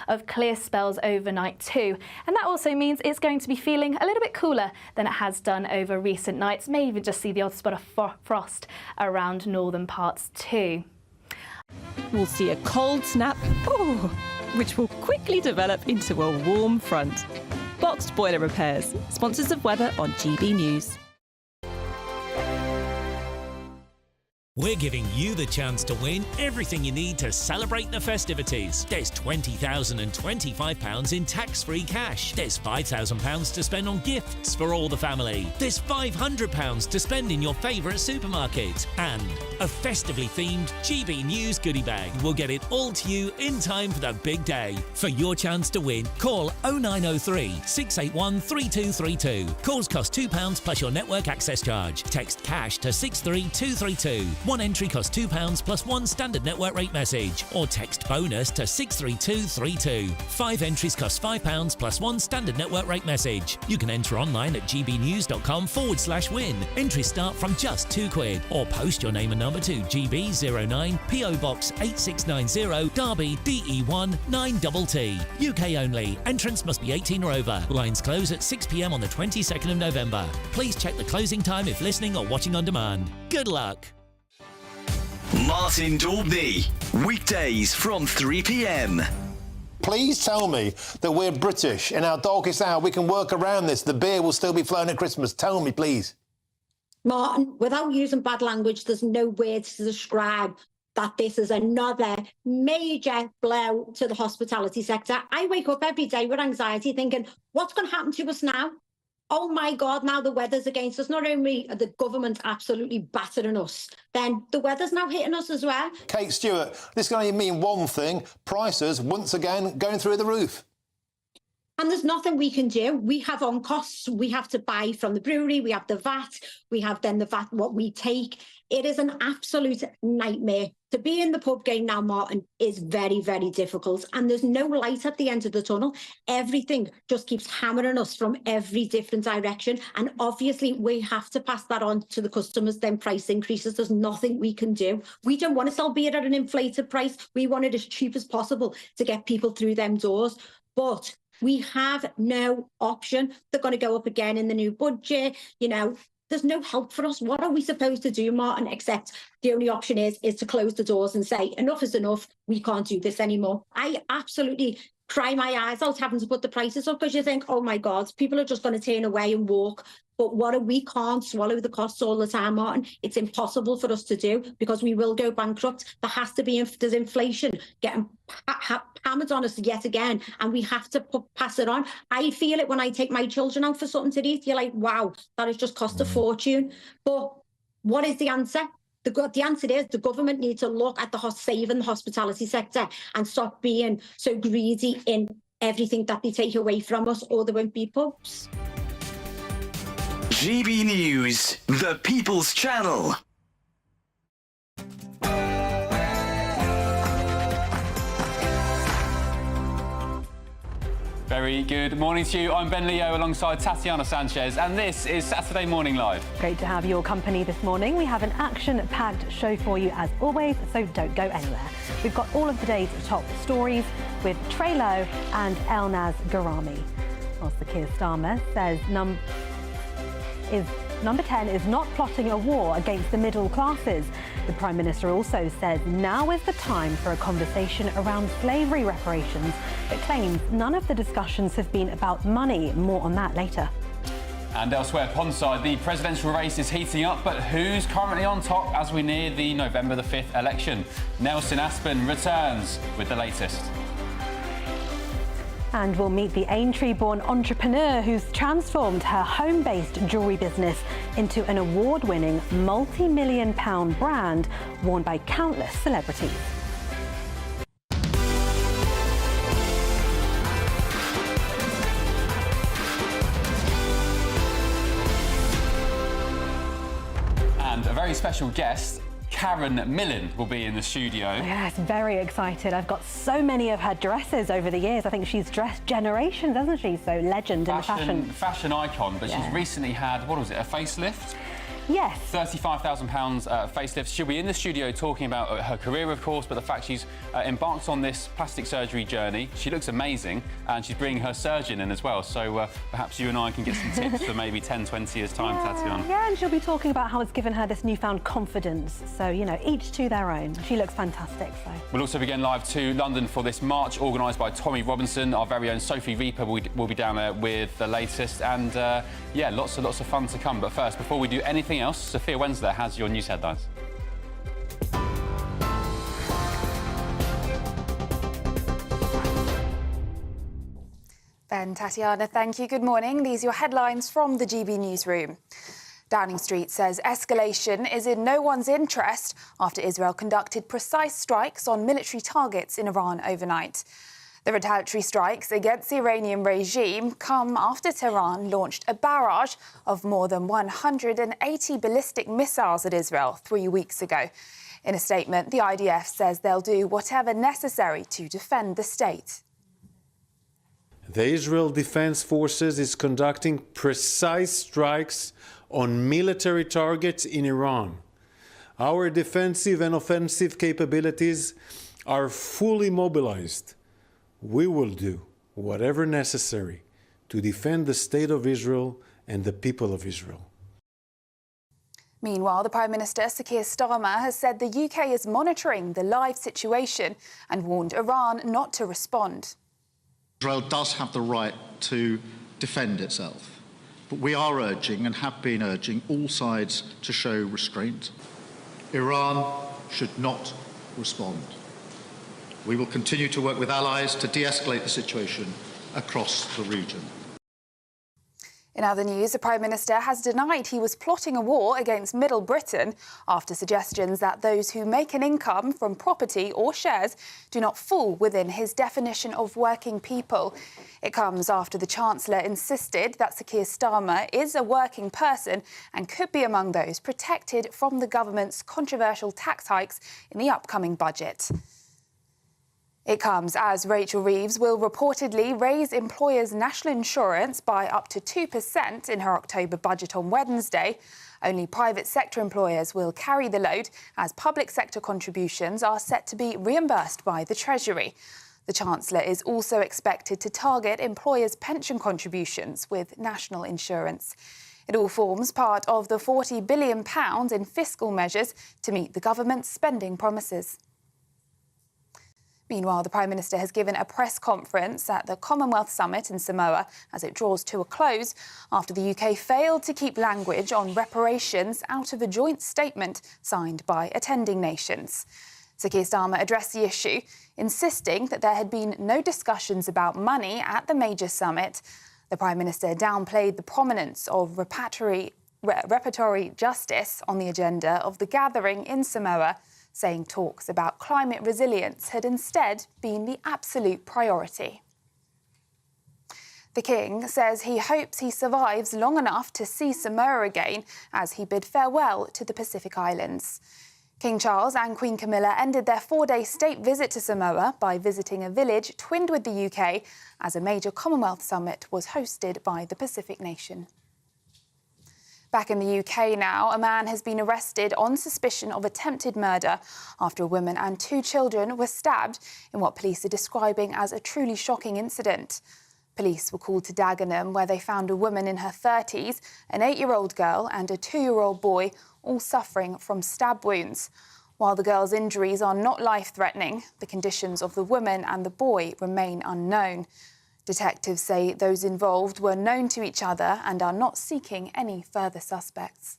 of clear spells overnight too. And that also means it's going to be feeling a little bit cooler than it has done over recent nights. May even just see the odd spot of frost around northern parts too. We'll see a cold snap, which will quickly develop into a warm front. Boxed Boiler Repairs, sponsors of weather on GB News. We're giving you the chance to win everything you need to celebrate the festivities. There's £20,025 in tax-free cash. There's £5,000 to spend on gifts for all the family. There's £500 to spend in your favourite supermarket. And a festively themed GB News goodie bag. We'll get it all to you in time for the big day. For your chance to win, call 0903 681 3232. Calls cost £2 plus your network access charge. Text cash to 63232. One entry costs £2 plus one standard network rate message, or text bonus to 63232. 5 entries cost £5 plus one standard network rate message. You can enter online at gbnews.com/win. Entries start from just £2, or post your name and number to GB09 PO Box 8690 Derby DE1 9TT. UK only. Entrance must be 18 or over. Lines close at 6 p.m. on the 22nd of November. Please check the closing time if listening or watching on demand. Good luck. Martin Daubney, weekdays from 3 p.m. Please tell me that we're British. In our darkest hour, we can work around this. The beer will still be flowing at Christmas. Tell me, please. Martin, without using bad language, there's no words to describe that this is another major blow to the hospitality sector. I wake up every day with anxiety thinking, what's going to happen to us now? Oh my God, now the weather's against us. Not only are the government absolutely battering us, then the weather's now hitting us as well. Kate Stewart, this can only mean one thing. Prices, once again, going through the roof. And there's nothing we can do. We have on costs. We have to buy from the brewery. We have the VAT. We have then the VAT, what we take. It is an absolute nightmare. To be in the pub game now, Martin, is very, very difficult. And there's no light at the end of the tunnel. Everything just keeps hammering us from every different direction. And obviously, we have to pass that on to the customers, then price increases. There's nothing we can do. We don't want to sell beer at an inflated price. We want it as cheap as possible to get people through them doors. But we have no option. They're going to go up again in the new budget. You know, there's no help for us. What are we supposed to do, Martin, except the only option is to close the doors and say, enough is enough. We can't do this anymore. I absolutely cry my eyes out having to put the prices up because you think, oh, my God, people are just going to turn away and walk. But we can't swallow the costs all the time, Martin. It's impossible for us to do because we will go bankrupt. There has to be, there's inflation getting hammered on us yet again, and we have to pass it on. I feel it when I take my children out for something to eat. You're like, wow, that has just cost a fortune. But what is the answer? The answer is the government needs to look at saving the hospitality sector and stop being so greedy in everything that they take away from us, or there won't be pubs. GB News, the People's Channel. Very good morning to you. I'm Ben Leo alongside Tatiana Sanchez, and this is Saturday Morning Live. Great to have your company this morning. We have an action-packed show for you as always, so don't go anywhere. We've got all of the day's top stories with Trey Lowe and Elnaz Garami. Whilst the Keir Starmer says Number 10 is not plotting a war against the middle classes. The Prime Minister also says now is the time for a conversation around slavery reparations, but claims none of the discussions have been about money. More on that later. And elsewhere, Pondside, the presidential race is heating up, but who's currently on top as we near the November the 5th election? Nelson Aspen returns with the latest. And we'll meet the Aintree-born entrepreneur who's transformed her home-based jewellery business into an award-winning multi-million-pound brand worn by countless celebrities. And a very special guest, Karen Millen, will be in the studio. Yes, very excited. I've got so many of her dresses over the years. I think she's dressed generations, hasn't she? So legend in the fashion. Fashion icon, but she's recently had, what was it, a facelift? Yes. £35,000 facelift. She'll be in the studio talking about her career, of course, but the fact she's embarked on this plastic surgery journey. She looks amazing, and she's bringing her surgeon in as well. So perhaps you and I can get some tips for maybe 10, 20 years' time, Tatiana. Yeah, and she'll be talking about how it's given her this newfound confidence. So, you know, each to their own. She looks fantastic, so. We'll also be going live to London for this march organised by Tommy Robinson. Our very own Sophie Reaper will be down there with the latest. And, yeah, lots of fun to come. But first, before we do anything else, Sophia Wednesday has your news headlines. Ben, Tatiana, thank you. Good morning. These are your headlines from the GB newsroom. Downing Street says escalation is in no one's interest after Israel conducted precise strikes on military targets in Iran overnight. The retaliatory strikes against the Iranian regime come after Tehran launched a barrage of more than 180 ballistic missiles at Israel 3 weeks ago. In a statement, the IDF says they'll do whatever necessary to defend the state. The Israel Defense Forces is conducting precise strikes on military targets in Iran. Our defensive and offensive capabilities are fully mobilized. We will do whatever necessary to defend the state of Israel and the people of Israel. Meanwhile, the Prime Minister, Sir Keir Starmer, has said the UK is monitoring the live situation and warned Iran not to respond. Israel does have the right to defend itself, but we are urging and have been urging all sides to show restraint. Iran should not respond. We will continue to work with allies to de-escalate the situation across the region. In other news, the Prime Minister has denied he was plotting a war against Middle Britain after suggestions that those who make an income from property or shares do not fall within his definition of working people. It comes after the Chancellor insisted that Sir Keir Starmer is a working person and could be among those protected from the government's controversial tax hikes in the upcoming budget. It comes as Rachel Reeves will reportedly raise employers' national insurance by up to 2% in her October budget on Wednesday. Only private sector employers will carry the load, as public sector contributions are set to be reimbursed by the Treasury. The Chancellor is also expected to target employers' pension contributions with national insurance. It all forms part of the £40 billion in fiscal measures to meet the government's spending promises. Meanwhile, the Prime Minister has given a press conference at the Commonwealth Summit in Samoa as it draws to a close after the UK failed to keep language on reparations out of a joint statement signed by attending nations. Sir Keir Starmer addressed the issue, insisting that there had been no discussions about money at the major summit. The Prime Minister downplayed the prominence of reparatory justice on the agenda of the gathering in Samoa, saying talks about climate resilience had instead been the absolute priority. The King says he hopes he survives long enough to see Samoa again as he bid farewell to the Pacific Islands. King Charles and Queen Camilla ended their 4-day state visit to Samoa by visiting a village twinned with the UK as a major Commonwealth summit was hosted by the Pacific nation. Back in the UK now, a man has been arrested on suspicion of attempted murder after a woman and 2 children were stabbed in what police are describing as a truly shocking incident. Police were called to Dagenham, where they found a woman in her 30s, an 8-year-old girl and a 2-year-old boy, all suffering from stab wounds. While the girl's injuries are not life-threatening, the conditions of the woman and the boy remain unknown. Detectives say those involved were known to each other and are not seeking any further suspects.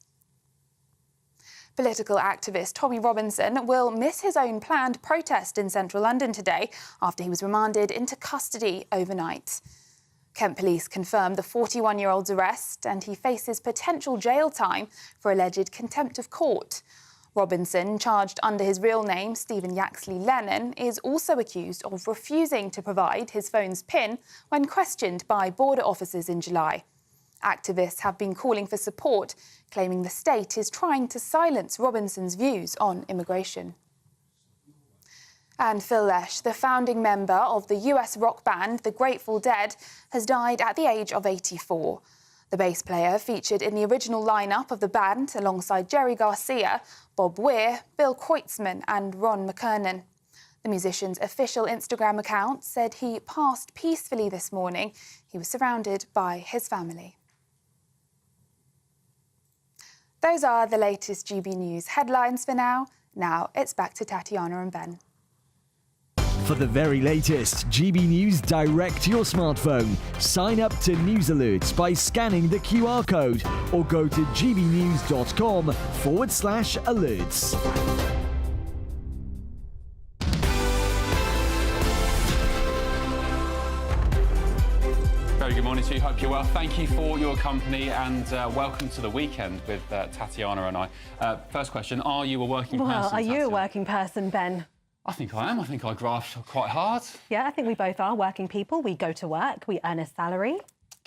Political activist Tommy Robinson will miss his own planned protest in central London today after he was remanded into custody overnight. Kent Police confirmed the 41-year-old's arrest and he faces potential jail time for alleged contempt of court. Robinson, charged under his real name, Stephen Yaxley Lennon, is also accused of refusing to provide his phone's PIN when questioned by border officers in July. Activists have been calling for support, claiming the state is trying to silence Robinson's views on immigration. And Phil Lesh, the founding member of the US rock band The Grateful Dead, has died at the age of 84. The bass player featured in the original lineup of the band alongside Jerry Garcia, Bob Weir, Bill Kreutzmann and Ron McKernan. The musician's official Instagram account said he passed peacefully this morning. He was surrounded by his family. Those are the latest GB News headlines for now. Now it's back to Tatiana and Ben. For the very latest GB News direct to your smartphone, sign up to News Alerts by scanning the QR code or go to gbnews.com/alerts. Very good morning to you. Hope you're well. Thank you for your company and welcome to the weekend with Tatiana and I. First question, are you a working person, Well, are you a Tatiana? working person, Ben? I think I am. I think I graft quite hard. Yeah, I think we both are working people. We go to work, we earn a salary,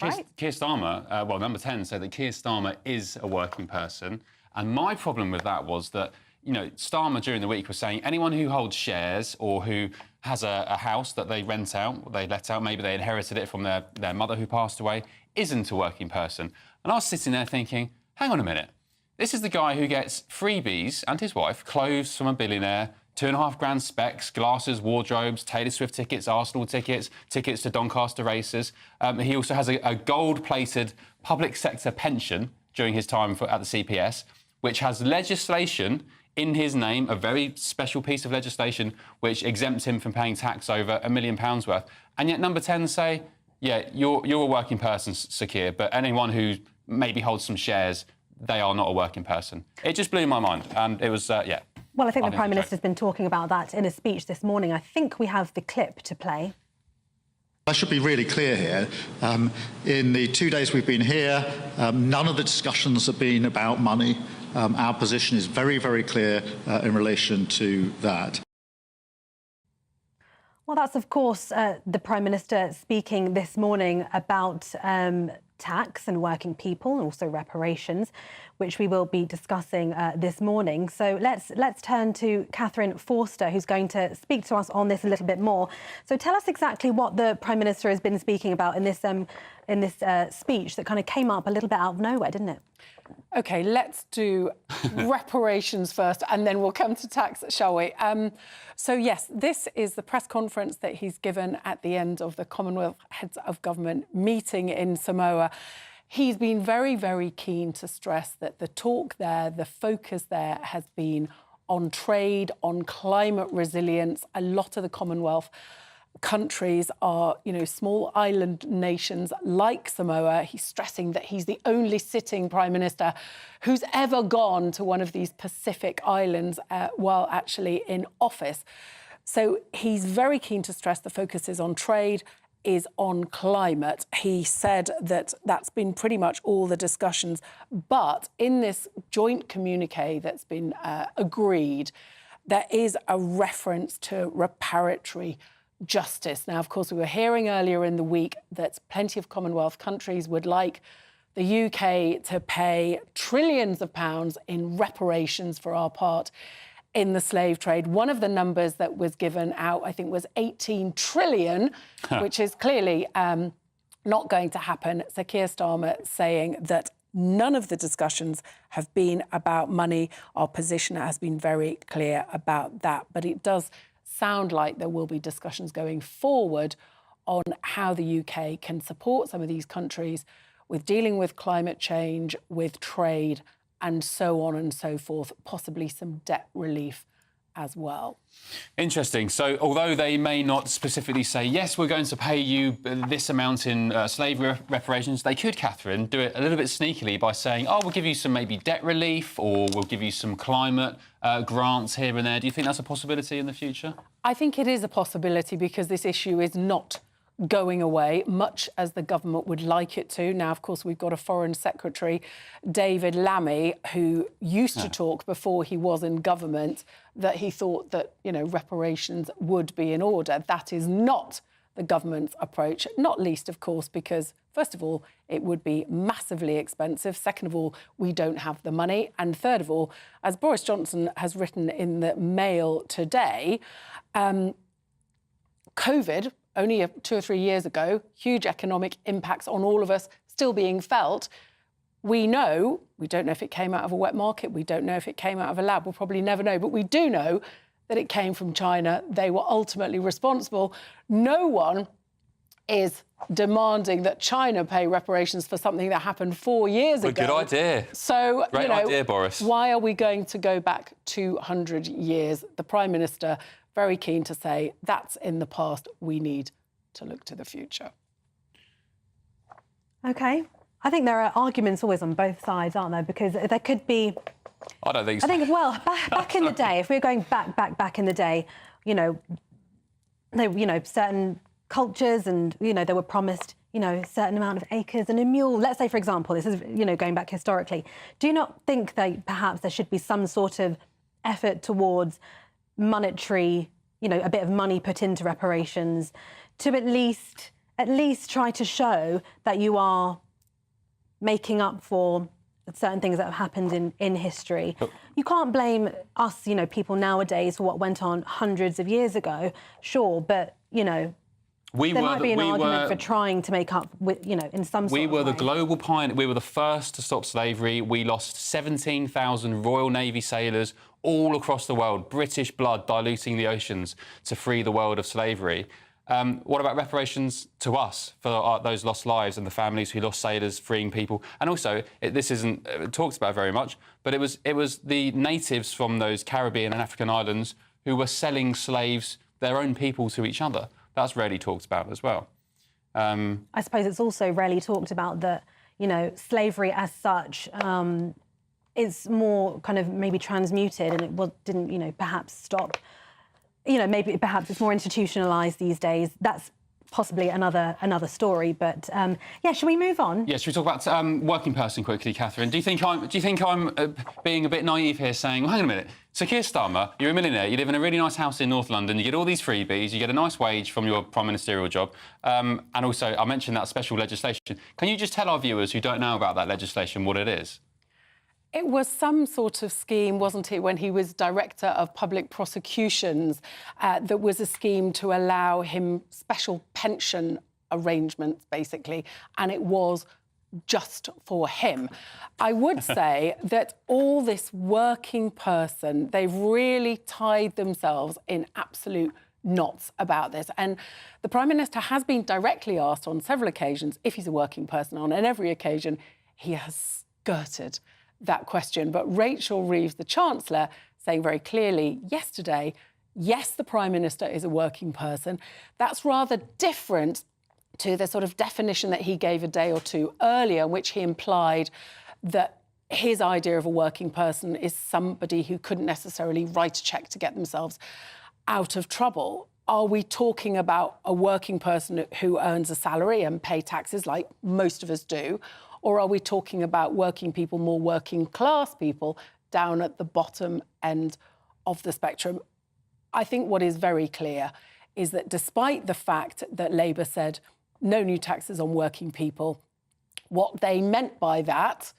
right? Keir Starmer, well, number 10 said that Keir Starmer is a working person. And my problem with that was that, you know, Starmer during the week was saying anyone who holds shares or who has a house that they rent out, they let out, maybe they inherited it from their mother who passed away, isn't a working person. And I was sitting there thinking, hang on a minute. This is the guy who gets freebies, and his wife, clothes from a billionaire, £2.5 grand specs, glasses, wardrobes, Taylor Swift tickets, Arsenal tickets, tickets to Doncaster races. He also has a gold-plated public sector pension during his time at the CPS, which has legislation in his name, a very special piece of legislation which exempts him from paying tax over £1 million worth. And yet number 10 say, yeah, you're a working person, Sir Keir, but anyone who maybe holds some shares, they are not a working person. It just blew my mind, and it was, yeah. Well, I think the Prime Minister's been talking about that in a speech this morning. I think we have the clip to play. I should be really clear here. In the 2 days we've been here, none of the discussions have been about money. Our position is very, very clear in relation to that. Well, that's, of course, the Prime Minister speaking this morning about tax and working people and also reparations, which we will be discussing this morning. So let's turn to Catherine Forster, who's going to speak to us on this a little bit more. So tell us exactly what the Prime Minister has been speaking about in this speech that kind of came up a little bit out of nowhere, didn't it? OK, let's do reparations first, and then we'll come to tax, shall we? So, yes, this is the press conference that he's given at the end of the Commonwealth Heads of Government meeting in Samoa. He's been very, very keen to stress that the talk there, the focus there has been on trade, on climate resilience. A lot of the Commonwealth countries are, you know, small island nations like Samoa. He's stressing that he's the only sitting Prime Minister who's ever gone to one of these Pacific islands while actually in office. So he's very keen to stress the focus is on trade, is on climate. He said that that's been pretty much all the discussions. But in this joint communique that's been agreed, there is a reference to reparatory justice. Now, of course, we were hearing earlier in the week that plenty of Commonwealth countries would like the UK to pay trillions of pounds in reparations for our part in the slave trade. One of the numbers that was given out, I think, was 18 trillion, which is clearly not going to happen. Sir Keir Starmer saying that none of the discussions have been about money. Our position has been very clear about that. But it does sound like there will be discussions going forward on how the UK can support some of these countries with dealing with climate change, with trade, and so on and so forth, possibly some debt relief as well. Interesting. So although they may not specifically say, yes, we're going to pay you this amount in slavery reparations, they could, Catherine, do it a little bit sneakily by saying, oh, we'll give you some maybe debt relief or we'll give you some climate grants here and there. Do you think that's a possibility in the future? I think it is a possibility because this issue is not going away, much as the government would like it to. Now, of course, we've got a Foreign Secretary, David Lammy, who used to talk before he was in government that he thought that, you know, reparations would be in order. That is not the government's approach, not least, of course, because, first of all, it would be massively expensive. Second of all, we don't have the money. And third of all, as Boris Johnson has written in the Mail today, COVID, only 2 or 3 years ago, huge economic impacts on all of us, still being felt. We don't know if it came out of a wet market, we don't know if it came out of a lab, we'll probably never know, but we do know that it came from China. They were ultimately responsible. No one is demanding that China pay reparations for something that happened 4 years ago. Good idea. So, Great idea, Boris. Why are we going to go back 200 years? The Prime Minister very keen to say that's in the past. We need to look to the future. OK. I think there are arguments always on both sides, aren't there? Because there could be... I don't think so. I think, well, back in the day, if we're going back in the day, certain cultures and, they were promised, a certain amount of acres and a mule. Let's say, for example, this is, going back historically. Do you not think that perhaps there should be some sort of effort towards monetary, a bit of money put into reparations to at least try to show that you are making up for certain things that have happened in history? You can't blame us, people nowadays for what went on hundreds of years ago, sure, but, there might be an argument for trying to make up with, in some sort of way. We were the global pioneer. We were the first to stop slavery. We lost 17,000 Royal Navy sailors all across the world, British blood diluting the oceans to free the world of slavery. What about reparations to us for those lost lives and the families who lost sailors, freeing people? And also, this isn't talked about very much, but it was the natives from those Caribbean and African islands who were selling slaves, their own people, to each other. That's rarely talked about as well. I suppose it's also rarely talked about that, slavery as such is more kind of maybe transmuted and it didn't, perhaps stop. Maybe perhaps it's more institutionalised these days. That's possibly another story. But yeah, should we move on? Yeah, should we talk about working person quickly, Catherine? Do you think I'm being a bit naive here, saying, well, hang on a minute, so Keir Starmer, you're a millionaire, you live in a really nice house in North London, you get all these freebies, you get a nice wage from your prime ministerial job, and also I mentioned that special legislation. Can you just tell our viewers who don't know about that legislation what it is? It was some sort of scheme, wasn't it, when he was Director of Public Prosecutions, that was a scheme to allow him special pension arrangements, basically, and it was just for him. I would say that all this working person, they've really tied themselves in absolute knots about this. And the Prime Minister has been directly asked on several occasions if he's a working person. On every occasion, he has skirted that question. But Rachel Reeves, the Chancellor, saying very clearly yesterday, yes, the Prime Minister is a working person. That's rather different to the sort of definition that he gave a day or two earlier, in which he implied that his idea of a working person is somebody who couldn't necessarily write a cheque to get themselves out of trouble. Are we talking about a working person who earns a salary and pay taxes like most of us do? Or are we talking about working people, more working class people, down at the bottom end of the spectrum? I think what is very clear is that despite the fact that Labour said no new taxes on working people, what they meant by that,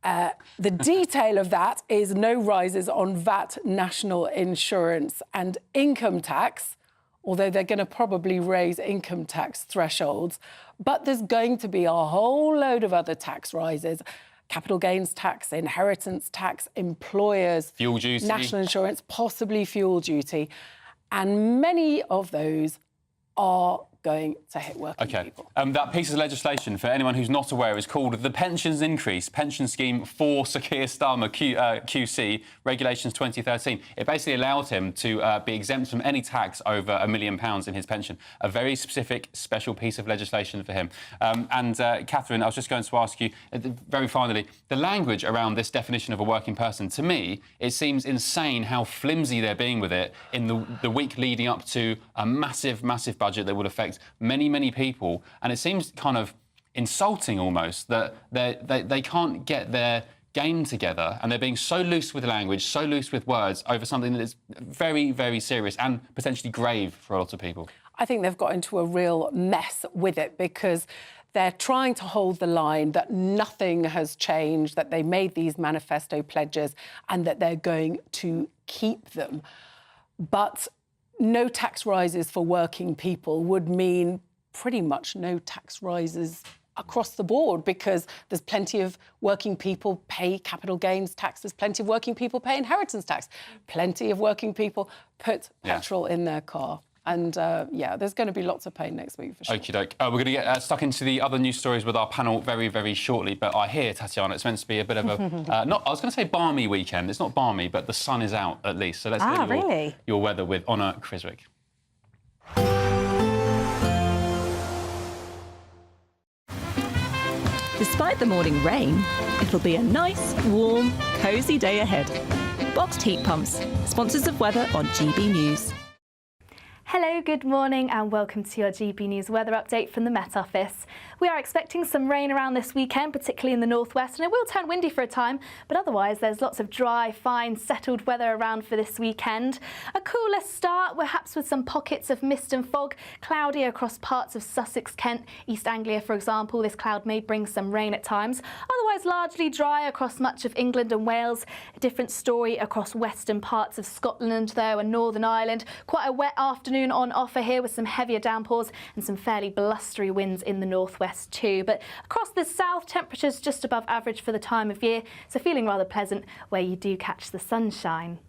the detail of that is no rises on VAT, national insurance and income tax, although they're going to probably raise income tax thresholds. But there's going to be a whole load of other tax rises: capital gains tax, inheritance tax, employers, fuel duty, national insurance, possibly fuel duty. And many of those are going to hit working people. That piece of legislation, for anyone who's not aware, is called the Pensions Increase Pension Scheme for Sir Keir Starmer, QC, Regulations 2013. It basically allowed him to be exempt from any tax over £1 million in his pension. A very specific, special piece of legislation for him. Catherine, I was just going to ask you, very finally, the language around this definition of a working person, to me, it seems insane how flimsy they're being with it in the week leading up to a massive, massive budget that would affect many, many people. And it seems kind of insulting almost that they can't get their game together and they're being so loose with language, so loose with words over something that is very, very serious and potentially grave for a lot of people. I think they've got into a real mess with it because they're trying to hold the line that nothing has changed, that they made these manifesto pledges and that they're going to keep them. But no tax rises for working people would mean pretty much no tax rises across the board, because there's plenty of working people pay capital gains tax, there's plenty of working people pay inheritance tax, plenty of working people put petrol in their car. And, there's going to be lots of pain next week, for sure. Okie doke. We're going to get stuck into the other news stories with our panel very, very shortly. But I hear, Tatiana, it's meant to be a bit of a... I was going to say balmy weekend. It's not balmy, but the sun is out, at least. So let's get your weather with Honor Criswick. Despite the morning rain, it'll be a nice, warm, cosy day ahead. Boxed heat pumps, sponsors of weather on GB News. Hello, good morning and welcome to your GB News weather update from the Met Office. We are expecting some rain around this weekend, particularly in the northwest, and it will turn windy for a time, but otherwise there's lots of dry, fine, settled weather around for this weekend. A cooler start, perhaps with some pockets of mist and fog, cloudy across parts of Sussex, Kent, East Anglia, for example. This cloud may bring some rain at times. Otherwise largely dry across much of England and Wales. A different story across western parts of Scotland, though, and Northern Ireland. Quite a wet afternoon on offer here with some heavier downpours and some fairly blustery winds in the northwest too. But across the south, temperatures just above average for the time of year, so feeling rather pleasant where you do catch the sunshine.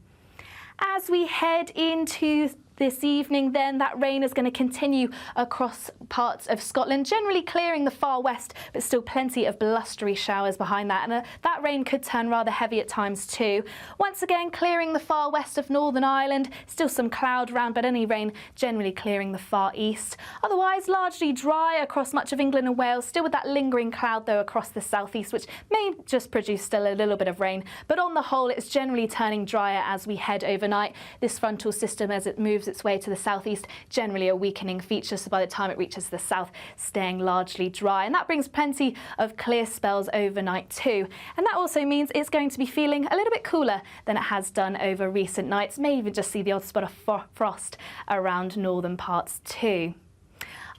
As we head into this evening, then, that rain is going to continue across parts of Scotland, generally clearing the far west, but still plenty of blustery showers behind that. And that rain could turn rather heavy at times too. Once again, clearing the far west of Northern Ireland, still some cloud around, but any rain generally clearing the far east. Otherwise, largely dry across much of England and Wales, still with that lingering cloud, though, across the southeast, which may just produce still a little bit of rain. But on the whole, it's generally turning drier as we head overnight. This frontal system, as it moves its way to the southeast, generally a weakening feature, so by the time it reaches the south, staying largely dry. And that brings plenty of clear spells overnight too. And that also means it's going to be feeling a little bit cooler than it has done over recent nights. May even just see the odd spot of frost around northern parts too.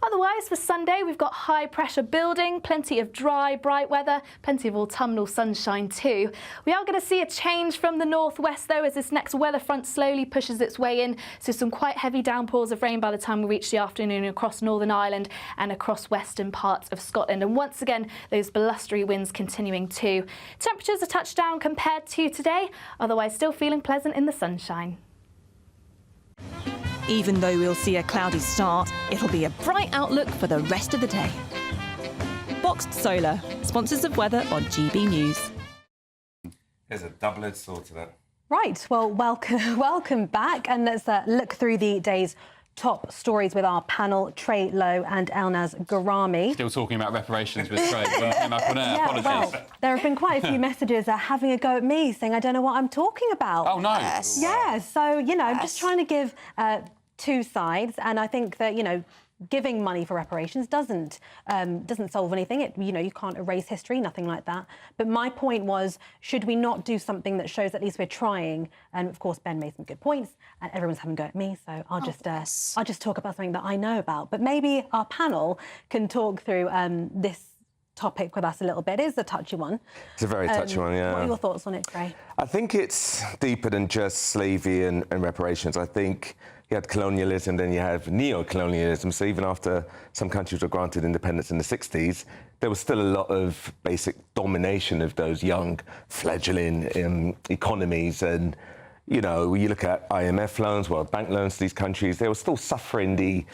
Otherwise, for Sunday, we've got high pressure building, plenty of dry, bright weather, plenty of autumnal sunshine too. We are going to see a change from the northwest, though, as this next weather front slowly pushes its way in. So some quite heavy downpours of rain by the time we reach the afternoon across Northern Ireland and across western parts of Scotland. And once again, those blustery winds continuing too. Temperatures a touch down compared to today, otherwise still feeling pleasant in the sunshine. Even though we'll see a cloudy start, it'll be a bright outlook for the rest of the day. Boxed Solar, sponsors of weather on GB News. There's a double-edged sword to that. Right, well, welcome back, and let's look through the day's top stories with our panel, Trey Lowe and Elnaz Garami. Still talking about reparations with Trey when I came up on air. Apologies. Well, there have been quite a few messages having a go at me, saying I don't know what I'm talking about. Oh, no. Yeah, so, you know, I'm just trying to give two sides, and I think that, you know, giving money for reparations doesn't solve anything. You can't erase history, nothing like that. But my point was, should we not do something that shows at least we're trying? And of course, Ben made some good points, and everyone's having a go at me, so I'll just talk about something that I know about. But maybe our panel can talk through this topic with us a little bit. It is a touchy one. It's a very touchy one, yeah. What are your thoughts on it, Trey? I think it's deeper than just slavery and reparations. I think you had colonialism, then you have neo-colonialism. So even after some countries were granted independence in the 60s, there was still a lot of basic domination of those young, fledgling economies. And, you know, you look at IMF loans, World Bank loans to these countries, they were still suffering the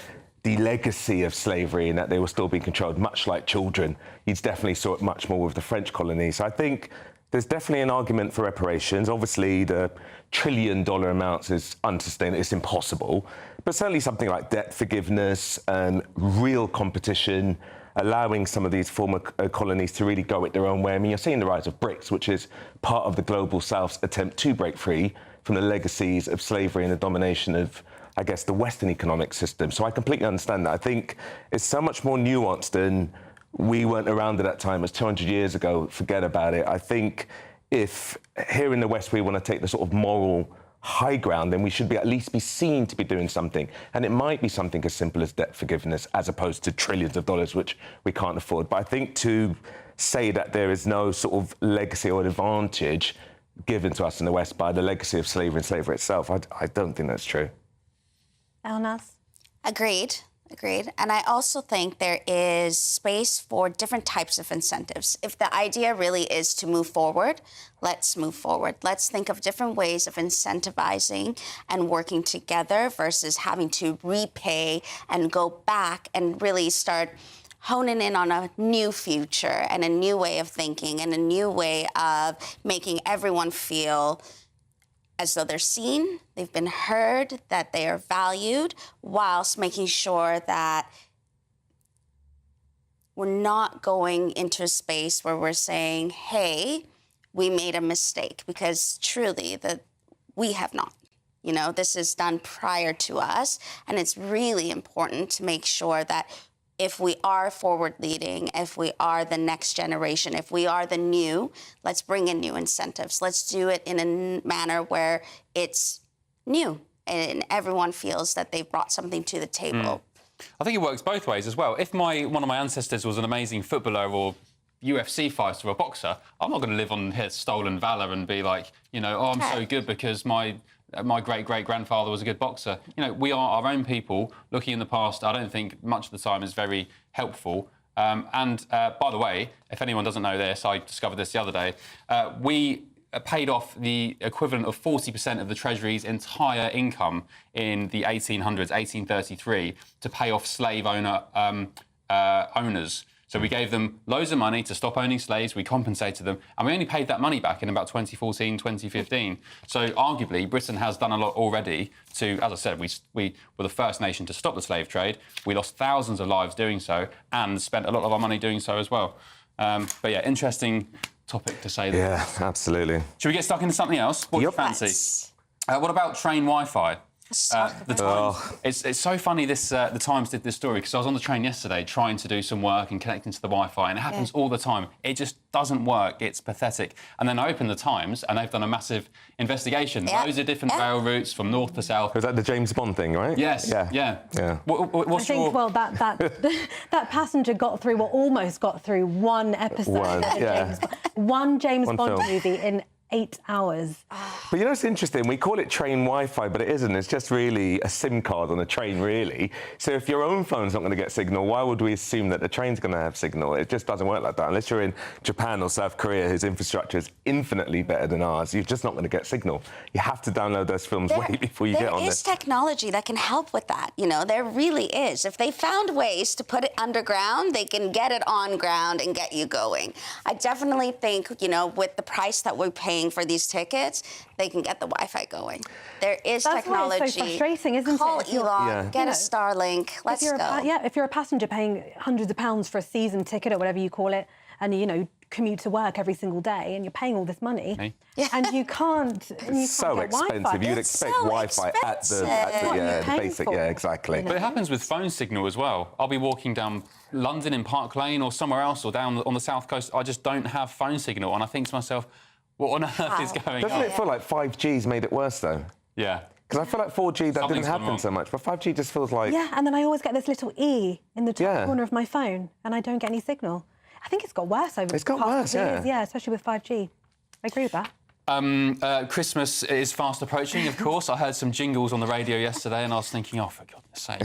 legacy of slavery, and that they were still being controlled, much like children. You definitely saw it much more with the French colonies. So I think there's definitely an argument for reparations. Obviously, the trillion-dollar amounts is unsustainable, it's impossible. But certainly something like debt forgiveness, real competition, allowing some of these former colonies to really go it their own way. I mean, you're seeing the rise of BRICS, which is part of the global South's attempt to break free from the legacies of slavery and the domination of, I guess, the Western economic system. So I completely understand that. I think it's so much more nuanced than we weren't around at that time. It was 200 years ago. Forget about it. I think if here in the West we want to take the sort of moral high ground, then we should at least be seen to be doing something. And it might be something as simple as debt forgiveness as opposed to trillions of dollars, which we can't afford. But I think to say that there is no sort of legacy or advantage given to us in the West by the legacy of slavery and slavery itself, I don't think that's true. Elnaz? Agreed. Agreed. And I also think there is space for different types of incentives. If the idea really is to move forward, let's move forward. Let's think of different ways of incentivizing and working together versus having to repay and go back and really start honing in on a new future and a new way of thinking and a new way of making everyone feel as though they're seen, they've been heard, that they are valued, whilst making sure that we're not going into a space where we're saying, hey, we made a mistake, because truly we have not. You know, this is done prior to us, and it's really important to make sure that if we are forward-leading, if we are the next generation, if we are the new, let's bring in new incentives. Let's do it in a manner where it's new and everyone feels that they've brought something to the table. I think it works both ways as well. If one of my ancestors was an amazing footballer or UFC fighter or boxer, I'm not going to live on his stolen valour and be like, you know, oh, I'm so good because my great-great-grandfather was a good boxer. You know, we are our own people. Looking in the past, I don't think much of the time is very helpful. And by the way, if anyone doesn't know this, I discovered this the other day, we paid off the equivalent of 40% of the Treasury's entire income in the 1800s, 1833, to pay off slave owners. So we gave them loads of money to stop owning slaves, we compensated them, and we only paid that money back in about 2014, 2015. So arguably, Britain has done a lot already to, as I said, we were the first nation to stop the slave trade. We lost thousands of lives doing so and spent a lot of our money doing so as well. But yeah, interesting topic to say that. Yeah, absolutely. Should we get stuck into something else? What do you fancy? What about train Wi-Fi? The Times. It's so funny the Times did this story because I was on the train yesterday trying to do some work and connecting to the Wi-Fi, and it happens all the time. It just doesn't work. It's pathetic. And then I opened the Times and they've done a massive investigation. Loads of different rail routes from north to south. Was that the James Bond thing, right? Yes. Yeah. What's well, that passenger got through, or almost got through, one episode of one James Bond movie in 8 hours. But you know, it's interesting. We call it train Wi-Fi, but it isn't. It's just really a SIM card on a train, really. So if your own phone's not going to get signal, why would we assume that the train's going to have signal? It just doesn't work like that. Unless you're in Japan or South Korea, whose infrastructure is infinitely better than ours, you're just not going to get signal. You have to download those films way before you get on There is technology that can help with that. You know, there really is. If they found ways to put it underground, they can get it on ground and get you going. I definitely think, you know, with the price that we're paying for these tickets, they can get the Wi-Fi going. There is technology. That's why it's so frustrating, isn't Call it? Elon, get a Starlink, let's go. If you're a passenger paying hundreds of pounds for a season ticket or whatever you call it, and you commute to work every single day, and you're paying all this money, and you can't. So expensive. You'd expect Wi-Fi at the basic. Yeah, exactly. But it happens with phone signal as well. I'll be walking down London in Park Lane or somewhere else, or down on the south coast. I just don't have phone signal, and I think to myself, what on earth is going on? Doesn't it feel like 5G's made it worse, though? Yeah. Because I feel like 4G, that didn't happen so much, but 5G just feels like... Yeah, and then I always get this little E in the top corner of my phone, and I don't get any signal. I think it's got worse over the past couple of years. Yeah, especially with 5G. I agree with that. Christmas is fast approaching, of course. I heard some jingles on the radio yesterday and I was thinking, oh, for goodness sake.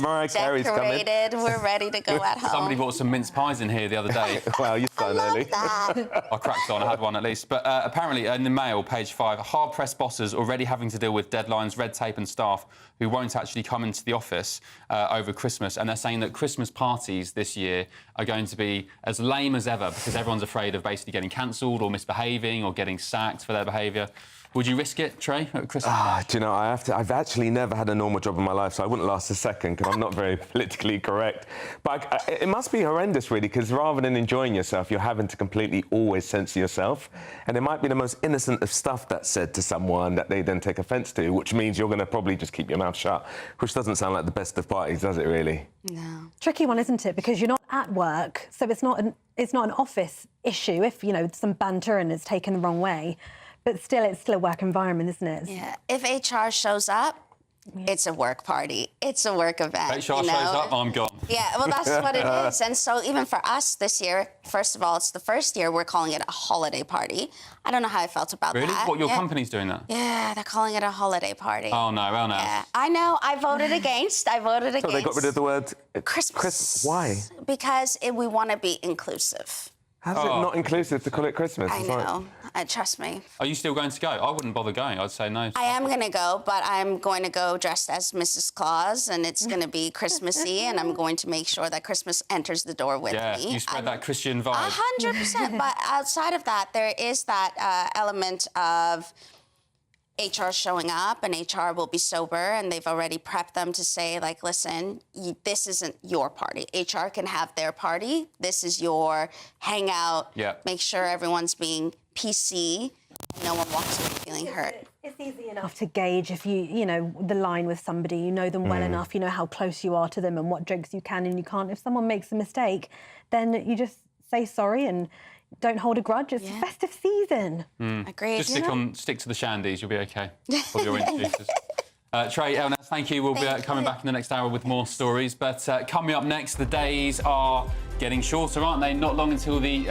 Mariah Carey's coming. We're ready to go at home. Somebody brought some mince pies in here the other day. Wow, you started early. I cracked on, I had one at least. But apparently in the Mail, page 5, hard-pressed bosses already having to deal with deadlines, red tape and staff who won't actually come into the office over Christmas. And they're saying that Christmas parties this year are going to be as lame as ever because everyone's afraid of basically getting cancelled or misbehaving or getting sacked for their behaviour. Would you risk it, Trey, at Christmas? Do you know, I've actually never had a normal job in my life, so I wouldn't last a second because I'm not very politically correct. But it must be horrendous, really, because rather than enjoying yourself, you're having to completely always censor yourself. And it might be the most innocent of stuff that's said to someone that they then take offence to, which means you're going to probably just keep your mouth shut, which doesn't sound like the best of parties, does it, really? No. Tricky one, isn't it? Because you're not at work, so it's not an office issue if, some banter and it's taken the wrong way. But still, it's still a work environment, isn't it? Yeah. If HR shows up, It's a work party. It's a work event. HR shows up, I'm gone. Yeah, well, that's what it is. And so even for us this year, first of all, it's the first year we're calling it a holiday party. I don't know how I felt about that. Really? What, your company's doing that? Yeah, they're calling it a holiday party. Oh, no, well, no. Yeah, I know. I voted against. So they got rid of the word Christmas. Why? Because we want to be inclusive. How's it not inclusive to call it Christmas? I know. Trust me. Are you still going to go? I wouldn't bother going. I'd say no. I am going to go, but I'm going to go dressed as Mrs. Claus, and it's going to be Christmassy, and I'm going to make sure that Christmas enters the door with me. Yeah, you spread that Christian vibe. 100%. But outside of that, there is that element of HR showing up, and HR will be sober, and they've already prepped them to say, like, listen, this isn't your party. HR can have their party. This is your hangout. Yeah. Make sure everyone's being PC. No one walks away feeling hurt. It's easy enough to gauge if you know the line with somebody, you know them well enough, you know how close you are to them and what jokes you can and you can't. If someone makes a mistake, then you just say sorry and don't hold a grudge. It's a festive season. Agreed. Just stick to the shandies. You'll be okay. For your introducers. Trey, Elnas, thank you. We'll be coming back in the next hour with more stories. But coming up next, the days are getting shorter, aren't they? Not long until the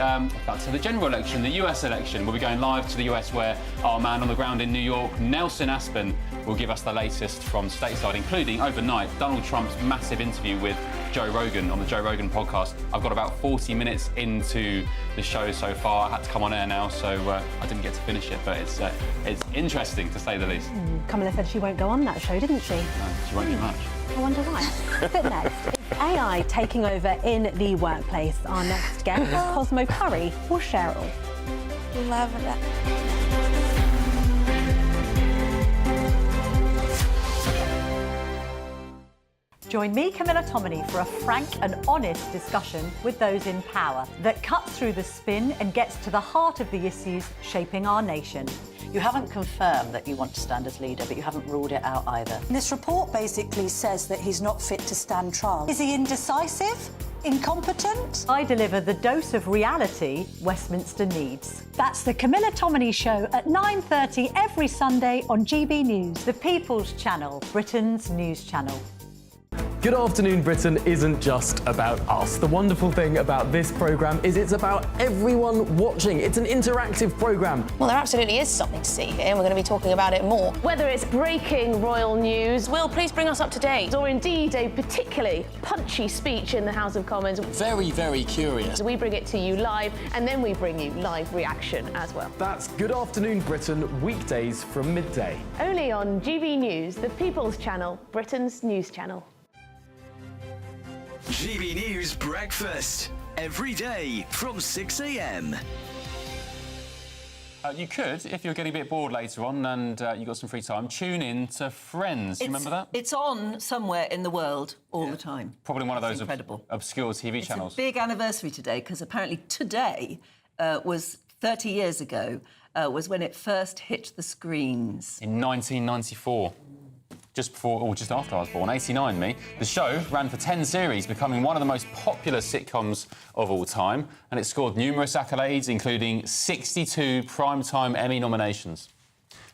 general election, the US election. We'll be going live to the US, where our man on the ground in New York, Nelson Aspen, will give us the latest from stateside, including overnight Donald Trump's massive interview with Joe Rogan on the Joe Rogan podcast. I've got about 40 minutes into the show so far. I had to come on air now, so I didn't get to finish it, but it's interesting, to say the least. Camilla said she won't go on that show, didn't she? No, she won't do much. I wonder why. But next, is AI taking over in the workplace? Our next guest is Cosmo Curry or Cheryl. Love that. Join me, Camilla Tominey, for a frank and honest discussion with those in power that cuts through the spin and gets to the heart of the issues shaping our nation. You haven't confirmed that you want to stand as leader, but you haven't ruled it out either. This report basically says that he's not fit to stand trial. Is he indecisive? Incompetent? I deliver the dose of reality Westminster needs. That's the Camilla Tominey Show at 9:30 every Sunday on GB News, the People's Channel, Britain's news channel. Good Afternoon Britain isn't just about us. The wonderful thing about this programme is it's about everyone watching. It's an interactive programme. Well, there absolutely is something to see here, and we're going to be talking about it more. Whether it's breaking royal news, Will, please bring us up to date, or indeed a particularly punchy speech in the House of Commons. Very, very curious. We bring it to you live, and then we bring you live reaction as well. That's Good Afternoon Britain, weekdays from midday. Only on GB News, the People's Channel, Britain's news channel. GB News Breakfast, every day from 6 a.m. You could, if you're getting a bit bored later on and you've got some free time, tune in to Friends. Do you remember that? It's on somewhere in the world all the time. Probably one of those incredible. Obscure TV channels. It's a big anniversary today, because apparently today was 30 years ago, was when it first hit the screens. In 1994. Just before, or just after I was born, 89 me. The show ran for 10 series, becoming one of the most popular sitcoms of all time, and it scored numerous accolades, including 62 Primetime Emmy nominations.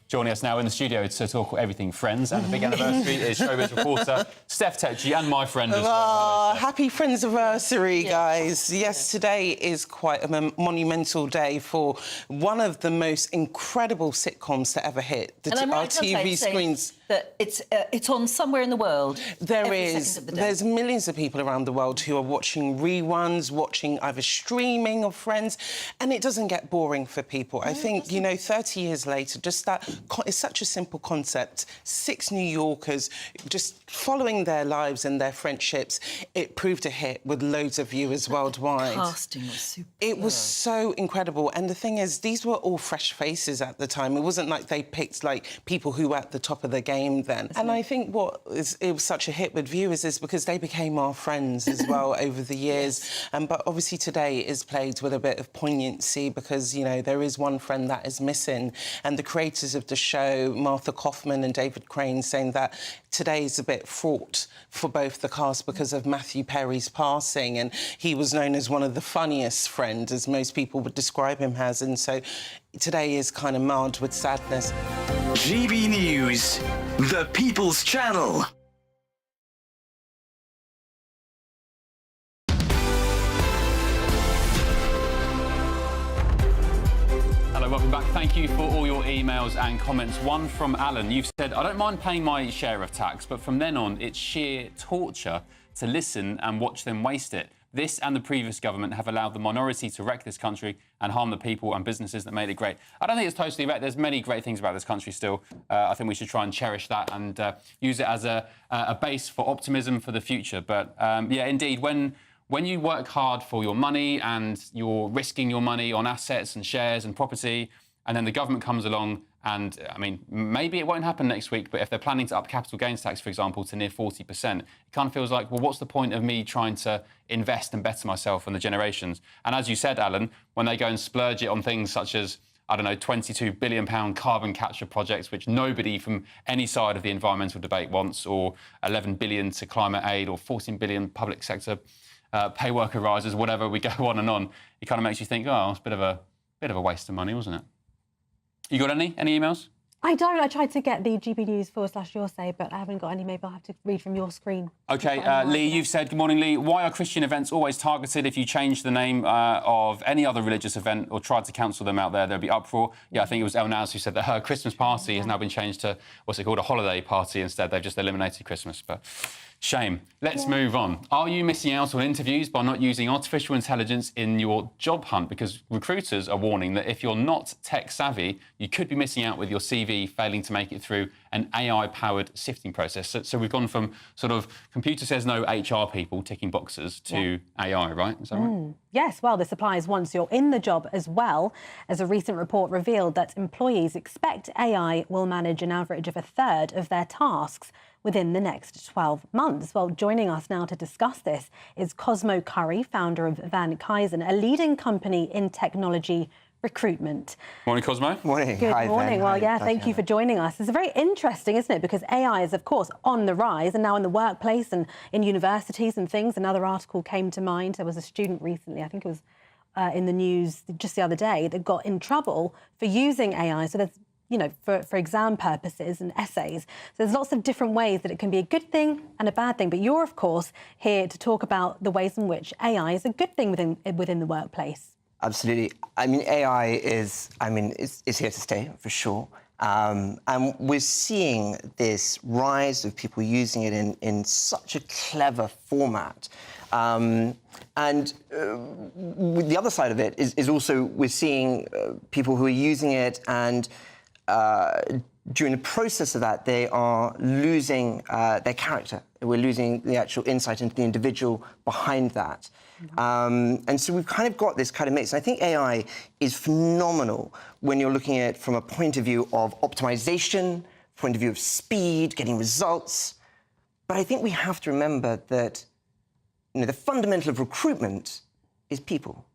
Joining us now in the studio to talk everything Friends and the big anniversary is showbiz reporter Steph Tetchy and my friend as well. Oh, happy Friends-iversary, guys. Yes, today is quite a monumental day for one of the most incredible sitcoms to ever hit our TV screens. That it's on somewhere in the world. There's millions of people around the world who are watching reruns, watching either streaming of Friends, and it doesn't get boring for people. I think, 30 years later, just that it's such a simple concept. 6 New Yorkers just following their lives and their friendships. It proved a hit with loads of viewers worldwide. The casting was super. It was so incredible, and the thing is, these were all fresh faces at the time. It wasn't like they picked people who were at the top of the game then. And I think it was such a hit with viewers is because they became our friends as well over the years. But obviously today is played with a bit of poignancy because, there is one friend that is missing. And the creators of the show, Martha Kaufman and David Crane, saying that today is a bit fraught for both the cast because of Matthew Perry's passing. And he was known as one of the funniest friends, as most people would describe him as. And so today is kind of marred with sadness. GB News The People's Channel. Hello, welcome back. Thank you for all your emails and comments. One from Alan. You've said, I don't mind paying my share of tax, but from then on, it's sheer torture to listen and watch them waste it. This and the previous government have allowed the minority to wreck this country and harm the people and businesses that made it great. I don't think it's totally right. There's many great things about this country still. I think we should try and cherish that and use it as a base for optimism for the future. But yeah, indeed, when you work hard for your money and you're risking your money on assets and shares and property, and then the government comes along and, I mean, maybe it won't happen next week, but if they're planning to up capital gains tax, for example, to near 40%, it kind of feels like, well, what's the point of me trying to invest and better myself and the generations? And as you said, Alan, when they go and splurge it on things such as, I don't know, £22 billion carbon capture projects, which nobody from any side of the environmental debate wants, or 11 billion to climate aid, or 14 billion public sector pay worker rises, whatever, we go on and on. It kind of makes you think, oh, it's a bit of a waste of money, wasn't it? You got any emails? I don't. I tried to get the GBNews /your say, but I haven't got any. Maybe I'll have to read from your screen. OK, Lee, you've said, good morning, Lee. Why are Christian events always targeted? If you change the name of any other religious event or tried to cancel them out there, there'd be uproar. Yeah, I think it was El Naz who said that her Christmas party has now been changed to, what's it called, a holiday party instead. They've just eliminated Christmas, but shame. Let's move on. Are you missing out on interviews by not using artificial intelligence in your job hunt? Because recruiters are warning that if you're not tech savvy, you could be missing out with your CV failing to make it through an AI-powered sifting process. So we've gone from sort of computer says no HR people ticking boxes to AI, right? Is that right? Yes, well, this applies once you're in the job as well, as a recent report revealed that employees expect AI will manage an average of a third of their tasks within the next 12 months. Well, joining us now to discuss this is Cosmo Curry, founder of Van Kaizen, a leading company in technology recruitment. Morning, Cosmo. Morning. Good Hi, morning. Ben. Well, Hi. yeah, Pleasure. thank you for joining us. It's very interesting, isn't it? Because AI is, of course, on the rise and now in the workplace and in universities and things. Another article came to mind. There was a student recently, I think it was in the news just the other day, that got in trouble for using AI. So there's, you know, for exam purposes and essays. So there's lots of different ways that it can be a good thing and a bad thing. But you're, of course, here to talk about the ways in which AI is a good thing within the workplace. Absolutely. I mean, AI is here to stay, for sure. And we're seeing this rise of people using it in such a clever format. And the other side of it is also we're seeing people who are using it and during the process of that, they are losing their character. We're losing the actual insight into the individual behind that. And so we've kind of got this kind of mix. And I think AI is phenomenal when you're looking at it from a point of view of optimization, point of view of speed, getting results. But I think we have to remember that, you know, the fundamental of recruitment is people.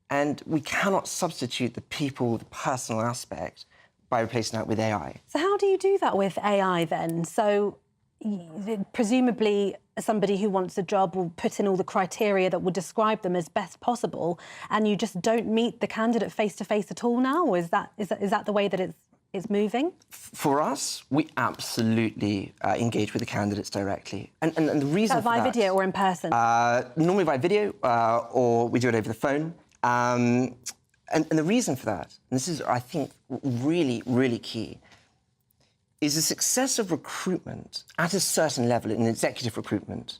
And we cannot substitute the people, the personal aspect, by replacing that with AI. So how do you do that with AI then? So presumably somebody who wants a job will put in all the criteria that would describe them as best possible, and you just don't meet the candidate face to face at all now? Or is that the way that it's moving? For us, we absolutely engage with the candidates directly, and the reason for that, via video or in person? Normally by video, or we do it over the phone. And the reason for that, and this is, I think, really, really key, is the success of recruitment at a certain level in executive recruitment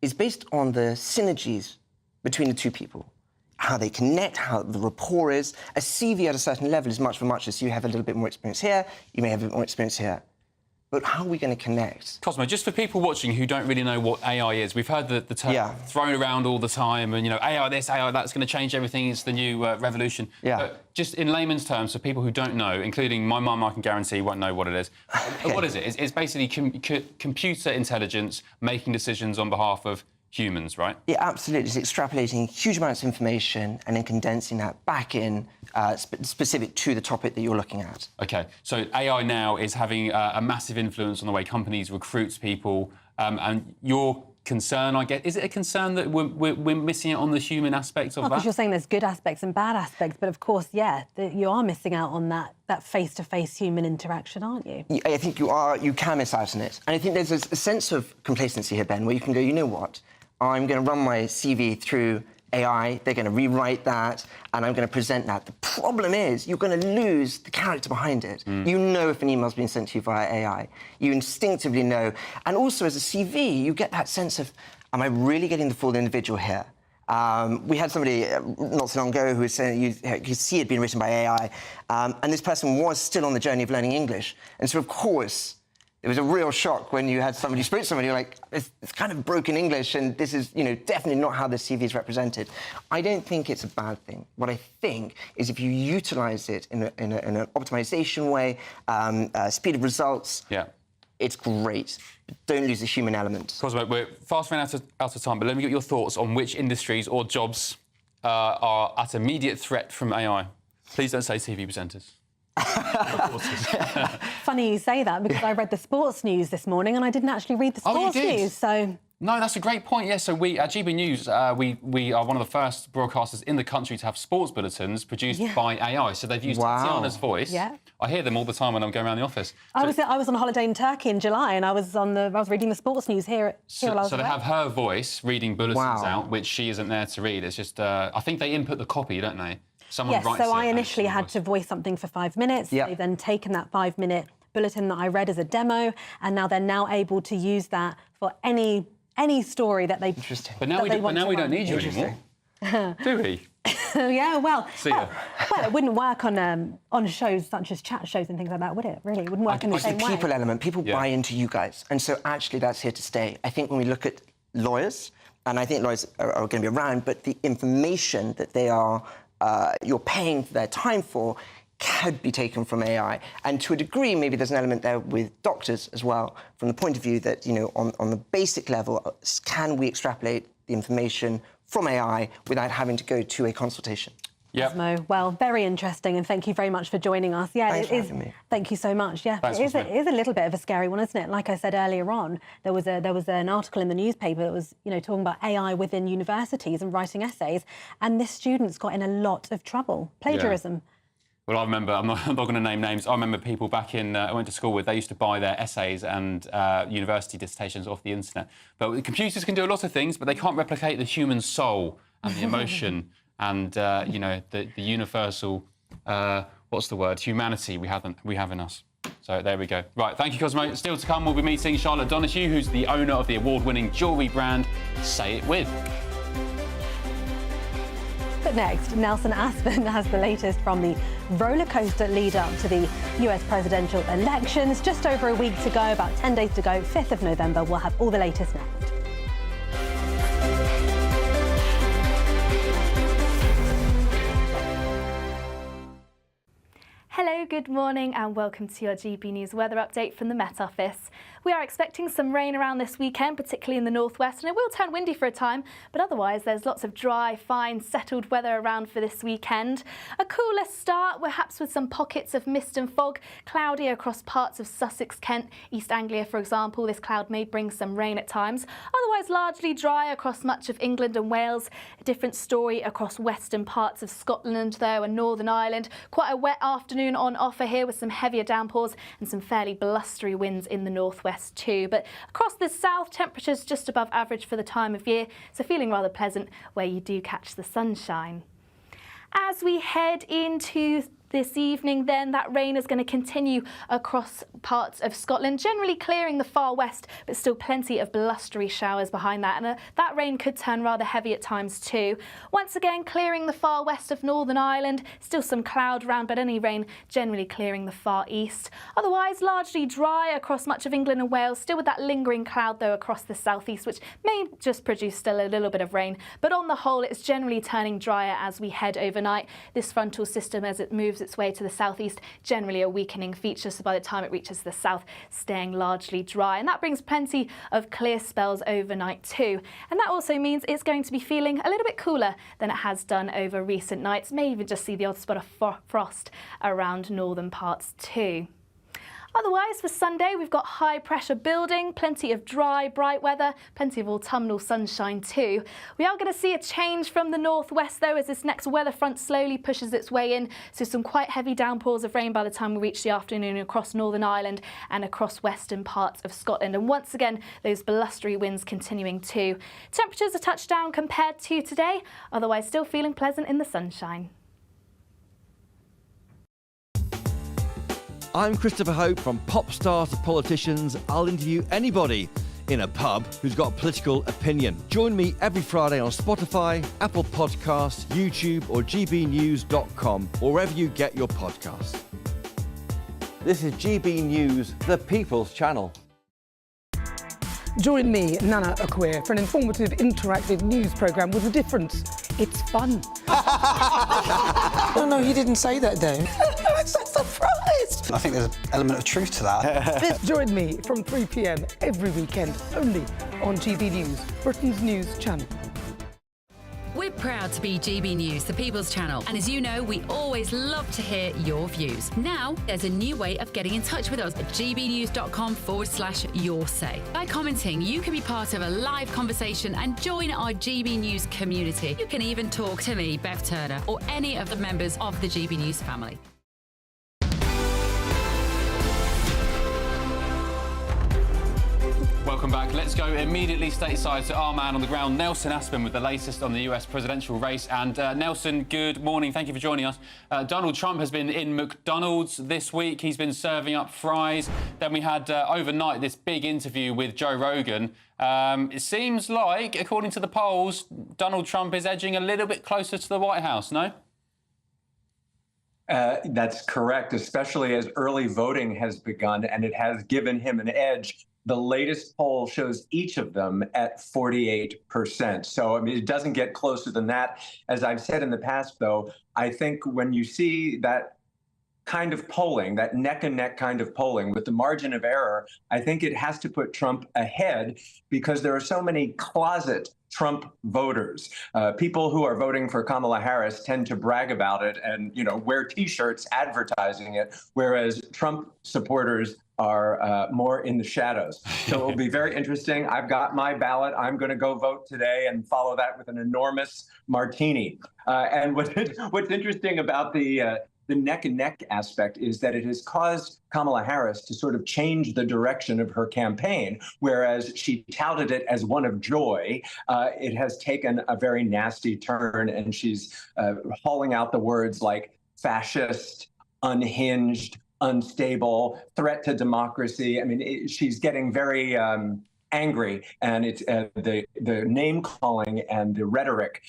is based on the synergies between the two people, how they connect, how the rapport is. A CV at a certain level is much for muchness. You have a little bit more experience here, you may have a bit more experience here. But how are we going to connect? Cosmo, just for people watching who don't really know what AI is, we've heard the term thrown around all the time, and, you know, AI this, AI that's going to change everything, it's the new revolution. Yeah. But just in layman's terms, for people who don't know, including my mum, I can guarantee won't know what it is. What is it? It's basically computer intelligence making decisions on behalf of humans, right? Yeah, absolutely. It's extrapolating huge amounts of information and then condensing that back in specific to the topic that you're looking at. OK, so AI now is having a massive influence on the way companies recruit people, and you're concern, I guess. Is it a concern that we're missing out on the human aspect of that? Because you're saying there's good aspects and bad aspects, but of course, yeah, you are missing out on that face-to-face human interaction, aren't you? I think you can miss out on it. And I think there's a sense of complacency here, Ben, where you can go, you know what, I'm going to run my CV through AI, they're going to rewrite that, and I'm going to present that. The problem is you're going to lose the character behind it. You know if an email's been sent to you via AI. You instinctively know. And also, as a CV, you get that sense of, am I really getting the full individual here? We had somebody not so long ago who was saying his CV had been written by AI, and this person was still on the journey of learning English. And so, of course, it was a real shock when you had somebody, spoke to somebody, you're like, it's kind of broken English, and this is, definitely not how the CV is represented. I don't think it's a bad thing. What I think is if you utilise it in an optimisation way, speed of results, it's great. But don't lose the human element. Cosmo, we're fast running out of time, but let me get your thoughts on which industries or jobs are at immediate threat from AI. Please don't say TV presenters. Funny you say that, because I read the sports news this morning and I didn't actually read the sports news, so... No, that's a great point, yes. So we, at GB News, we are one of the first broadcasters in the country to have sports bulletins produced by AI. So they've used Tatiana's voice. Yeah. I hear them all the time when I'm going around the office. I was on holiday in Turkey in July, and I was reading the sports news here while I was So they have her voice reading bulletins out, which she isn't there to read. It's just, I think they input the copy, don't they? Someone writes so it I initially had to voice something for 5 minutes. They've then taken that 5-minute bulletin that I read as a demo, and now they're able to use that for any story that they. Interesting. But now we don't need you anymore, do we? Yeah, well, See ya. well, it wouldn't work on shows such as chat shows and things like that, would it? Really, it wouldn't work in the same way. It's the people element. People buy into you guys, and so actually that's here to stay. I think when we look at lawyers, and I think lawyers are going to be around, but the information that they are. You're paying their time for could be taken from AI. And to a degree, maybe there's an element there with doctors as well, from the point of view that, on the basic level, can we extrapolate the information from AI without having to go to a consultation? Cosmo, well, very interesting, and thank you very much for joining us. Yeah, Thanks for having me. Thank you so much. Yeah, it is a little bit of a scary one, isn't it? Like I said earlier on, there was an article in the newspaper that was, talking about AI within universities and writing essays, and this student's got in a lot of trouble. Plagiarism. Yeah. Well, I remember, I'm not going to name names, I remember people back in, I went to school with, they used to buy their essays and university dissertations off the internet. But computers can do a lot of things, but they can't replicate the human soul and the emotion and, the universal, what's the word, humanity we have in us. So there we go. Right, thank you, Cosmo. Still to come, we'll be meeting Charlotte Donoghue, who's the owner of the award-winning jewellery brand Say It With. But next, Nelson Aspen has the latest from the roller coaster lead up to the US presidential elections. Just over a week to go, about 10 days to go, 5th of November. We'll have all the latest next. Hello, good morning and welcome to your GB News weather update from the Met Office. We are expecting some rain around this weekend, particularly in the northwest, and it will turn windy for a time, but otherwise there's lots of dry, fine, settled weather around for this weekend. A cooler start, perhaps with some pockets of mist and fog, cloudy across parts of Sussex, Kent, East Anglia, for example. This cloud may bring some rain at times. Otherwise largely dry across much of England and Wales. A different story across western parts of Scotland, though, and Northern Ireland. Quite a wet afternoon on offer here with some heavier downpours and some fairly blustery winds in the northwest too. But across the south, temperatures just above average for the time of year, so feeling rather pleasant where you do catch the sunshine. As we head into this evening, then, that rain is going to continue across parts of Scotland, generally clearing the far west, but still plenty of blustery showers behind that. And that rain could turn rather heavy at times too. Once again, clearing the far west of Northern Ireland, still some cloud around, but any rain generally clearing the far east. Otherwise, largely dry across much of England and Wales, still with that lingering cloud, though, across the southeast, which may just produce still a little bit of rain. But on the whole, it's generally turning drier as we head overnight. This frontal system, as it moves its way to the southeast, generally a weakening feature, so by the time it reaches the south, staying largely dry. And that brings plenty of clear spells overnight too. And that also means it's going to be feeling a little bit cooler than it has done over recent nights. May even just see the odd spot of frost around northern parts too. Otherwise, for Sunday, we've got high pressure building, plenty of dry, bright weather, plenty of autumnal sunshine too. We are going to see a change from the northwest, though, as this next weather front slowly pushes its way in. So some quite heavy downpours of rain by the time we reach the afternoon across Northern Ireland and across western parts of Scotland. And once again, those blustery winds continuing too. Temperatures a touch down compared to today, otherwise still feeling pleasant in the sunshine. I'm Christopher Hope. From pop stars to politicians, I'll interview anybody in a pub who's got a political opinion. Join me every Friday on Spotify, Apple Podcasts, YouTube or gbnews.com, or wherever you get your podcasts. This is GB News, the People's Channel. Join me, Nana Akwe, for an informative, interactive news programme with a difference. It's fun. No, he didn't say that, though. I'm so surprised. I think there's an element of truth to that. Join me from 3 p.m. every weekend, only on GB News, Britain's news channel. We're proud to be GB News, the People's Channel. And as you know, we always love to hear your views. Now, there's a new way of getting in touch with us at gbnews.com/your say. By commenting, you can be part of a live conversation and join our GB News community. You can even talk to me, Bev Turner, or any of the members of the GB News family. Welcome back. Let's go immediately stateside to our man on the ground, Nelson Aspin, with the latest on the US presidential race. And Nelson, good morning. Thank you for joining us. Donald Trump has been in McDonald's this week. He's been serving up fries. Then we had overnight this big interview with Joe Rogan. It seems like, according to the polls, Donald Trump is edging a little bit closer to the White House, no? That's correct, especially as early voting has begun, and it has given him an edge. The latest poll shows each of them at 48%. So, I mean, it doesn't get closer than that. As I've said in the past, though, I think when you see that kind of polling, that neck-and-neck kind of polling with the margin of error, I think it has to put Trump ahead because there are so many closet Trump voters. People who are voting for Kamala Harris tend to brag about it and, you know, wear T-shirts advertising it, whereas Trump supporters are more in the shadows. So it will be very interesting. I've got my ballot. I'm going to go vote today and follow that with an enormous martini. And what's interesting about the neck-and-neck aspect is that it has caused Kamala Harris to sort of change the direction of her campaign, whereas she touted it as one of joy. It has taken a very nasty turn, and she's hauling out the words like fascist, unhinged, unstable, threat to democracy. I mean, she's getting very angry, and it's the name calling and the rhetoric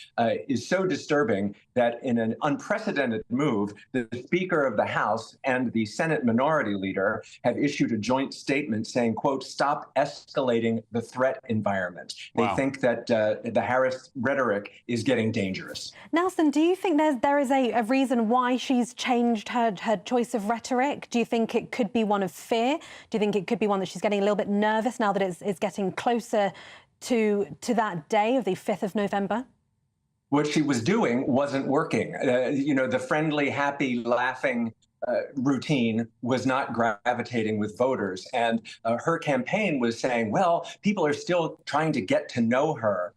is so disturbing that in an unprecedented move, the Speaker of the House and the Senate Minority Leader have issued a joint statement saying, quote, stop escalating the threat environment. They think that the Harris rhetoric is getting dangerous. Nelson, do you think there is a reason why she's changed her choice of rhetoric? Do you think it could be one of fear? Do you think it could be one that she's getting a little bit nervous now that it's getting closer to that day of the 5th of November? What she was doing wasn't working. You know, the friendly, happy, laughing routine was not gravitating with voters. And her campaign was saying, well, people are still trying to get to know her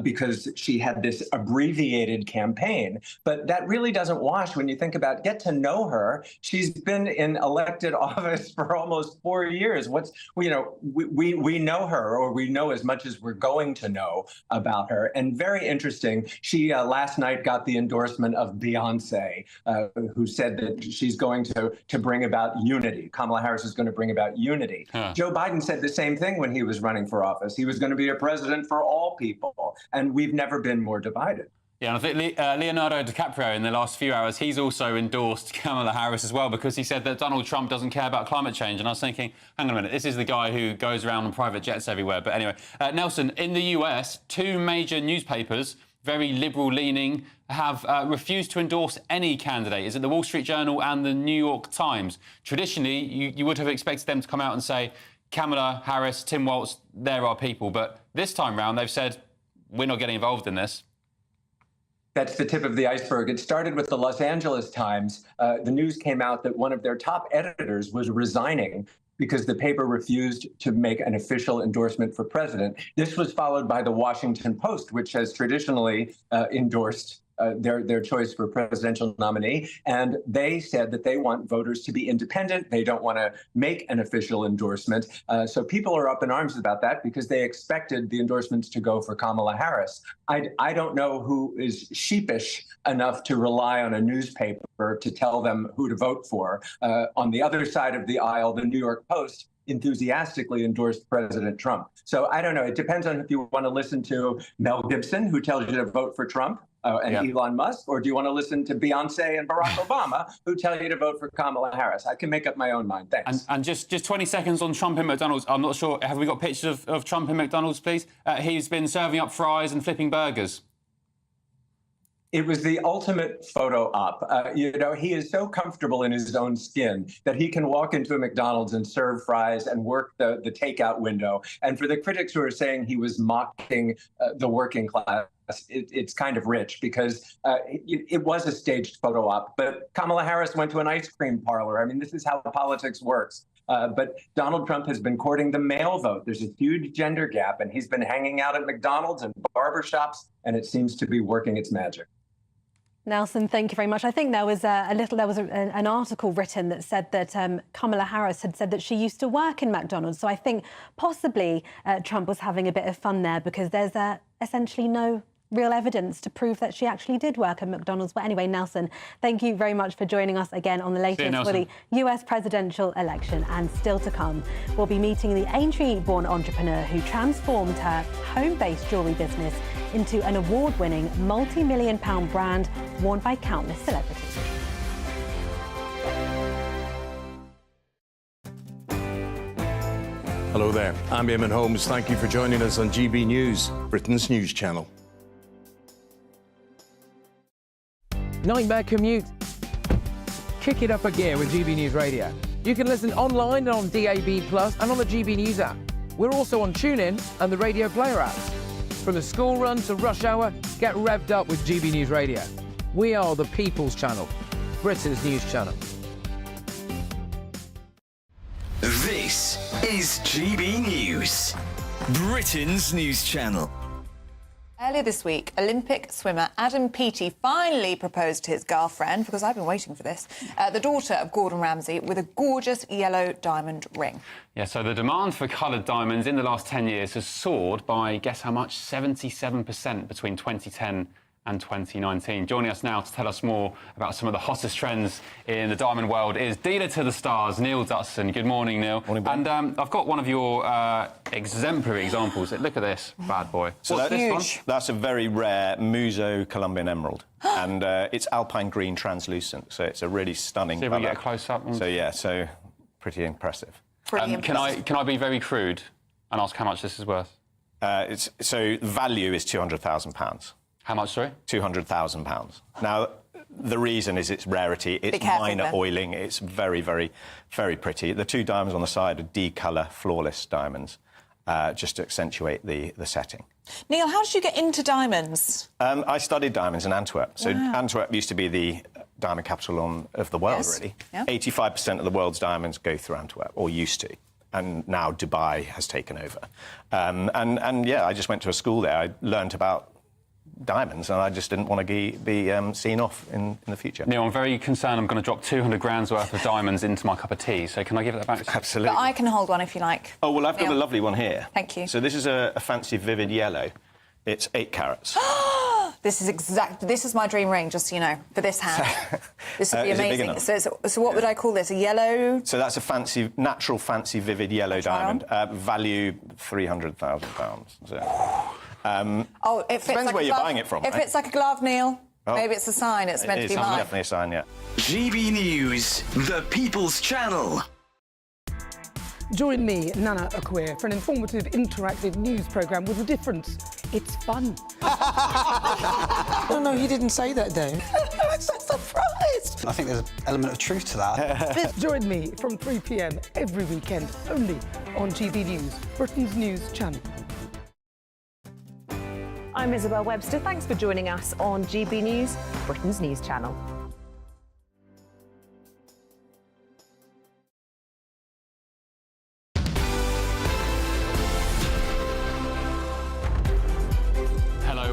because she had this abbreviated campaign. But that really doesn't wash when you think about get to know her. She's been in elected office for almost 4 years. We know her, or we know as much as we're going to know about her. And very interesting, she last night got the endorsement of Beyonce, who said that she's going to bring about unity. Kamala Harris is going to bring about unity. Joe Biden said the same thing when he was running for office. He was going to be a president for all people, and we've never been more divided. Yeah, and I think Leonardo DiCaprio in the last few hours, he's also endorsed Kamala Harris as well because he said that Donald Trump doesn't care about climate change. And I was thinking, hang on a minute, this is the guy who goes around on private jets everywhere. But anyway, Nelson, in the US, 2 major newspapers, very liberal-leaning, have refused to endorse any candidate. Is it the Wall Street Journal and the New York Times? Traditionally, you would have expected them to come out and say, Kamala Harris, Tim Walz, they're our people. But this time round, they've said, we're not getting involved in this. That's the tip of the iceberg. It started with the Los Angeles Times. The news came out that one of their top editors was resigning because the paper refused to make an official endorsement for president. This was followed by the Washington Post, which has traditionally endorsed their choice for presidential nominee. And they said that they want voters to be independent. They don't want to make an official endorsement. So people are up in arms about that because they expected the endorsements to go for Kamala Harris. I don't know who is sheepish enough to rely on a newspaper to tell them who to vote for. On the other side of the aisle, the New York Post enthusiastically endorsed President Trump. So I don't know. It depends on if you want to listen to Mel Gibson, who tells you to vote for Trump, and Elon Musk, or do you want to listen to Beyonce and Barack Obama, who tell you to vote for Kamala Harris? I can make up my own mind. Thanks. And just 20 seconds on Trump in McDonald's. I'm not sure. Have we got pictures of Trump in McDonald's, please? He's been serving up fries and flipping burgers. It was the ultimate photo op. You know, he is so comfortable in his own skin that he can walk into a McDonald's and serve fries and work the takeout window. And for the critics who are saying he was mocking the working class, it's kind of rich because it was a staged photo op. But Kamala Harris went to an ice cream parlor. I mean, this is how politics works. But Donald Trump has been courting the male vote. There's a huge gender gap, and he's been hanging out at McDonald's and barbershops, and it seems to be working its magic. Nelson, thank you very much. I think there was an article written that said that Kamala Harris had said that she used to work in McDonald's. So I think possibly Trump was having a bit of fun there because there's essentially no real evidence to prove that she actually did work at McDonald's. But anyway, Nelson, thank you very much for joining us again on the latest for the US presidential election. And still to come, we'll be meeting the Aintree-born entrepreneur who transformed her home-based jewellery business into an award-winning multi-million-pound brand worn by countless celebrities. Hello there, I'm Eamon Holmes. Thank you for joining us on GB News, Britain's news channel. Nightmare commute? Kick it up a gear with GB News Radio. You can listen online and on DAB+ and on the GB News app. We're also on TuneIn and the Radio Player app. From the school run to rush hour, get revved up with GB News Radio. We are the People's Channel, Britain's news channel. This is GB News, Britain's news channel. Earlier this week, Olympic swimmer Adam Peaty finally proposed to his girlfriend, because I've been waiting for this, the daughter of Gordon Ramsay, with a gorgeous yellow diamond ring. Yeah, so the demand for coloured diamonds in the last 10 years has soared by, guess how much, 77% between 2010 and 2019. Joining us now to tell us more about some of the hottest trends in the diamond world is dealer to the stars, Neil Dutson. Good morning, Neil. Morning, Ben. And I've got one of your exemplary examples. Look at this bad boy. So that's a very rare Muso Colombian emerald. And it's alpine green translucent, so it's a really stunning colour. See if we get a close-up. So, yeah, so pretty impressive. Pretty impressive. Can I be very crude and ask how much this is worth? So value is £200,000. How much, sorry? £200,000. Now, the reason is its rarity. It's minor oiling. It's very, very, very pretty. The two diamonds on the side are D-colour, flawless diamonds, just to accentuate the setting. Neil, how did you get into diamonds? I studied diamonds in Antwerp. So Antwerp used to be the diamond capital of the world, really. Yeah. 85% of the world's diamonds go through Antwerp, or used to. And now Dubai has taken over. And yeah, I just went to a school there. I learnt about diamonds, and I just didn't want to be seen off in the future. Neil, I'm very concerned I'm going to drop 200 grand's worth of diamonds into my cup of tea, so can I give that back to you? Absolutely. But I can hold one if you like. Oh, well, I've got a lovely one here. Thank you. So this is a fancy vivid yellow. It's 8 carats. This is my dream ring, just so you know, for this hand. This would be amazing. So what would I call this? A yellow? So that's a natural fancy vivid yellow diamond. Value £300,000. So. It fits depends like where you're buying it from. It fits like a glove, Neil. Maybe it's a sign. It's meant to be mine. Definitely a sign, yeah. GB News, the People's Channel. Join me, Nana Akwe, for an informative, interactive news programme with a difference. It's fun. No, he didn't say that, though. I'm so surprised. I think there's an element of truth to that. Join me from 3 p.m. every weekend, only on GB News, Britain's news channel. I'm Isabel Webster. Thanks for joining us on GB News, Britain's news channel.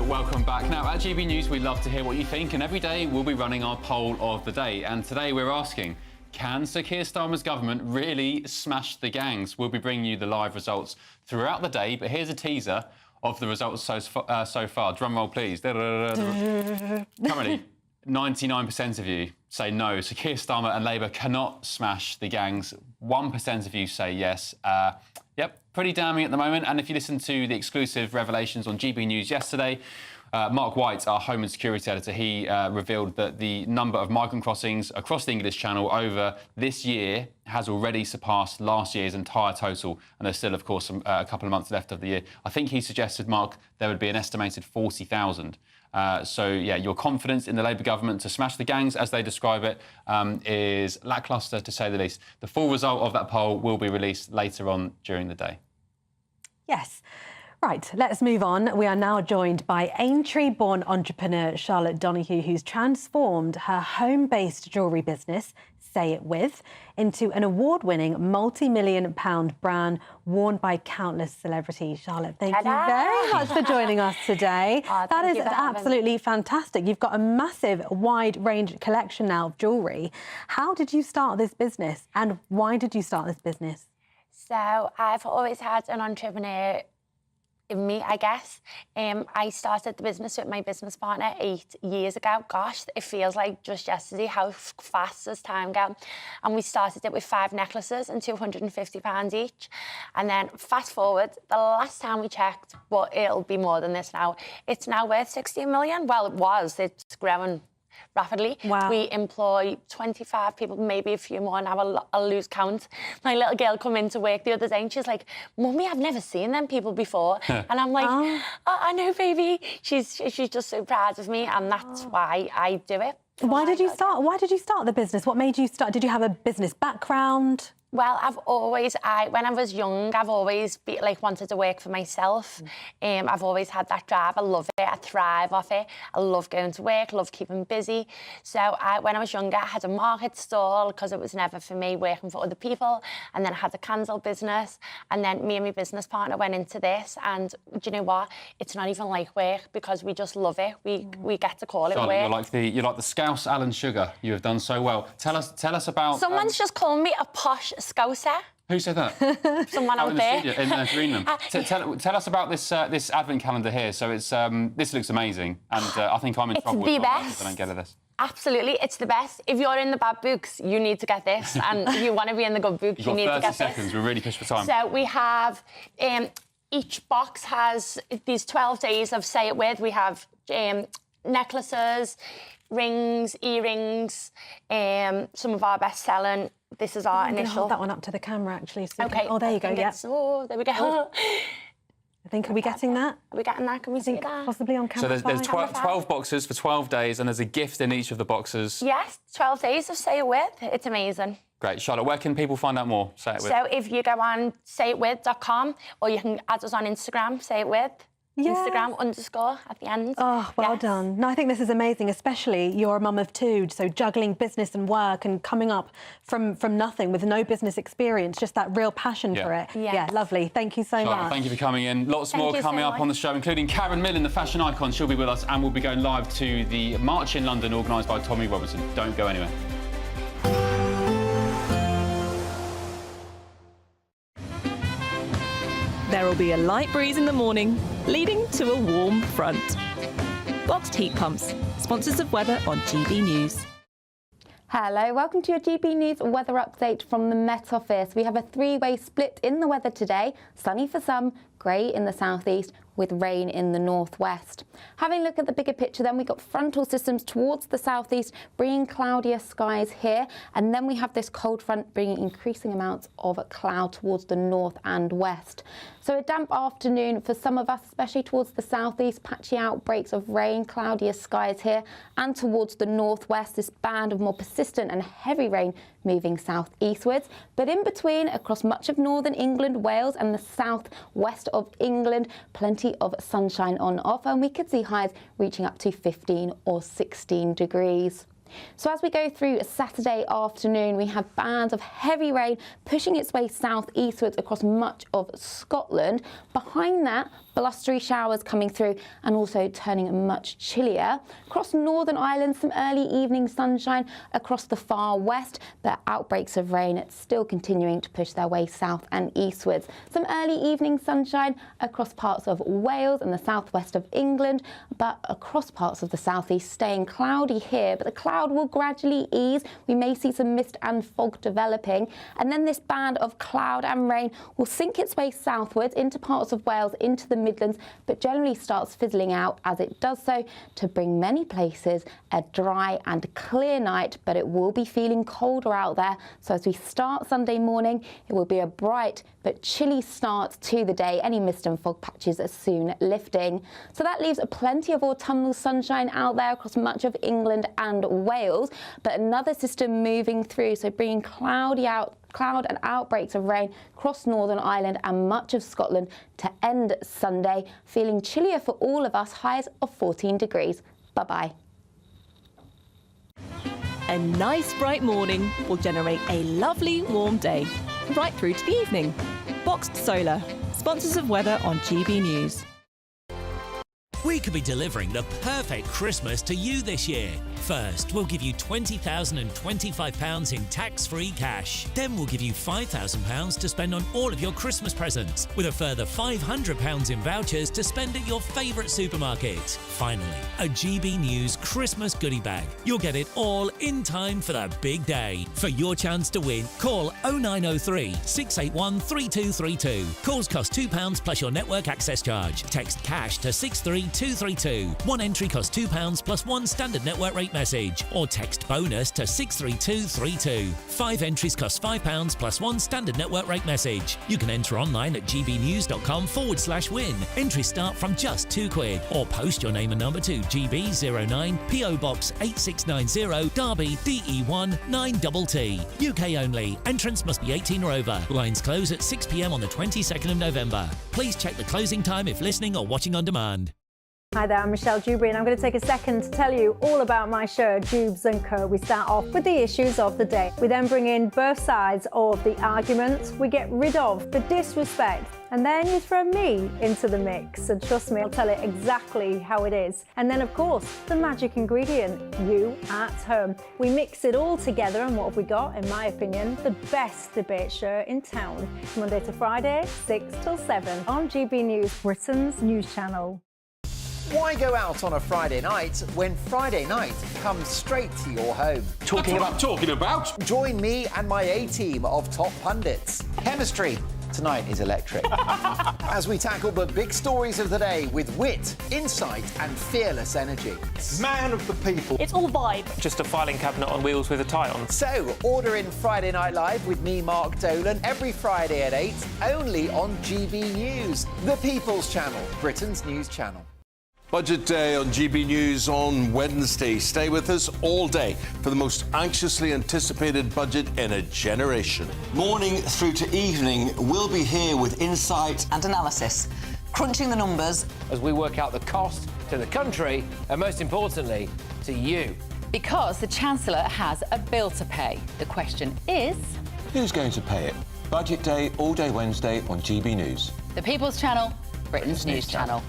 Welcome back. Now, at GB News, we love to hear what you think, and every day we'll be running our poll of the day. And today we're asking, can Sir Keir Starmer's government really smash the gangs? We'll be bringing you the live results throughout the day, but here's a teaser of the results so far. Drum roll, please. Currently, 99% of you say no. Sir Keir Starmer and Labour cannot smash the gangs. 1% of you say yes. Yep, pretty damning at the moment. And if you listen to the exclusive revelations on GB News yesterday, Mark White, our Home and Security Editor, he revealed that the number of migrant crossings across the English Channel over this year has already surpassed last year's entire total. And there's still, of course, a couple of months left of the year. I think he suggested, Mark, there would be an estimated 40,000. So, yeah, your confidence in the Labour government to smash the gangs, as they describe it, is lacklustre, to say the least. The full result of that poll will be released later on during the day. Yes. Right, let's move on. We are now joined by Aintree-born entrepreneur Charlotte Donoghue, who's transformed her home-based jewellery business, Say It With, into an award-winning multi-million-pound brand worn by countless celebrities. Charlotte, thank you very much for joining us today. That is absolutely fantastic. You've got a massive, wide-range collection now of jewellery. How did you start this business, and why did you start this business? So I've always had an entrepreneur in me, I guess. I started the business with my business partner 8 years ago. Gosh, it feels like just yesterday how fast has time gone. And we started it with 5 necklaces and £250 each. And then fast forward, the last time we checked, well, it'll be more than this now. It's now worth 16 million. Well, it was. It's growing rapidly. Wow. We employ 25 people, maybe a few more now. I'll lose count. My little girl come into work the other day and she's like, "Mummy, I've never seen them people before." And I'm like, oh, I know, baby. She's just so proud of me, and that's why I do it. Why did you start the business? What made you start? Did you have a business background? Well, when I was young, I've always wanted to work for myself. I've always had that drive. I love it. I thrive off it. I love going to work, love keeping busy. So when I was younger, I had a market stall because it was never for me working for other people. And then I had a candle business. And then me and my business partner went into this. And do you know what? It's not even like work because we just love it. We get to call it Charlotte, work. you're like the Scouse Alan Sugar. You have done so well. Tell us about... Someone's just called me a posh Scouser. Who said that? Someone out there. In Greenland. Tell us about this advent calendar here. So it's this looks amazing, and I think I'm in trouble with my if I don't get this. Absolutely, it's the best. If you're in the bad books, you need to get this, and if you want to be in the good books, you need to get this. 30 seconds. We're really pushed for time. So we have each box has these 12 days of Say It With. We have necklaces, rings, earrings, some of our best-selling. This is our initial. Hold that one up to the camera, actually. So okay. Oh, there you go. Yeah. Oh, there we go. Oh. I think, are we getting that? Are we getting that? Can we see that? Possibly on camera. So there's 12 boxes for 12 days, and there's a gift in each of the boxes. Yes, 12 days of Say It With. It's amazing. Great. Charlotte, where can people find out more? Say It With. So if you go on sayitwith.com, or you can add us on Instagram, Say It With. Yes. Instagram _ at the end. Oh, well done. No, I think this is amazing, especially you're a mum of 2, so juggling business and work and coming up from nothing with no business experience, just that real passion for it. Yes. Yeah, lovely. Thank you so much. Thank you for coming in. Lots more coming up on the show, including Karen Millen, the fashion icon. She'll be with us, and we'll be going live to the march in London organised by Tommy Robinson. Don't go anywhere. There will be a light breeze in the morning, leading to a warm front. Boxed heat pumps, sponsors of weather on GB News. Hello, welcome to your GB News weather update from the Met Office. We have a 3-way split in the weather today. Sunny for some, grey in the southeast, with rain in the northwest. Having a look at the bigger picture then, we've got frontal systems towards the southeast, bringing cloudier skies here, and then we have this cold front bringing increasing amounts of cloud towards the north and west. So a damp afternoon for some of us, especially towards the southeast, patchy outbreaks of rain, cloudier skies here, and towards the northwest, this band of more persistent and heavy rain moving southeastwards. But in between, across much of northern England, Wales and the southwest of England, plenty plenty of sunshine on offer, and we could see highs reaching up to 15 or 16 degrees. So as we go through Saturday afternoon, we have bands of heavy rain pushing its way southeastwards across much of Scotland. Behind that, blustery showers coming through and also turning much chillier. Across Northern Ireland, some early evening sunshine across the far west, but outbreaks of rain still continuing to push their way south and eastwards. Some early evening sunshine across parts of Wales and the southwest of England, but across parts of the southeast staying cloudy here, but the cloud will gradually ease. We may see some mist and fog developing, and then this band of cloud and rain will sink its way southwards into parts of Wales, into the Midlands, but generally starts fizzling out as it does so to bring many places a dry and clear night, but it will be feeling colder out there. So as we start Sunday morning, it will be a bright but chilly start to the day. Any mist and fog patches are soon lifting. So that leaves plenty of autumnal sunshine out there across much of England and Wales, but another system moving through, so bringing cloud and outbreaks of rain across Northern Ireland and much of Scotland to end Sunday, feeling chillier for all of us, highs of 14 degrees. Bye-bye. A nice bright morning will generate a lovely warm day, right through to the evening. Boxed Solar, sponsors of weather on GB News. We could be delivering the perfect Christmas to you this year. First, we'll give you £20,025 in tax-free cash. Then we'll give you £5,000 to spend on all of your Christmas presents, with a further £500 in vouchers to spend at your favourite supermarket. Finally, a GB News Christmas goodie bag. You'll get it all in time for the big day. For your chance to win, call 0903 681 3232. Calls cost £2 plus your network access charge. Text cash to 63232. One entry costs £2 plus one standard network rate message, or text bonus to 63232. 5 entries cost £5 plus one standard network rate message. You can enter online at gbnews.com/win. Entries start from just £2, or post your name and number to GB09 PO Box 8690 Derby DE1 9TT. UK only. Entrance must be 18 or over. Lines close at 6 p.m. on the 22nd of November. Please check the closing time if listening or watching on demand. Hi there, I'm Michelle Dewberry, and I'm going to take a second to tell you all about my show, Dubes & Co. We start off with the issues of the day. We then bring in both sides of the argument. We get rid of the disrespect, and then you throw me into the mix. And trust me, I'll tell it exactly how it is. And then, of course, the magic ingredient, you at home. We mix it all together, and what have we got? In my opinion, the best debate show in town. Monday to Friday, 6 till 7 on GB News, Britain's news channel. Why go out on a Friday night when Friday night comes straight to your home? Talking about? Join me and my A-team of top pundits. Chemistry tonight is electric. As we tackle the big stories of the day with wit, insight and fearless energy. Man of the people. It's all vibe. Just a filing cabinet on wheels with a tie on. So, order in Friday Night Live with me, Mark Dolan, every Friday at 8, only on GB News, the People's Channel, Britain's news channel. Budget Day on GB News on Wednesday. Stay with us all day for the most anxiously anticipated budget in a generation. Morning through to evening, we'll be here with insight and analysis, crunching the numbers as we work out the cost to the country and, most importantly, to you. Because the Chancellor has a bill to pay. The question is... who's going to pay it? Budget Day all day Wednesday on GB News. The People's Channel, Britain's news channel.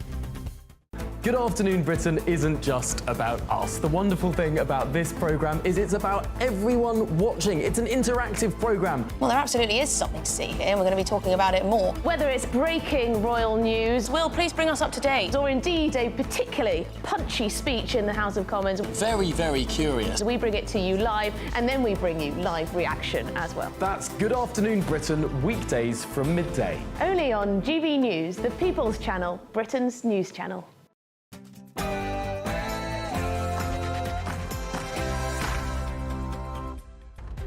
Good Afternoon Britain isn't just about us. The wonderful thing about this programme is it's about everyone watching. It's an interactive programme. Well, there absolutely is something to see here, and we're going to be talking about it more. Whether it's breaking royal news, Will, please bring us up to date. or indeed a particularly punchy speech in the House of Commons. Very, very curious. We bring it to you live, and then we bring you live reaction as well. That's Good Afternoon Britain, weekdays from midday. Only on GB News, the People's Channel, Britain's news channel.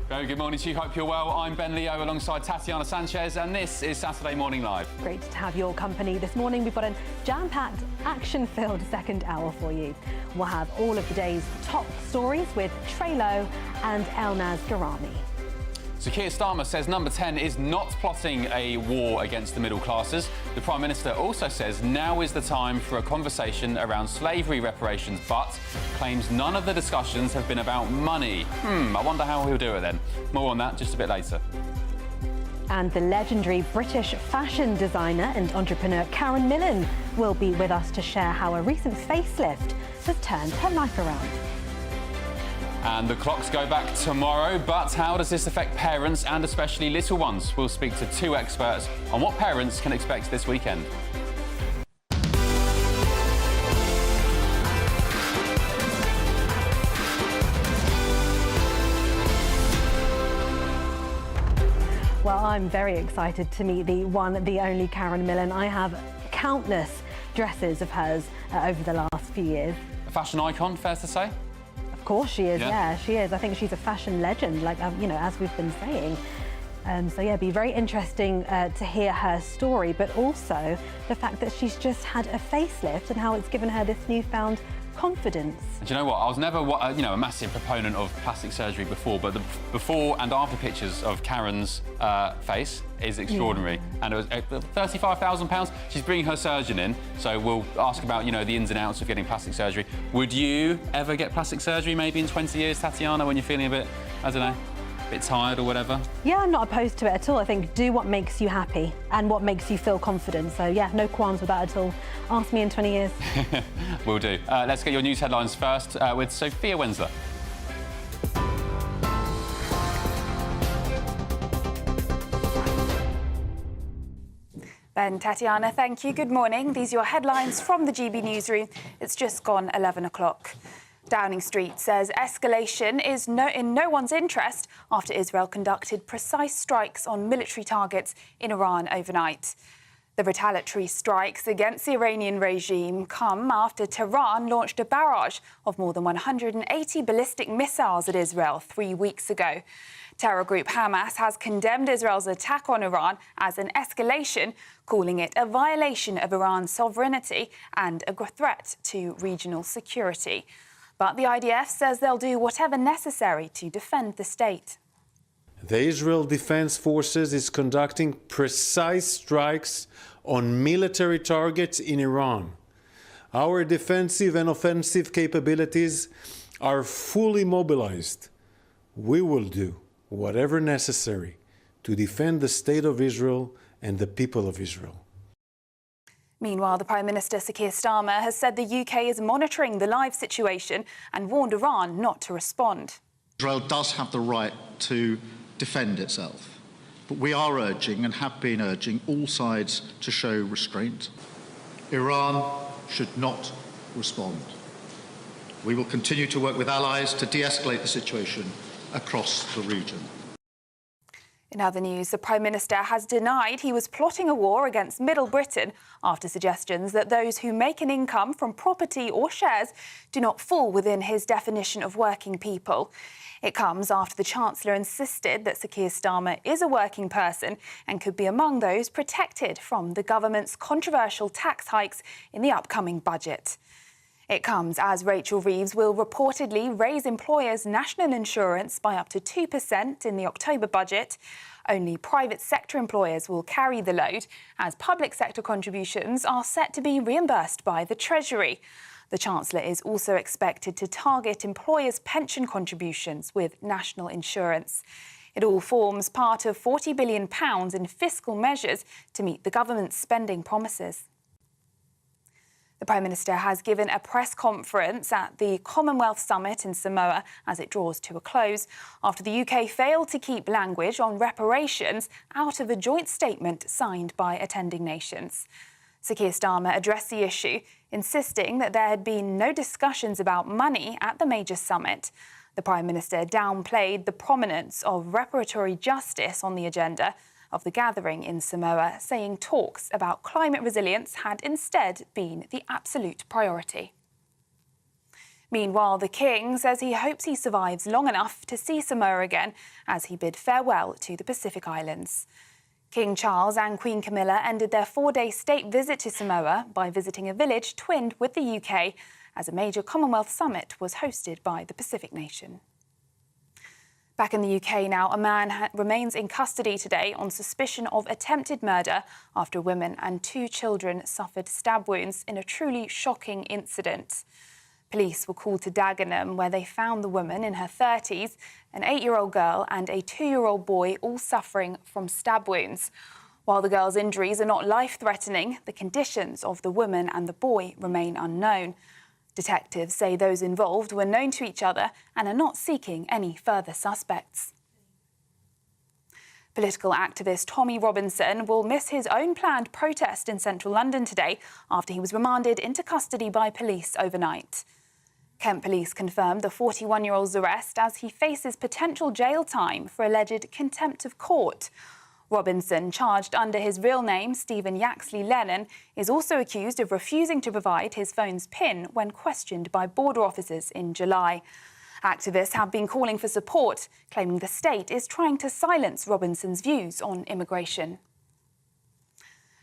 Very good morning to you. Hope you're well. I'm Ben Leo alongside Tatiana Sanchez, and this is Saturday Morning Live. Great to have your company. This morning we've got a jam-packed, action-filled second hour for you. We'll have all of the day's top stories with Trey Lowe and Elnaz Garami. So Keir Starmer says Number 10 is not plotting a war against the middle classes. The Prime Minister also says now is the time for a conversation around slavery reparations, but claims none of the discussions have been about money. I wonder how he'll do it then. More on that just a bit later. And the legendary British fashion designer and entrepreneur Karen Millen will be with us to share how a recent facelift has turned her life around. And the clocks go back tomorrow, but how does this affect parents and especially little ones? We'll speak to two experts on what parents can expect this weekend. Well, I'm very excited to meet the one, the only Karen Millen. I have countless dresses of hers over the last few years. A fashion icon, fair to say? Of course she is, yeah, she is. I think she's a fashion legend, like, you know, as we've been saying. So yeah, it'd be very interesting to hear her story, but also the fact that she's just had a facelift and how it's given her this newfound confidence. Do you know what? I was never, a massive proponent of plastic surgery before, but the before and after pictures of Karen's face is extraordinary. And it was £35,000. She's bringing her surgeon in, so we'll ask about, the ins and outs of getting plastic surgery. Would you ever get plastic surgery maybe in 20 years, Tatiana, when you're feeling a bit, I don't know, a bit tired or whatever? Yeah, I'm not opposed to it at all. I think do what makes you happy and what makes you feel confident. So yeah, no qualms with that at all. Ask me in 20 years. Will do. Let's get your news headlines first with Sophia Winsler. Ben, Tatiana, thank you. Good morning. These are your headlines from the GB newsroom. It's just gone 11 o'clock. Downing Street says escalation is in no one's interest after Israel conducted precise strikes on military targets in Iran overnight. The retaliatory strikes against the Iranian regime come after Tehran launched a barrage of more than 180 ballistic missiles at Israel 3 weeks ago. Terror group Hamas has condemned Israel's attack on Iran as an escalation, calling it a violation of Iran's sovereignty and a threat to regional security. But the IDF says they'll do whatever necessary to defend the state. The Israel Defense Forces is conducting precise strikes on military targets in Iran. Our defensive and offensive capabilities are fully mobilized. We will do whatever necessary to defend the state of Israel and the people of Israel. Meanwhile, the Prime Minister, Sir Keir Starmer, has said the UK is monitoring the live situation and warned Iran not to respond. Israel does have the right to defend itself, but we are urging and have been urging all sides to show restraint. Iran should not respond. We will continue to work with allies to de-escalate the situation across the region. In other news, the Prime Minister has denied he was plotting a war against Middle Britain after suggestions that those who make an income from property or shares do not fall within his definition of working people. It comes after the Chancellor insisted that Sir Keir Starmer is a working person and could be among those protected from the government's controversial tax hikes in the upcoming budget. It comes as Rachel Reeves will reportedly raise employers' national insurance by up to 2% in the October budget. Only private sector employers will carry the load, as public sector contributions are set to be reimbursed by the Treasury. The Chancellor is also expected to target employers' pension contributions with national insurance. It all forms part of £40 billion in fiscal measures to meet the government's spending promises. The Prime Minister has given a press conference at the Commonwealth Summit in Samoa as it draws to a close after the UK failed to keep language on reparations out of a joint statement signed by attending nations. Sir Keir Starmer addressed the issue, insisting that there had been no discussions about money at the major summit. The Prime Minister downplayed the prominence of reparatory justice on the agenda of the gathering in Samoa, saying talks about climate resilience had instead been the absolute priority. Meanwhile, the King says he hopes he survives long enough to see Samoa again as he bid farewell to the Pacific Islands. King Charles and Queen Camilla ended their 4-day state visit to Samoa by visiting a village twinned with the UK as a major Commonwealth summit was hosted by the Pacific nation. Back in the UK now, a man remains in custody today on suspicion of attempted murder after a woman and 2 children suffered stab wounds in a truly shocking incident. Police were called to Dagenham, where they found the woman in her 30s, an 8-year-old girl and a 2-year-old boy, all suffering from stab wounds. While the girl's injuries are not life-threatening, the conditions of the woman and the boy remain unknown. Detectives say those involved were known to each other and are not seeking any further suspects. Political activist Tommy Robinson will miss his own planned protest in central London today after he was remanded into custody by police overnight. Kent police confirmed the 41-year-old's arrest as he faces potential jail time for alleged contempt of court. Robinson, charged under his real name, Stephen Yaxley Lennon, is also accused of refusing to provide his phone's PIN when questioned by border officers in July. Activists have been calling for support, claiming the state is trying to silence Robinson's views on immigration.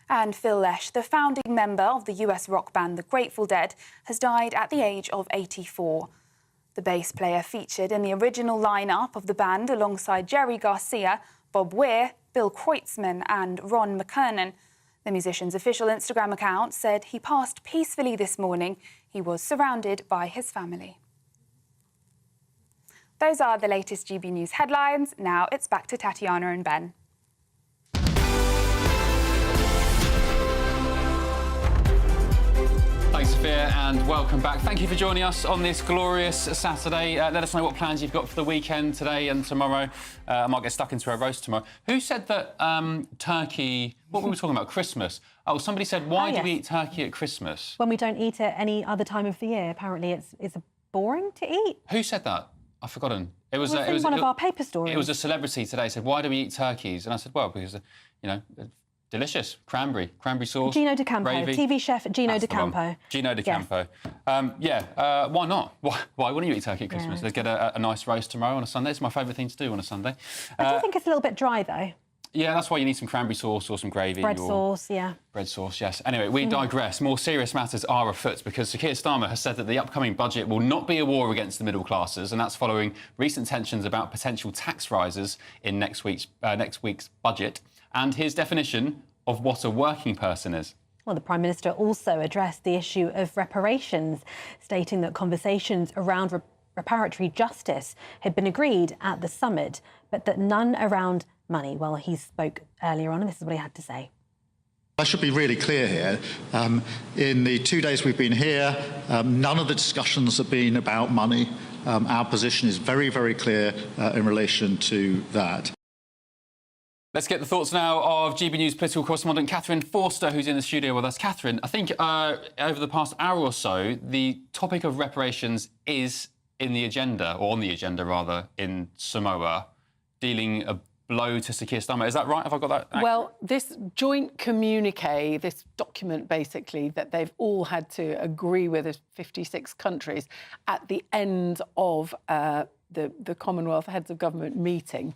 And Phil Lesh, the founding member of the US rock band The Grateful Dead, has died at the age of 84. The bass player featured in the original lineup of the band alongside Jerry Garcia, Bob Weir, Bill Kreutzmann and Ron McKernan. The musician's official Instagram account said he passed peacefully this morning. He was surrounded by his family. Those are the latest GB News headlines. Now it's back to Tatiana and Ben. Thanks, Sophia, and welcome back. Thank you for joining us on this glorious Saturday. Let us know what plans you've got for the weekend today and tomorrow. I might get stuck into a roast tomorrow. Who said that turkey... What were we talking about? Christmas. Oh, somebody said, why do we eat turkey at Christmas? When we don't eat it any other time of the year. Apparently it's boring to eat. Who said that? I've forgotten. It was one of our paper stories. It was a celebrity today said, why do we eat turkeys? And I said, well, because, delicious. Cranberry sauce. Gino D'Acampo, gravy. TV chef Gino D'Acampo. Gino D'Acampo. Yes. Why not? Why wouldn't you eat turkey at Christmas? Let's get a nice roast tomorrow on a Sunday. It's my favourite thing to do on a Sunday. I do think it's a little bit dry, though. Yeah, that's why you need some cranberry sauce or some gravy. Bread sauce, yeah. Bread sauce, yes. Anyway, we digress. More serious matters are afoot because Sir Keir Starmer has said that the upcoming budget will not be a war against the middle classes, and that's following recent tensions about potential tax rises in next week's budget and his definition of what a working person is. Well, the Prime Minister also addressed the issue of reparations, stating that conversations around reparatory justice had been agreed at the summit, but that none around money. Well, he spoke earlier on, and this is what he had to say. I should be really clear here. In the 2 days we've been here, none of the discussions have been about money. Our position is very, very clear in relation to that. Let's get the thoughts now of GB News political correspondent Catherine Forster, who's in the studio with us. Catherine, I think over the past hour or so, the topic of reparations is in the agenda, or on the agenda rather, in Samoa, dealing a blow to Sir Keir Starmer. Is that right? Have I got that accurate? Well, this joint communique, this document basically that they've all had to agree with as 56 countries at the end of the Commonwealth Heads of Government meeting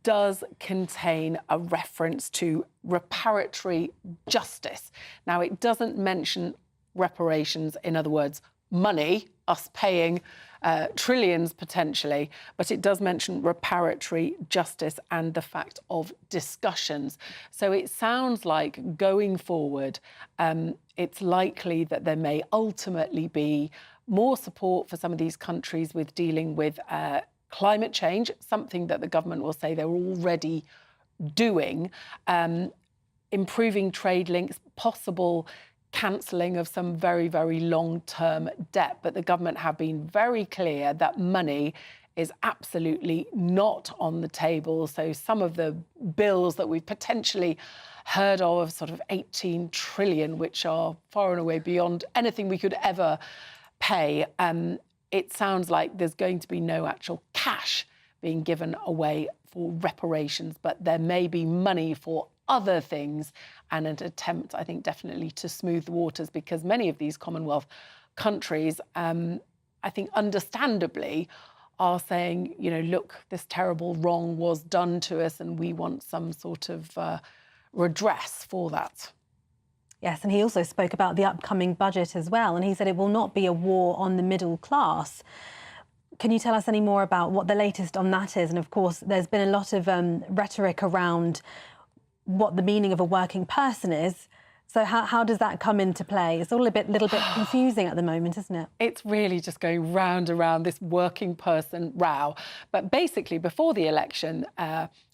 does contain a reference to reparatory justice. Now, it doesn't mention reparations, in other words, money, us paying trillions potentially, but it does mention reparatory justice and the fact of discussions. So it sounds like going forward, it's likely that there may ultimately be more support for some of these countries with dealing with climate change, something that the government will say they're already doing, improving trade links, possible cancelling of some very, very long-term debt. But the government have been very clear that money is absolutely not on the table. So some of the bills that we've potentially heard of sort of 18 trillion, which are far and away beyond anything we could ever pay, it sounds like there's going to be no actual cash being given away for reparations, but there may be money for other things and an attempt, I think, definitely to smooth the waters, because many of these Commonwealth countries, I think understandably, are saying, look, this terrible wrong was done to us and we want some sort of redress for that. Yes, and he also spoke about the upcoming budget as well, and he said it will not be a war on the middle class. Can you tell us any more about what the latest on that is? And of course, there's been a lot of rhetoric around what the meaning of a working person is. So how does that come into play? It's all a little bit confusing at the moment, isn't it? It's really just going round and round, this working person row. But basically, before the election,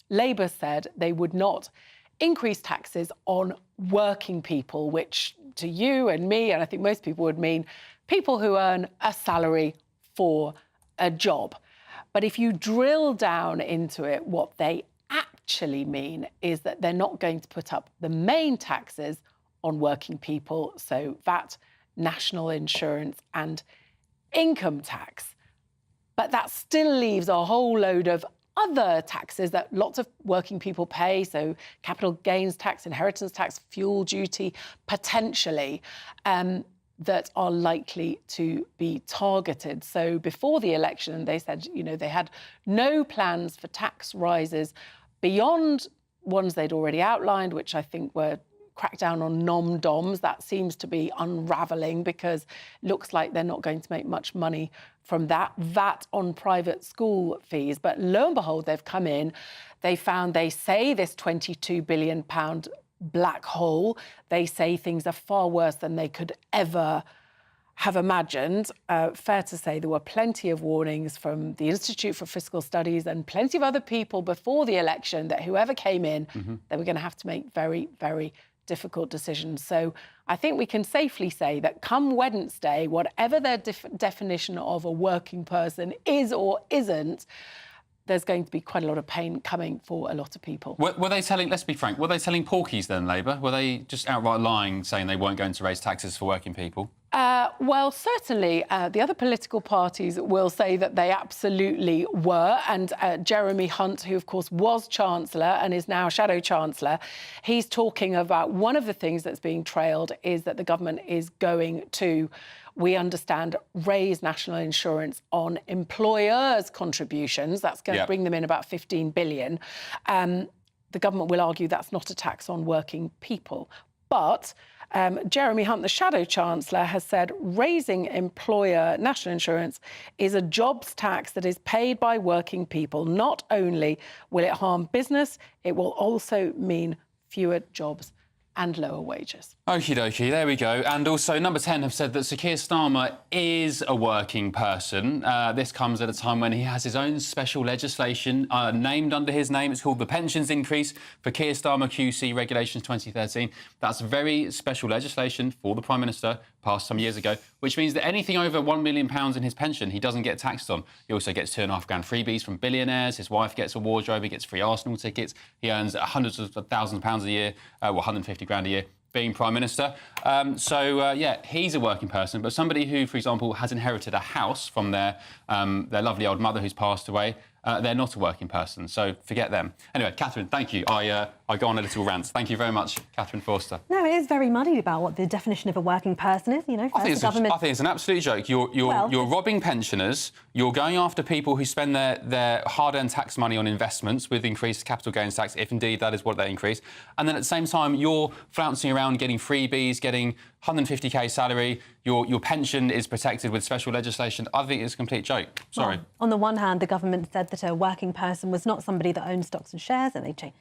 Labour said they would not increase taxes on working people, which to you and me, and I think most people would mean people who earn a salary for a job. But if you drill down into it, what they actually mean is that they're not going to put up the main taxes on working people, so VAT, national insurance and income tax. But that still leaves a whole load of other taxes that lots of working people pay, so capital gains tax, inheritance tax, fuel duty, potentially, that are likely to be targeted. So before the election, they said, you know, they had no plans for tax rises beyond ones they'd already outlined, which I think were crack down on nom-doms. That seems to be unravelling because it looks like they're not going to make much money from that. VAT on private school fees. But lo and behold, they've come in. They say this £22 billion black hole. They say things are far worse than they could ever have imagined. Fair to say there were plenty of warnings from the Institute for Fiscal Studies and plenty of other people before the election that whoever came in, they were going to have to make very, very difficult decisions. So I think we can safely say that come Wednesday, whatever their definition of a working person is or isn't, there's going to be quite a lot of pain coming for a lot of people. Were they telling, let's be frank, were they telling porkies then, Labour? Were they just outright lying, saying they weren't going to raise taxes for working people? Well, certainly the other political parties will say that they absolutely were. And Jeremy Hunt, who, of course, was Chancellor and is now Shadow Chancellor, he's talking about one of the things that's being trailed is that the government is going to, we understand, raise national insurance on employers' contributions. That's going to bring them in about 15 billion. The government will argue that's not a tax on working people. But Jeremy Hunt, the Shadow Chancellor, has said raising employer national insurance is a jobs tax that is paid by working people. Not only will it harm business, it will also mean fewer jobs and lower wages. Okie dokie, there we go. And also, Number 10 have said that Sir Keir Starmer is a working person. This comes at a time when he has his own special legislation named under his name. It's called the Pensions Increase for Keir Starmer QC Regulations 2013. That's very special legislation for the Prime Minister, passed some years ago, which means that anything over £1 million in his pension, he doesn't get taxed on. He also gets £2.5 grand freebies from billionaires. His wife gets a wardrobe. He gets free Arsenal tickets. He earns hundreds of thousands of pounds a year, 150 grand a year, being Prime Minister. Yeah, he's a working person, but somebody who, for example, has inherited a house from their lovely old mother who's passed away, they're not a working person, so forget them. Anyway, Catherine, thank you. I go on a little rant. Thank you very much, Catherine Forster. No, it is very muddy about what the definition of a working person is. You know, I think it's an absolute joke. You're robbing pensioners. You're going after people who spend their hard-earned tax money on investments with increased capital gains tax, if indeed that is what they increase. And then at the same time, you're flouncing around getting freebies, getting 150k salary. Your pension is protected with special legislation. I think it's a complete joke. Sorry. Well, on the one hand, the government said that a working person was not somebody that owned stocks and shares, and they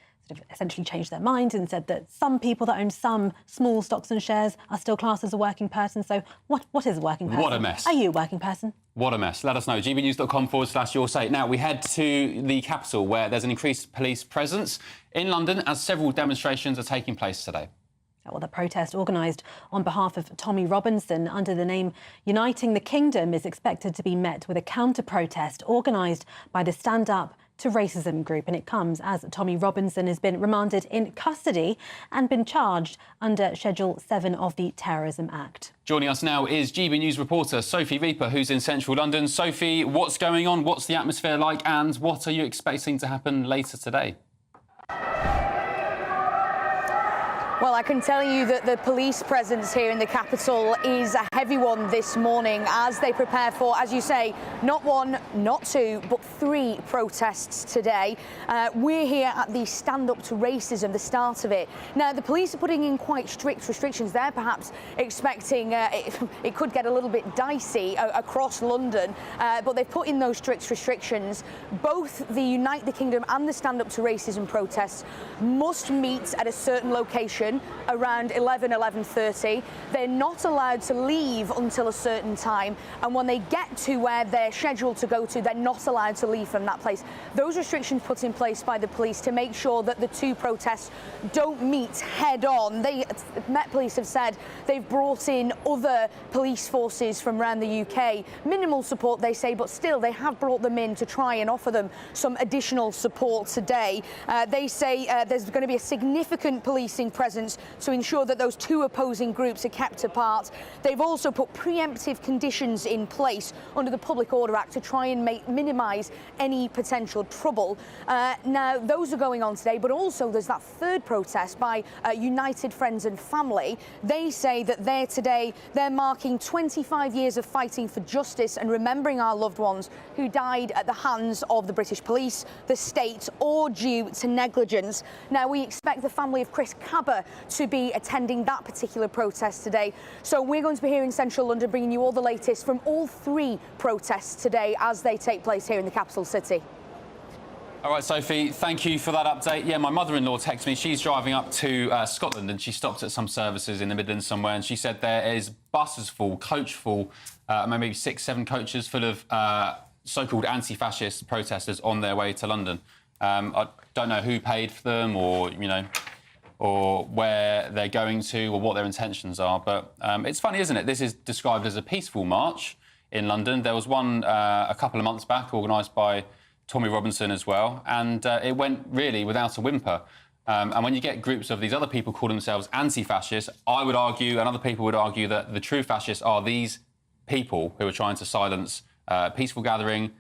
essentially changed their mind and said that some people that own some small stocks and shares are still classed as a working person. So what is a working person? What a mess. Are you a working person? What a mess. Let us know. gbnews.com/your say. Now, we head to the capital where there's an increased police presence in London as several demonstrations are taking place today. Well, the protest organised on behalf of Tommy Robinson under the name Uniting the Kingdom is expected to be met with a counter-protest organised by the Stand Up to Racism group, and it comes as Tommy Robinson has been remanded in custody and been charged under Schedule 7 of the Terrorism Act. Joining us now is GB News reporter Sophie Reaper, who's in central London. Sophie, what's going on? What's the atmosphere like? And what are you expecting to happen later today? Well, Well, I can tell you that the police presence here in the capital is a heavy one this morning as they prepare for, as you say, not one, not two, but 3 protests today. We're here at the Stand Up to Racism, the start of it. Now, the police are putting in quite strict restrictions. They're perhaps expecting it could get a little bit dicey across London, but they've put in those strict restrictions. Both the Unite the Kingdom and the Stand Up to Racism protests must meet at a certain location around 11:30. They're not allowed to leave until a certain time, and when they get to where they're scheduled to go to, they're not allowed to leave from that place. Those restrictions put in place by the police to make sure that the 2 protests don't meet head on. Met Police have said they've brought in other police forces from around the UK. Minimal support, they say, but still they have brought them in to try and offer them some additional support today. They say there's going to be a significant policing presence to ensure that those 2 opposing groups are kept apart. They've also put preemptive conditions in place under the Public Order Act to try and minimise any potential trouble. Now, those are going on today, but also there's that 3rd protest by United Friends and Family. They say that they're marking 25 years of fighting for justice and remembering our loved ones who died at the hands of the British police, the state, or due to negligence. Now, we expect the family of Chris Cabba to be attending that particular protest today. So we're going to be here in central London bringing you all the latest from all 3 protests today as they take place here in the capital city. All right, Sophie, thank you for that update. Yeah, my mother-in-law texted me. She's driving up to Scotland and she stopped at some services in the Midlands somewhere, and she said there is buses full, coach full, maybe 6, 7 coaches full of so-called anti-fascist protesters on their way to London. I don't know who paid for them or, or where they're going to or what their intentions are. But it's funny, isn't it? This is described as a peaceful march in London. There was one a couple of months back organised by Tommy Robinson as well, and it went really without a whimper. And when you get groups of these other people call themselves anti-fascists, I would argue, and other people would argue, that the true fascists are these people who are trying to silence peaceful gathering,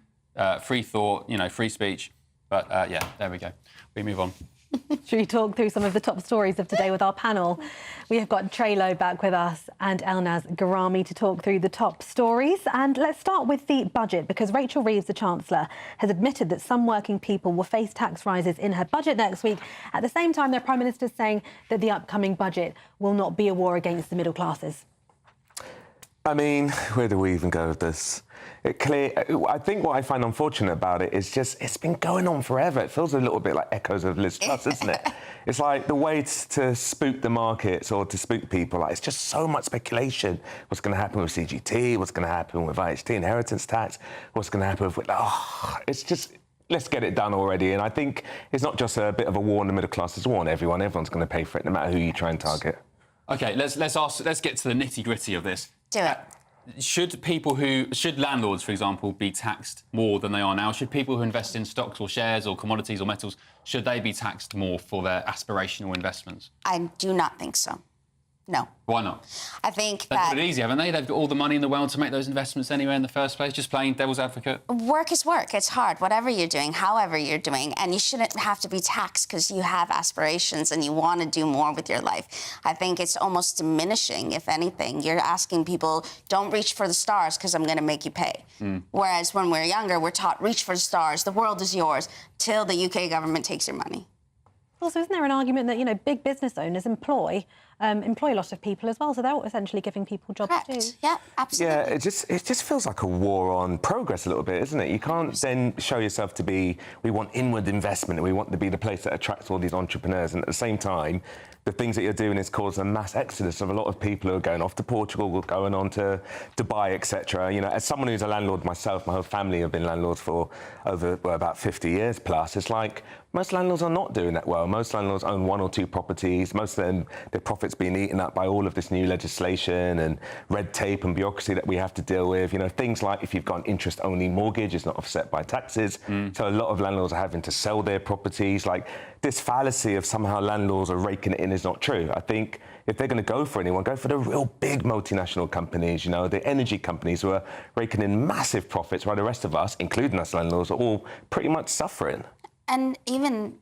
free thought, free speech. But yeah, there we go. We move on. Should we talk through some of the top stories of today with our panel? We have got Trelo back with us and Elnaz Garami to talk through the top stories. And let's start with the budget, because Rachel Reeves, the Chancellor, has admitted that some working people will face tax rises in her budget next week. At the same time, their Prime Minister is saying that the upcoming budget will not be a war against the middle classes. I mean, where do we even go with this? I think what I find unfortunate about it is just it's been going on forever. It feels a little bit like echoes of Liz Truss, isn't it? It's like the way to spook the markets or to spook people. Like, it's just so much speculation. What's going to happen with CGT? What's going to happen with IHT, inheritance tax? What's going to happen with... it's just... Let's get it done already. And I think it's not just a bit of a war on the middle class, it's a war on everyone. Everyone's going to pay for it, no matter who you try and target. OK, let's get to the nitty-gritty of this. Do it. Should landlords, for example, be taxed more than they are now? Should people who invest in stocks or shares or commodities or metals, should they be taxed more for their aspirational investments? I do not think so. No. Why not? I think They've got it easy, haven't they? They've got all the money in the world to make those investments anyway in the first place, just playing devil's advocate. Work is work. It's hard, whatever you're doing, however you're doing, and you shouldn't have to be taxed because you have aspirations and you want to do more with your life. I think it's almost diminishing, if anything. You're asking people, don't reach for the stars because I'm going to make you pay. Whereas when we're younger, we're taught, reach for the stars, the world is yours, till the UK government takes your money. Also, isn't there an argument that, big business owners employ a lot of people as well, so they're essentially giving people jobs too? Yeah, absolutely. Yeah, it just feels like a war on progress a little bit, isn't it? You can't then show yourself to be, we want inward investment and we want to be the place that attracts all these entrepreneurs, and at the same time, the things that you're doing is causing a mass exodus of a lot of people who are going off to Portugal, going on to Dubai, etc. As someone who's a landlord myself, my whole family have been landlords for over about 50 years plus. It's like most landlords are not doing that well. Most landlords own 1 or 2 properties. Most of them, their profits being eaten up by all of this new legislation and red tape and bureaucracy that we have to deal with. Things like if you've got an interest-only mortgage, it's not offset by taxes. So a lot of landlords are having to sell their properties. Like, this fallacy of somehow landlords are raking it in is not true. I think if they're going to go for anyone, go for the real big multinational companies, the energy companies who are raking in massive profits, while the rest of us, including us landlords, are all pretty much suffering. And even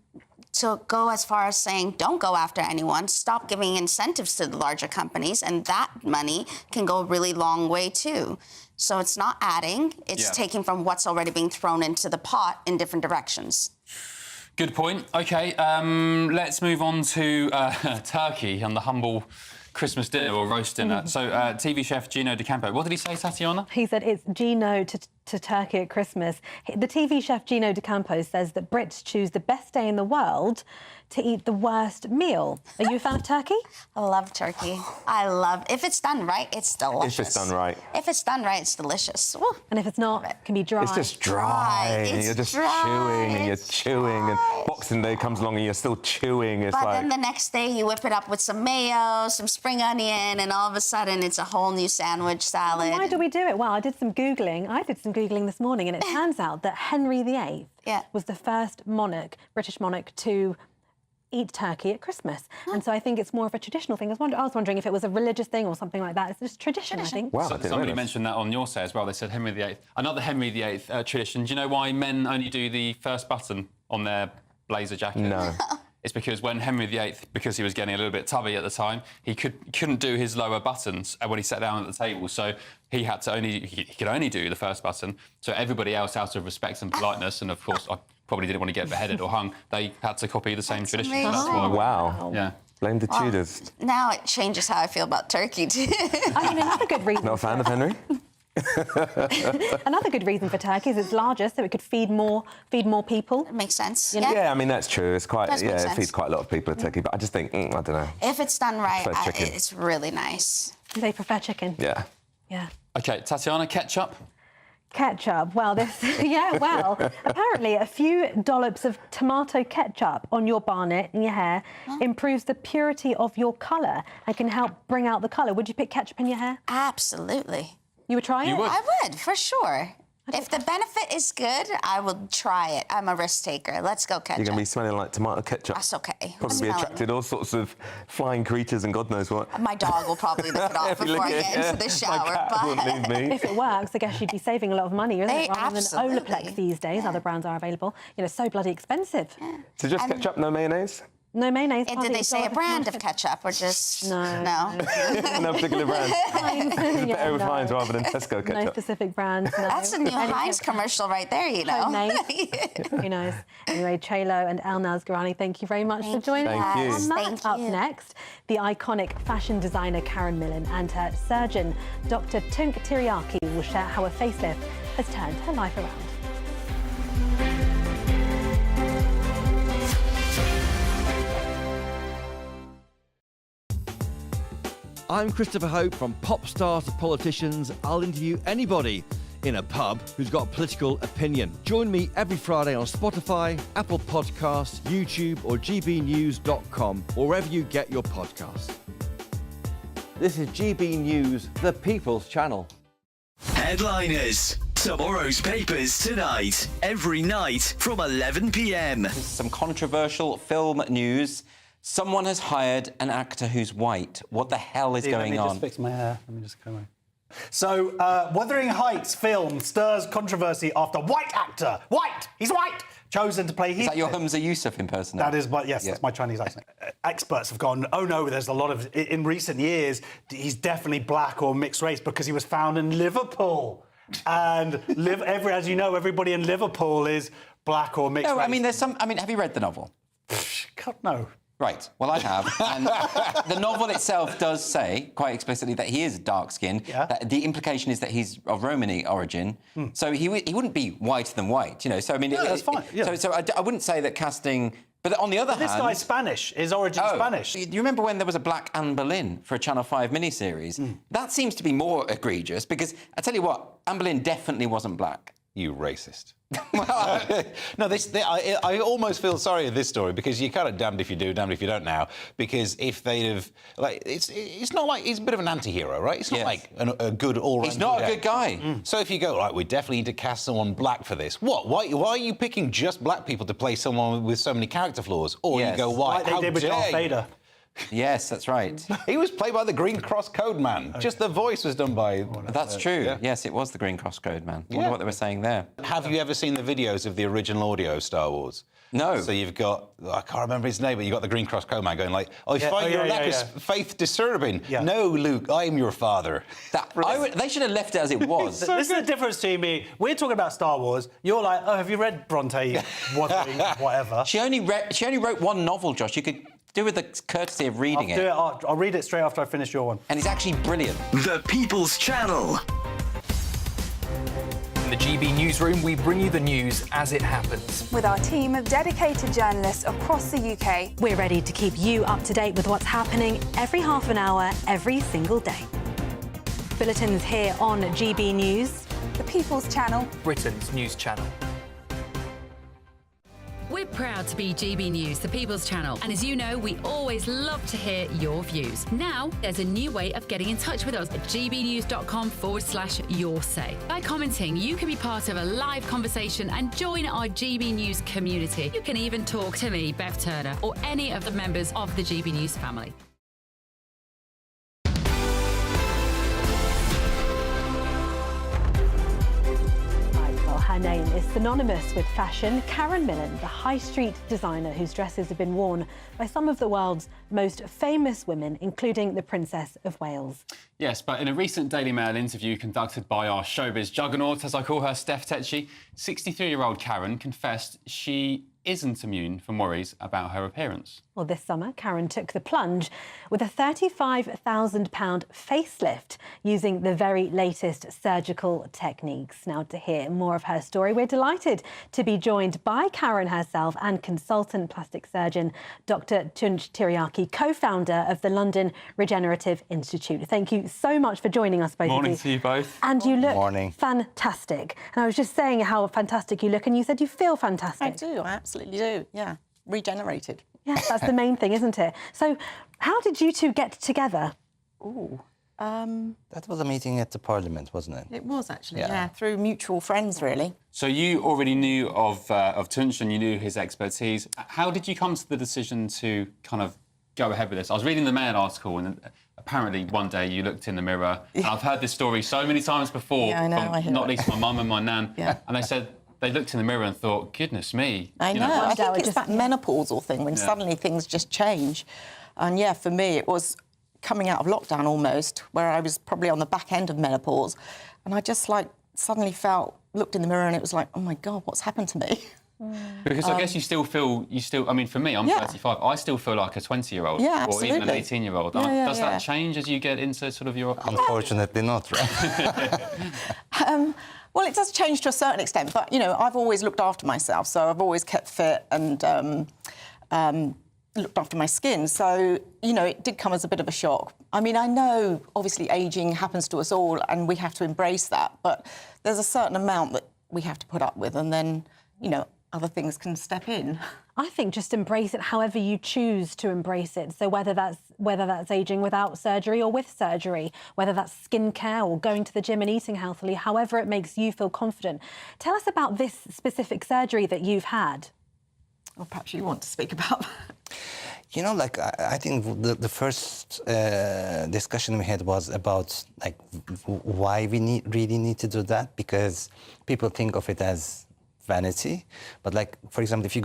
to go as far as saying, don't go after anyone, stop giving incentives to the larger companies, and that money can go a really long way too. So it's not adding, it's taking from what's already being thrown into the pot in different directions. Good point. OK, let's move on to Turkey and the humble Christmas dinner or roast dinner. So TV chef Gino D'Acampo, what did he say, Tatiana? He said it's Gino to Turkey at Christmas. The TV chef Gino D'Acampo says that Brits choose the best day in the world to eat the worst meal. Are you a fan of turkey? I love turkey. If it's done right, it's delicious. If it's done right. If it's done right, it's delicious. Woo. And if it's not, it can be dry. It's just dry. And you're just chewing and you're chewing. And Boxing Day comes along and you're still chewing. It's but like... then the next day you whip it up with some mayo, some spring onion, and all of a sudden it's a whole new sandwich salad. Why do we do it? Well, I did some Googling this morning, and it turns out that Henry VIII was the first British monarch to eat turkey at Christmas. And so I think it's more of a traditional thing. I was wondering if it was a religious thing or something like that. It's just tradition, I think. Wow, so, somebody mentioned that on your say as well. They said Henry VIII, another Henry VIII tradition. Do you know why men only do the first button on their blazer jacket? No. It's because when Henry VIII, because he was getting a little bit tubby at the time, he couldn't do his lower buttons when he sat down at the table. So he could only do the first button. So everybody else, out of respect and politeness, and of course, I probably didn't want to get beheaded or hung, they had to copy the same tradition. Amazing. That's why. Wow. Yeah. Blame the Tudors. Now it changes how I feel about turkey too. I mean, another good reason. Not a fan of Henry? Another good reason for turkey is it's larger, so it could feed more people. That makes sense. You know? Yeah, I mean, that's true. It's quite, Does make it sense. feeds quite a lot of people, a turkey, but I just think, I don't know. If it's done right, Prefer chicken. it's really nice. They prefer chicken. Yeah. Yeah. OK, Tatiana, ketchup? Ketchup. Well, apparently a few dollops of tomato ketchup on your barnet in your hair improves the purity of your colour and can help bring out the colour. Would you pick ketchup in your hair? Absolutely. You would try it? I would, for sure. If the benefit is good, I will try it. I'm a risk taker. Let's go ketchup. You're going to be smelling like tomato ketchup. That's OK. Probably be attracted all sorts of flying creatures and God knows what. My dog will probably lick it off before I get into the shower. If it works, I guess you'd be saving a lot of money, isn't it? Rather absolutely. than Olaplex these days. Other brands are available. You know, so bloody expensive. So just ketchup, no mayonnaise? No mayonnaise. Did they say a brand of ketchup or just... No. No particular brand. Better refined rather than Tesco ketchup. No specific brand, no. That's a new Heinz commercial right there, you know. Who knows? Anyway, Chelo and Elnaz Garani, thank you very much for joining us. Thank you. On that, up next, the iconic fashion designer Karen Millen and her surgeon, Dr. Tunk Tiriaki, will share how a facelift has turned her life around. I'm Christopher Hope. From pop stars to politicians, I'll interview anybody in a pub who's got a political opinion. Join me every Friday on Spotify, Apple Podcasts, YouTube or gbnews.com, or wherever you get your podcasts. This is GB News, the People's Channel. Headliners. Tomorrow's papers tonight. Every night from 11 p.m. Some controversial film news. Someone has hired an actor who's white. What the hell is going on? Let me just fix my hair. Let me just come away. So, Wuthering Heights film stirs controversy after white actor, he's white, chosen to play Heathcliff. Is that your Humza Yusuf impersonator? That is, that's my Chinese accent. Experts have gone, oh no, there's a lot of, in recent years, he's definitely black or mixed race because he was found in Liverpool. And as you know, everybody in Liverpool is black or mixed race. No, I mean, have you read the novel? God, no. Right, well, I have. And the novel itself does say, quite explicitly, that he is dark-skinned. Yeah. That the implication is that he's of Romani origin. So he wouldn't be whiter than white, you know. So, I mean... that's fine. Yeah. So I wouldn't say that casting... But on the other hand... This guy's Spanish. His origin's Spanish. Do you remember when there was a black Anne Boleyn for a Channel 5 miniseries? That seems to be more egregious, because, I tell you what, Anne Boleyn definitely wasn't black. You racist. No, I almost feel sorry in this story because you're kind of damned if you do, damned if you don't now. Because if they'd have, it's not like he's a bit of an anti-hero, right? It's not like a good all-round. He's not a good guy. So if you go, right, we definitely need to cast someone black for this. What? Why are you picking just black people to play someone with so many character flaws? Or you go, why? Like they did with Darth Vader. Yes, that's right. He was played by the Green Cross Code Man. Just the voice was done by... That's true. Yes, it was the Green Cross Code Man. I wonder what they were saying there. Have you ever seen the videos of the original audio Star Wars? No. So you've got, I can't remember his name, but you've got the Green Cross Code Man going like, I find your lack of faith disturbing. Yeah. No, Luke, I am your father. They should have left it as it was. This is the difference between me. We're talking about Star Wars. You're like, oh, have you read Bronte, Wuthering, whatever? She only wrote one novel, Josh. You could do with the courtesy of reading it. I'll read it straight after I finish your one. And it's actually brilliant. The People's Channel. In the GB newsroom, we bring you the news as it happens. With our team of dedicated journalists across the UK. We're ready to keep you up to date with what's happening every half an hour, every single day. Bulletins here on GB News. The People's Channel. Britain's news channel. We're proud to be GB News, the People's Channel. And as you know, we always love to hear your views. Now, there's a new way of getting in touch with us at gbnews.com/yoursay. By commenting, you can be part of a live conversation and join our GB News community. You can even talk to me, Bev Turner, or any of the members of the GB News family. Her name is synonymous with fashion. Karen Millen, the high street designer whose dresses have been worn by some of the world's most famous women, including the Princess of Wales. Yes, but in a recent Daily Mail interview conducted by our showbiz juggernaut, as I call her, Steph Tetchy, 63-year-old Karen confessed she isn't immune from worries about her appearance. Well, this summer, Karen took the plunge with a £35,000 facelift using the very latest surgical techniques. Now, to hear more of her story, we're delighted to be joined by Karen herself and consultant plastic surgeon Dr. Tunç Tiryaki, co-founder of the London Regenerative Institute. Thank you so much for joining us, both of you. Morning to you both. And you look fantastic. And I was just saying how fantastic you look, and you said you feel fantastic. I do, I absolutely do, yeah. Regenerated. Yes, that's the main thing, isn't it? So how did you two get together? That was a meeting at the Parliament, wasn't it? It was actually, yeah, through mutual friends, really. So you already knew of Tunç and you knew his expertise. How did you come to the decision to kind of go ahead with this? I was reading the Mail article and apparently one day you looked in the mirror. And I've heard this story so many times before, Yeah, I know, I hear not it. least my mum and my nan, Yeah. and they said they looked in the mirror and thought, goodness me. I know. I think it's that menopausal thing when suddenly things just change. And yeah, for me, it was coming out of lockdown almost, where I was probably on the back end of menopause. And I just suddenly looked in the mirror and it was like, oh my God, what's happened to me? Because I guess you still, I mean, for me, I'm 35, I still feel like a 20-year-old or even an 18-year-old. Does that change as you get into sort of your... Unfortunately not, right? Well, it does change to a certain extent, but, you know, I've always looked after myself, so I've always kept fit and looked after my skin. So, you know, it did come as a bit of a shock. I mean, I know, obviously, ageing happens to us all and we have to embrace that, but there's a certain amount that we have to put up with and then, you know, other things can step in. I think just embrace it however you choose to embrace it. So whether that's ageing without surgery or with surgery, whether that's skincare or going to the gym and eating healthily, however it makes you feel confident. Tell us about this specific surgery that you've had. Or perhaps you want to speak about that. You know, like, I think the first discussion we had was about, like, why we really need to do that, because people think of it as vanity, but like, for example, if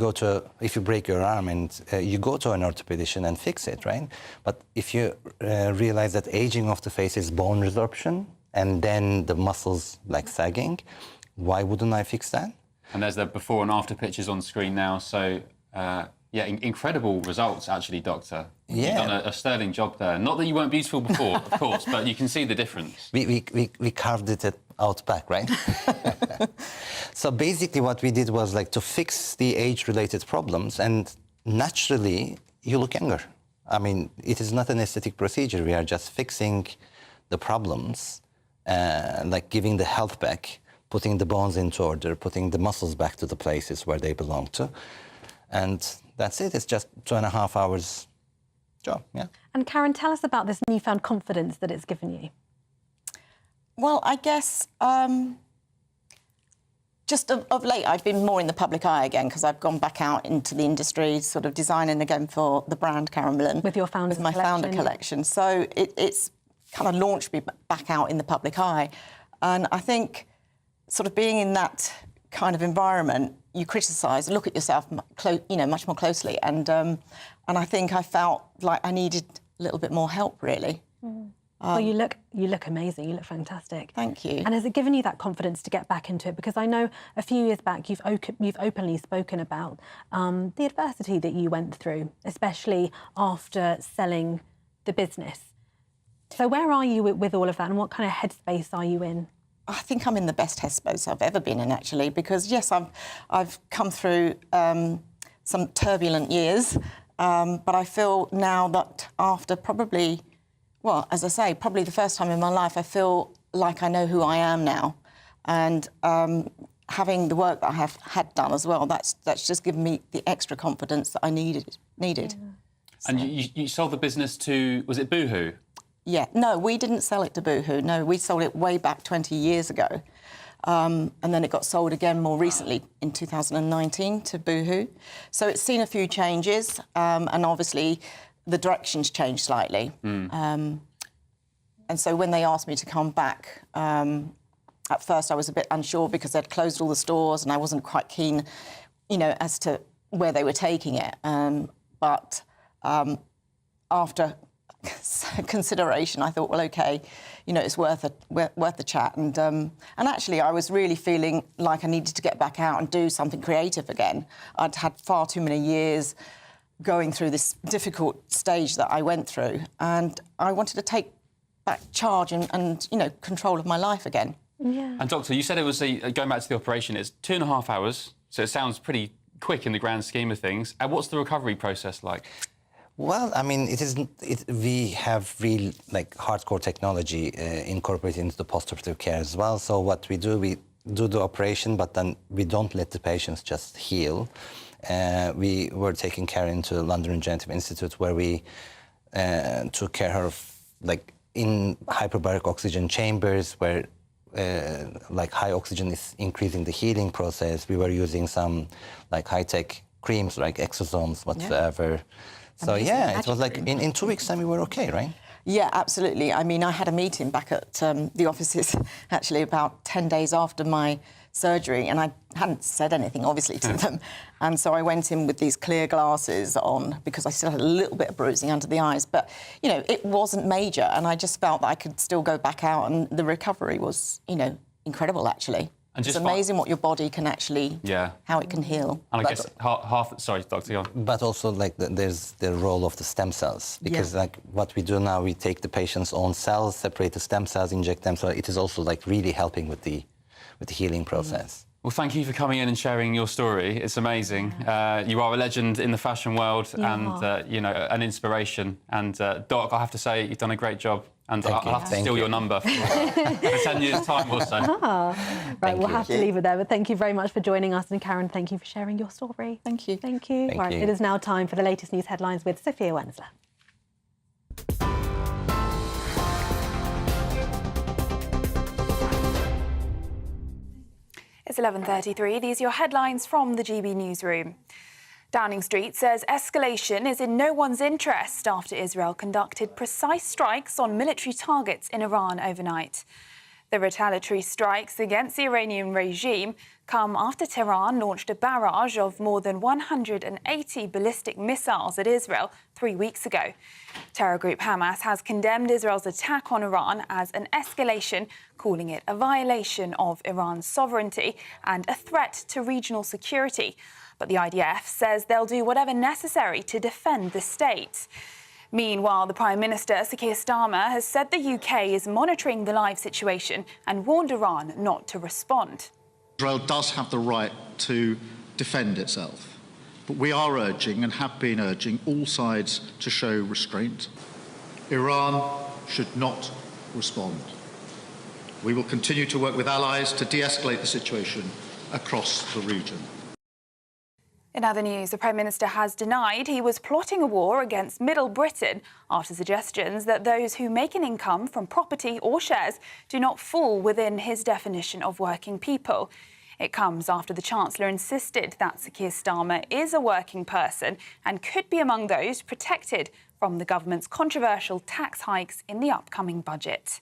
you break your arm and you go to an orthopedician and fix it, right? But if you realize that aging of the face is bone resorption and then the muscles like sagging, why wouldn't I fix that? And there's the before and after pictures on screen now, so yeah, incredible results actually, Doctor. Yeah. You've done a sterling job there. Not that you weren't beautiful before, of course, but you can see the difference. We carved it out back, right? So basically what we did was like to fix the age-related problems, and naturally you look younger. I mean, it is not an aesthetic procedure. We are just fixing the problems, like giving the health back, putting the bones into order, putting the muscles back to the places where they belong to. And that's it. It's just 2.5 hours job, yeah. And Karen, tell us about this newfound confidence that it's given you. Well, I guess just of late, I've been more in the public eye again because I've gone back out into the industry, sort of designing again for the brand Karen Millen. With your founder's With my founder collection. So it's kind of launched me back out in the public eye. And I think sort of being in that kind of environment, you criticise, look at yourself, much more closely. And I think I felt like I needed a little bit more help, really. Well, you look amazing. You look fantastic. Thank you. And has it given you that confidence to get back into it? Because I know a few years back you've openly spoken about the adversity that you went through, especially after selling the business. So where are you with all of that, and what kind of headspace are you in? I think I'm in the best headspace I've ever been in, actually, because yes, I've come through some turbulent years, but I feel now that after probably, well, as I say, probably the first time in my life, I feel like I know who I am now. And having the work that I have had done as well, that's just given me the extra confidence that I needed. Yeah. And you sold the business to, was it Boohoo? Yeah, no, we didn't sell it to Boohoo. No, we sold it way back 20 years ago. And then it got sold again more recently in 2019 to Boohoo. So it's seen a few changes, and obviously the direction's changed slightly. And so when they asked me to come back, at first I was a bit unsure because they'd closed all the stores and I wasn't quite keen, as to where they were taking it. But after consideration, I thought, well, OK, it's worth the chat. And actually, I was really feeling like I needed to get back out and do something creative again. I'd had far too many years going through this difficult stage that I went through, and I wanted to take back charge and control of my life again. Yeah. And Doctor, you said it was going back to the operation. It's 2.5 hours, so it sounds pretty quick in the grand scheme of things. And what's the recovery process like? Well, I mean, we have real, hardcore technology incorporated into the post-operative care as well. So what we do the operation, but then we don't let the patients just heal. We were taking care into London Regenerative Institute, where we took care of, in hyperbaric oxygen chambers, where, high oxygen is increasing the healing process. We were using some, high-tech creams, like exosomes, whatsoever. Yeah. So, yeah, it was in 2 weeks' time we were OK, right? Yeah, absolutely. I mean, I had a meeting back at the offices, actually, about 10 days after my surgery, and I hadn't said anything, obviously, to them. And so I went in with these clear glasses on because I still had a little bit of bruising under the eyes. But, it wasn't major, and I just felt that I could still go back out, and the recovery was, incredible, actually. And it's amazing what your body can actually, how it can heal. And I guess sorry, Doctor. But also, there's the role of the stem cells. Because, what we do now, we take the patient's own cells, separate the stem cells, inject them. So it is also, really helping with the healing process. Well, thank you for coming in and sharing your story. It's amazing. You are a legend in the fashion world and, an inspiration. And, Doc, I have to say, you've done a great job. And I'll have to steal your number for 10 years' time or so. Right, we'll have to leave it there. But thank you very much for joining us. And Karen, thank you for sharing your story. Thank you. Thank you. Thank you. It is now time for the latest news headlines with Sophia Wensler. It's 11:33. These are your headlines from the GB newsroom. Downing Street says escalation is in no one's interest after Israel conducted precise strikes on military targets in Iran overnight. The retaliatory strikes against the Iranian regime come after Tehran launched a barrage of more than 180 ballistic missiles at Israel 3 weeks ago. Terror group Hamas has condemned Israel's attack on Iran as an escalation, calling it a violation of Iran's sovereignty and a threat to regional security. But the IDF says they'll do whatever necessary to defend the state. Meanwhile, the Prime Minister, Sir Keir Starmer, has said the UK is monitoring the live situation and warned Iran not to respond. Israel does have the right to defend itself, but we are urging and have been urging all sides to show restraint. Iran should not respond. We will continue to work with allies to de-escalate the situation across the region. In other news, the Prime Minister has denied he was plotting a war against Middle Britain after suggestions that those who make an income from property or shares do not fall within his definition of working people. It comes after the Chancellor insisted that Sir Keir Starmer is a working person and could be among those protected from the government's controversial tax hikes in the upcoming budget.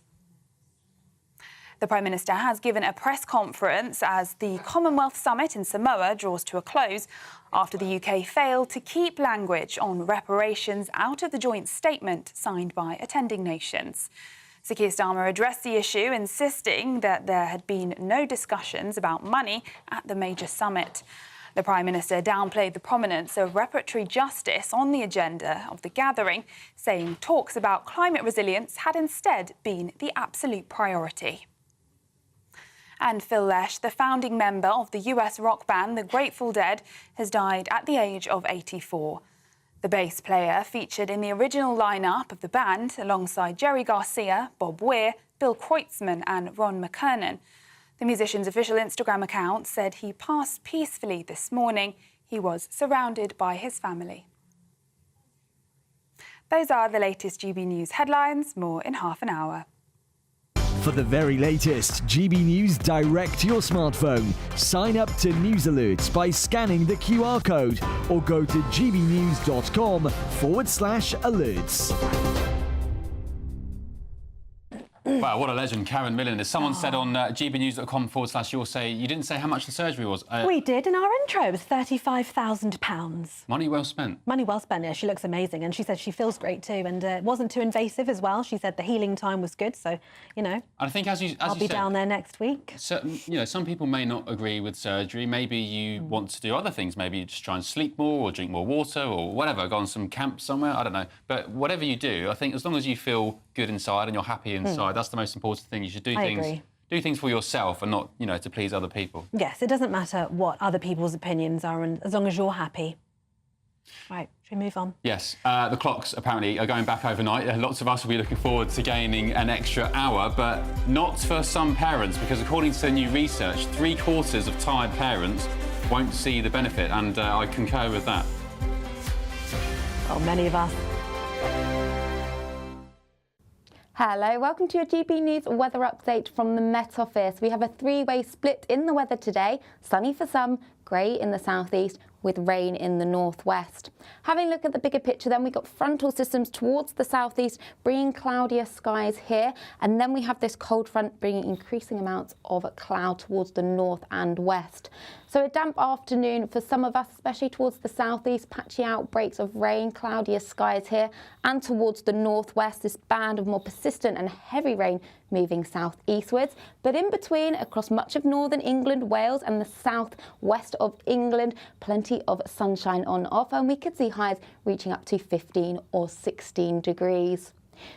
The Prime Minister has given a press conference as the Commonwealth Summit in Samoa draws to a close after the UK failed to keep language on reparations out of the joint statement signed by attending nations. Sir Keir Starmer addressed the issue, insisting that there had been no discussions about money at the major summit. The Prime Minister downplayed the prominence of reparatory justice on the agenda of the gathering, saying talks about climate resilience had instead been the absolute priority. And Phil Lesh, the founding member of the US rock band The Grateful Dead, has died at the age of 84. The bass player featured in the original lineup of the band alongside Jerry Garcia, Bob Weir, Bill Kreutzmann and Ron McKernan. The musician's official Instagram account said he passed peacefully this morning. He was surrounded by his family. Those are the latest GB News headlines. More in half an hour. For the very latest GB News direct to your smartphone, sign up to News Alerts by scanning the QR code or go to gbnews.com/alerts. Wow, what a legend, Karen Millen. As someone said on gbnews.com/you'll say, you didn't say how much the surgery was. We did in our intro. It was £35,000. Money well spent. Money well spent, yeah. She looks amazing and she said she feels great too, and it wasn't too invasive as well. She said the healing time was good, so, you know. And I think as I'll be down there next week. Some people may not agree with surgery. Maybe you want to do other things. Maybe you just try and sleep more or drink more water or whatever, go on some camp somewhere, I don't know. But whatever you do, I think as long as you feel good inside and you're happy inside, that's the most important thing. You should do do things for yourself and not, to please other people. Yes, it doesn't matter what other people's opinions are, and as long as you're happy. Right, should we move on? Yes, the clocks apparently are going back overnight. Lots of us will be looking forward to gaining an extra hour, but not for some parents, because according to new research, 3/4 of tired parents won't see the benefit, and I concur with that. Oh, many of us. Hello, welcome to your GB News weather update from the Met Office. We have a three-way split in the weather today. Sunny for some, grey in the southeast, with rain in the northwest. Having a look at the bigger picture then, we've got frontal systems towards the southeast, bringing cloudier skies here. And then we have this cold front bringing increasing amounts of cloud towards the north and west. So a damp afternoon for some of us, especially towards the southeast, patchy outbreaks of rain, cloudier skies here, and towards the northwest, this band of more persistent and heavy rain moving southeastwards. But in between, across much of northern England, Wales and the southwest of England, plenty of sunshine on offer, and we could see highs reaching up to 15 or 16 degrees.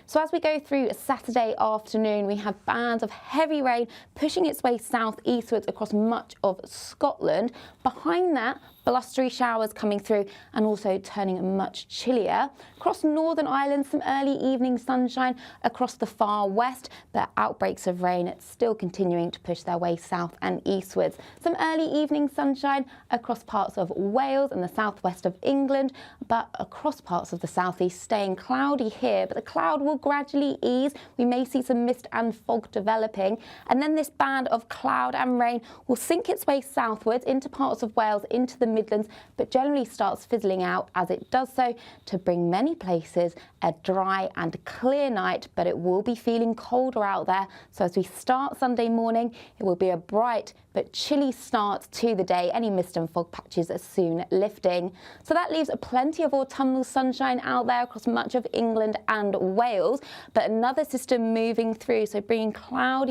So as we go through Saturday afternoon, we have bands of heavy rain pushing its way southeastwards across much of Scotland. Behind that, blustery showers coming through and also turning much chillier. Across Northern Ireland, some early evening sunshine across the far west, but outbreaks of rain still continuing to push their way south and eastwards. Some early evening sunshine across parts of Wales and the southwest of England, but across parts of the southeast staying cloudy here, but the cloud will gradually ease. We may see some mist and fog developing, and then this band of cloud and rain will sink its way southwards into parts of Wales, into the Midlands, but generally starts fizzling out as it does so to bring many places a dry and clear night, but it will be feeling colder out there. So as we start Sunday morning, it will be a bright but chilly start to the day. Any mist and fog patches are soon lifting. So that leaves plenty of autumnal sunshine out there across much of England and Wales, but another system moving through, so bringing cloud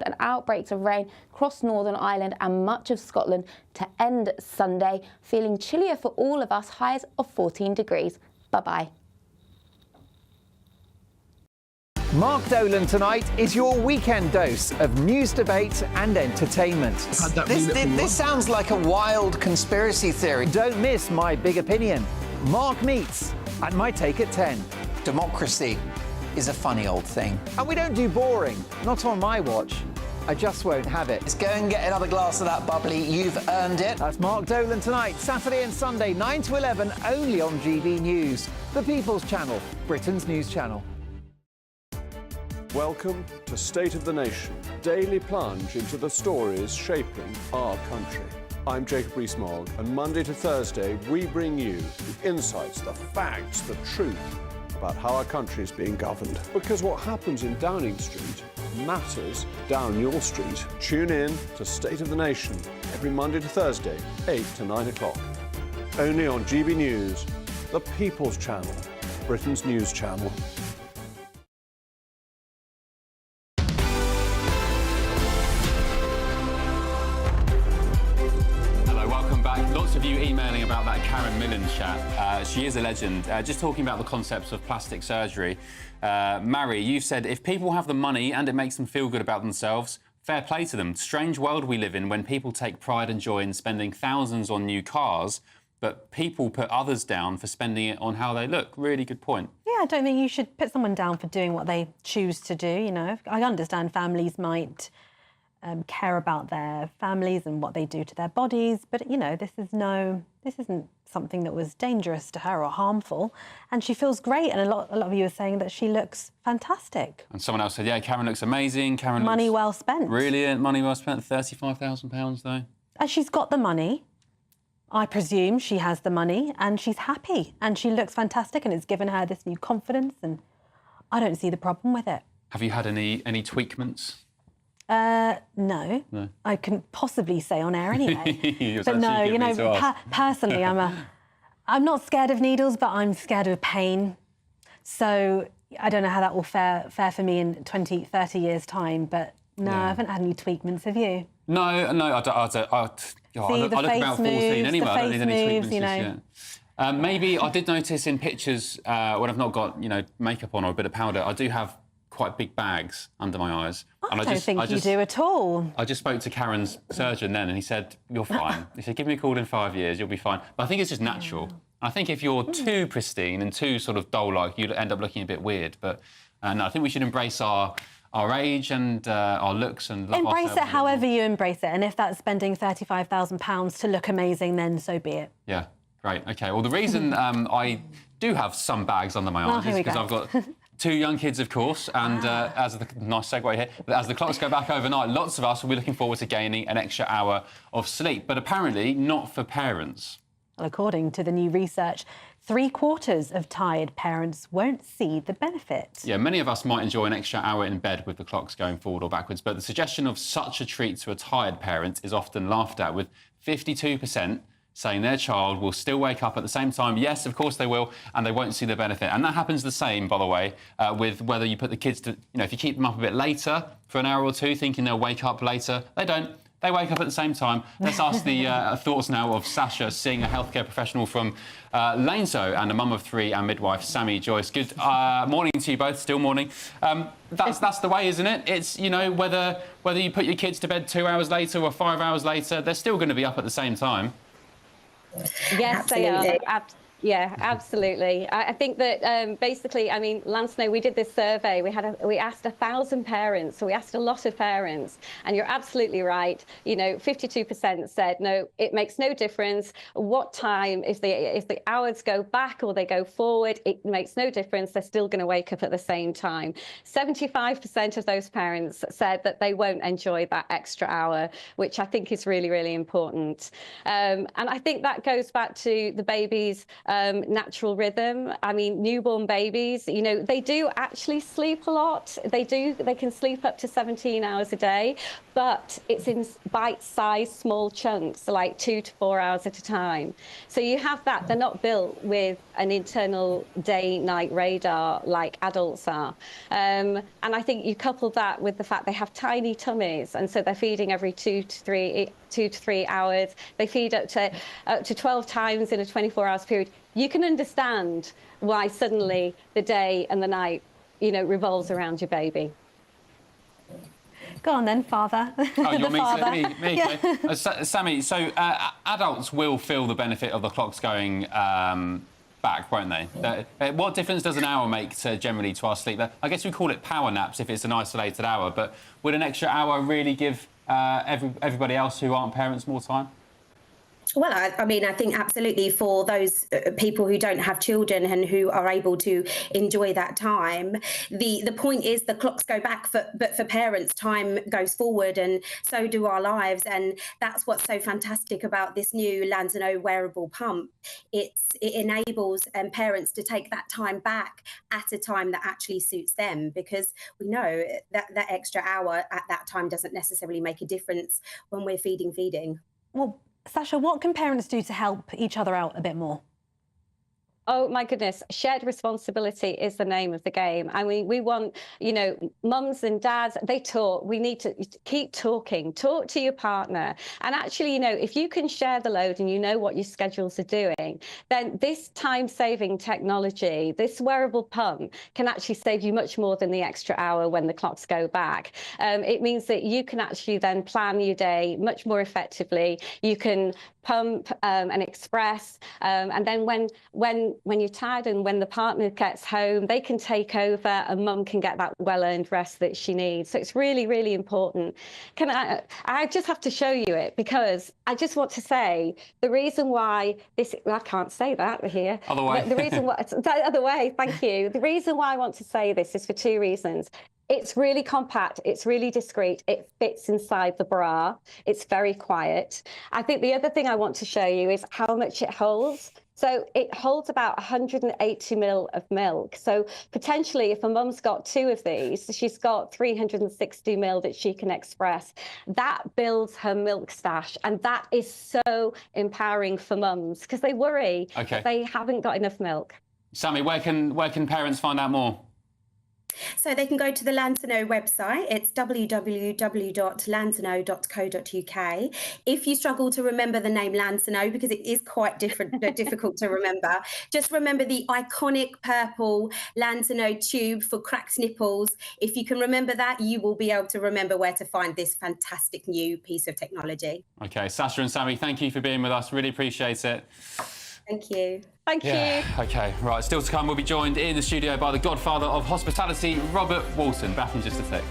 and outbreaks of rain across Northern Ireland and much of Scotland to end Sunday, feeling chillier for all of us, highs of 14 degrees. Bye-bye. Mark Dolan tonight is your weekend dose of news, debate and entertainment. This sounds like a wild conspiracy theory. Don't miss My Big Opinion. Mark meets and My Take at 10. Democracy is a funny old thing. And we don't do boring, not on my watch. I just won't have it. Let's go and get another glass of that bubbly. You've earned it. That's Mark Dolan tonight, Saturday and Sunday, 9 to 11, only on GB News, the People's Channel, Britain's news channel. Welcome to State of the Nation, daily plunge into the stories shaping our country. I'm Jacob Rees-Mogg, and Monday to Thursday we bring you the insights, the facts, the truth about how our country is being governed. Because what happens in Downing Street matters down your street. Tune in to State of the Nation every Monday to Thursday, 8 to 9 o'clock. Only on GB News, the People's Channel, Britain's news channel. Lots of you emailing about that Karen Millen chat. She is a legend. Just talking about the concepts of plastic surgery. Mary, you said if people have the money and it makes them feel good about themselves, fair play to them. Strange world we live in when people take pride and joy in spending thousands on new cars, but people put others down for spending it on how they look. Really good point. Yeah, I don't think you should put someone down for doing what they choose to do, you know. I understand families might care about their families and what they do to their bodies, but, you know, this isn't something that was dangerous to her or harmful, and she feels great, and a lot of you are saying that she looks fantastic. And someone else said, yeah, Karen looks amazing. Karen money looks well spent. Brilliant, money well spent. £35,000 though. And she's got the money. I presume she has the money, and she's happy, and she looks fantastic, and it's given her this new confidence, and I don't see the problem with it. Have you had any tweakments? No. I couldn't possibly say on air anyway. But no, you know, personally, I'm not scared of needles, but I'm scared of pain. So I don't know how that will fare for me in 20, 30 years' time, but no, I haven't had any tweakments, have you? No, I look about 14 anyway. I don't need any treatments just yet. Maybe I did notice in pictures when I've not got, you know, makeup on or a bit of powder, I do have quite big bags under my eyes. I don't think you do at all. I just spoke to Karen's surgeon then and he said, you're fine. He said, give me a call in 5 years, you'll be fine. But I think it's just natural. I think if you're too pristine and too sort of doll-like, you'd end up looking a bit weird. But no, I think we should embrace our age and our looks and love embrace ourselves. it however you embrace it. And if that's spending £35,000 to look amazing, then so be it. Yeah, great. OK, well, the reason I do have some bags under my eyes is because I've got 2 young kids, of course, and nice segue here, but as the clocks go back overnight, lots of us will be looking forward to gaining an extra hour of sleep, but apparently not for parents. Well, according to the new research, 3/4 of tired parents won't see the benefit. Yeah, many of us might enjoy an extra hour in bed with the clocks going forward or backwards, but the suggestion of such a treat to a tired parent is often laughed at, with 52% saying their child will still wake up at the same time. Yes, of course they will, and they won't see the benefit. And that happens the same, by the way, with whether you put the kids to, you know, if you keep them up a bit later for an hour or two, thinking they'll wake up later, they don't. They wake up at the same time. Let's ask the thoughts now of Sasha Singh, a healthcare professional from Laneso and a mum of 3 and midwife, Sammy Joyce. Good morning to you both, still morning. That's the way, isn't it? It's, you know, whether you put your kids to bed 2 hours later or 5 hours later, they're still going to be up at the same time. Yes, they are. Yeah, absolutely. I think that basically, I mean, Lance, we did this survey. We asked 1,000 parents, so we asked a lot of parents, and you're absolutely right. You know, 52% said no, it makes no difference what time, if the hours go back or they go forward, it makes no difference. They're still going to wake up at the same time. 75% of those parents said that they won't enjoy that extra hour, which I think is really, really important. And I think that goes back to the baby's natural rhythm. I mean, newborn babies, you know, they do actually sleep a lot. They can sleep up to 17 hours a day, but it's in bite-sized small chunks, like 2 to 4 hours at a time. So you have that. They're not built with an internal day-night radar like adults are. And I think you couple that with the fact they have tiny tummies, and so they're feeding every 2 to 3 hours. They feed up to 12 times in a 24-hour period. You can understand why suddenly the day and the night, you know, revolves around your baby. Go on then, father. Oh, you want me? Yeah. Sammy, so adults will feel the benefit of the clocks going back, won't they? What difference does an hour make generally to our sleep? I guess we call it power naps if it's an isolated hour, but would an extra hour really give everybody else who aren't parents more time? Well, I mean, I think absolutely for those people who don't have children and who are able to enjoy that time, the point is the clocks go back, but for parents, time goes forward, and so do our lives. And that's what's so fantastic about this new Lanzano wearable pump. It enables parents to take that time back at a time that actually suits them, because we know that that extra hour at that time doesn't necessarily make a difference when we're feeding. Well, Sasha, what can parents do to help each other out a bit more? Oh, my goodness. Shared responsibility is the name of the game. I mean, we want, mums and dads, they talk. We need to keep talking. Talk to your partner. And actually, if you can share the load and you know what your schedules are doing, then this time-saving technology, this wearable pump, can actually save you much more than the extra hour when the clocks go back. It means that you can actually then plan your day much more effectively. You can pump and express, and then when you're tired and when the partner gets home, they can take over and mum can get that well-earned rest that she needs. So it's really, really important. I just have to show you it, because I just want to say the reason why this, I can't say that here. Other way. The reason why, other way, thank you. The reason why I want to say this is for two reasons. It's really compact, it's really discreet, it fits inside the bra, it's very quiet. I think the other thing I want to show you is how much it holds. So it holds about 180 ml of milk. So potentially if a mum's got two of these, she's got 360 ml that she can express. That builds her milk stash, and that is so empowering for mums, because they worry that they haven't got enough milk. Sammy, where can parents find out more? So they can go to the Lanzano website. It's www.lanzano.co.uk. If you struggle to remember the name Lanzano, because it is quite difficult to remember, just remember the iconic purple Lanzano tube for cracked nipples. If you can remember that, you will be able to remember where to find this fantastic new piece of technology. OK, Sasha and Sammy, thank you for being with us. Really appreciate it. Thank you. Thank you. OK, right, still to come, we'll be joined in the studio by the godfather of hospitality, Robert Walton. Back in just a sec.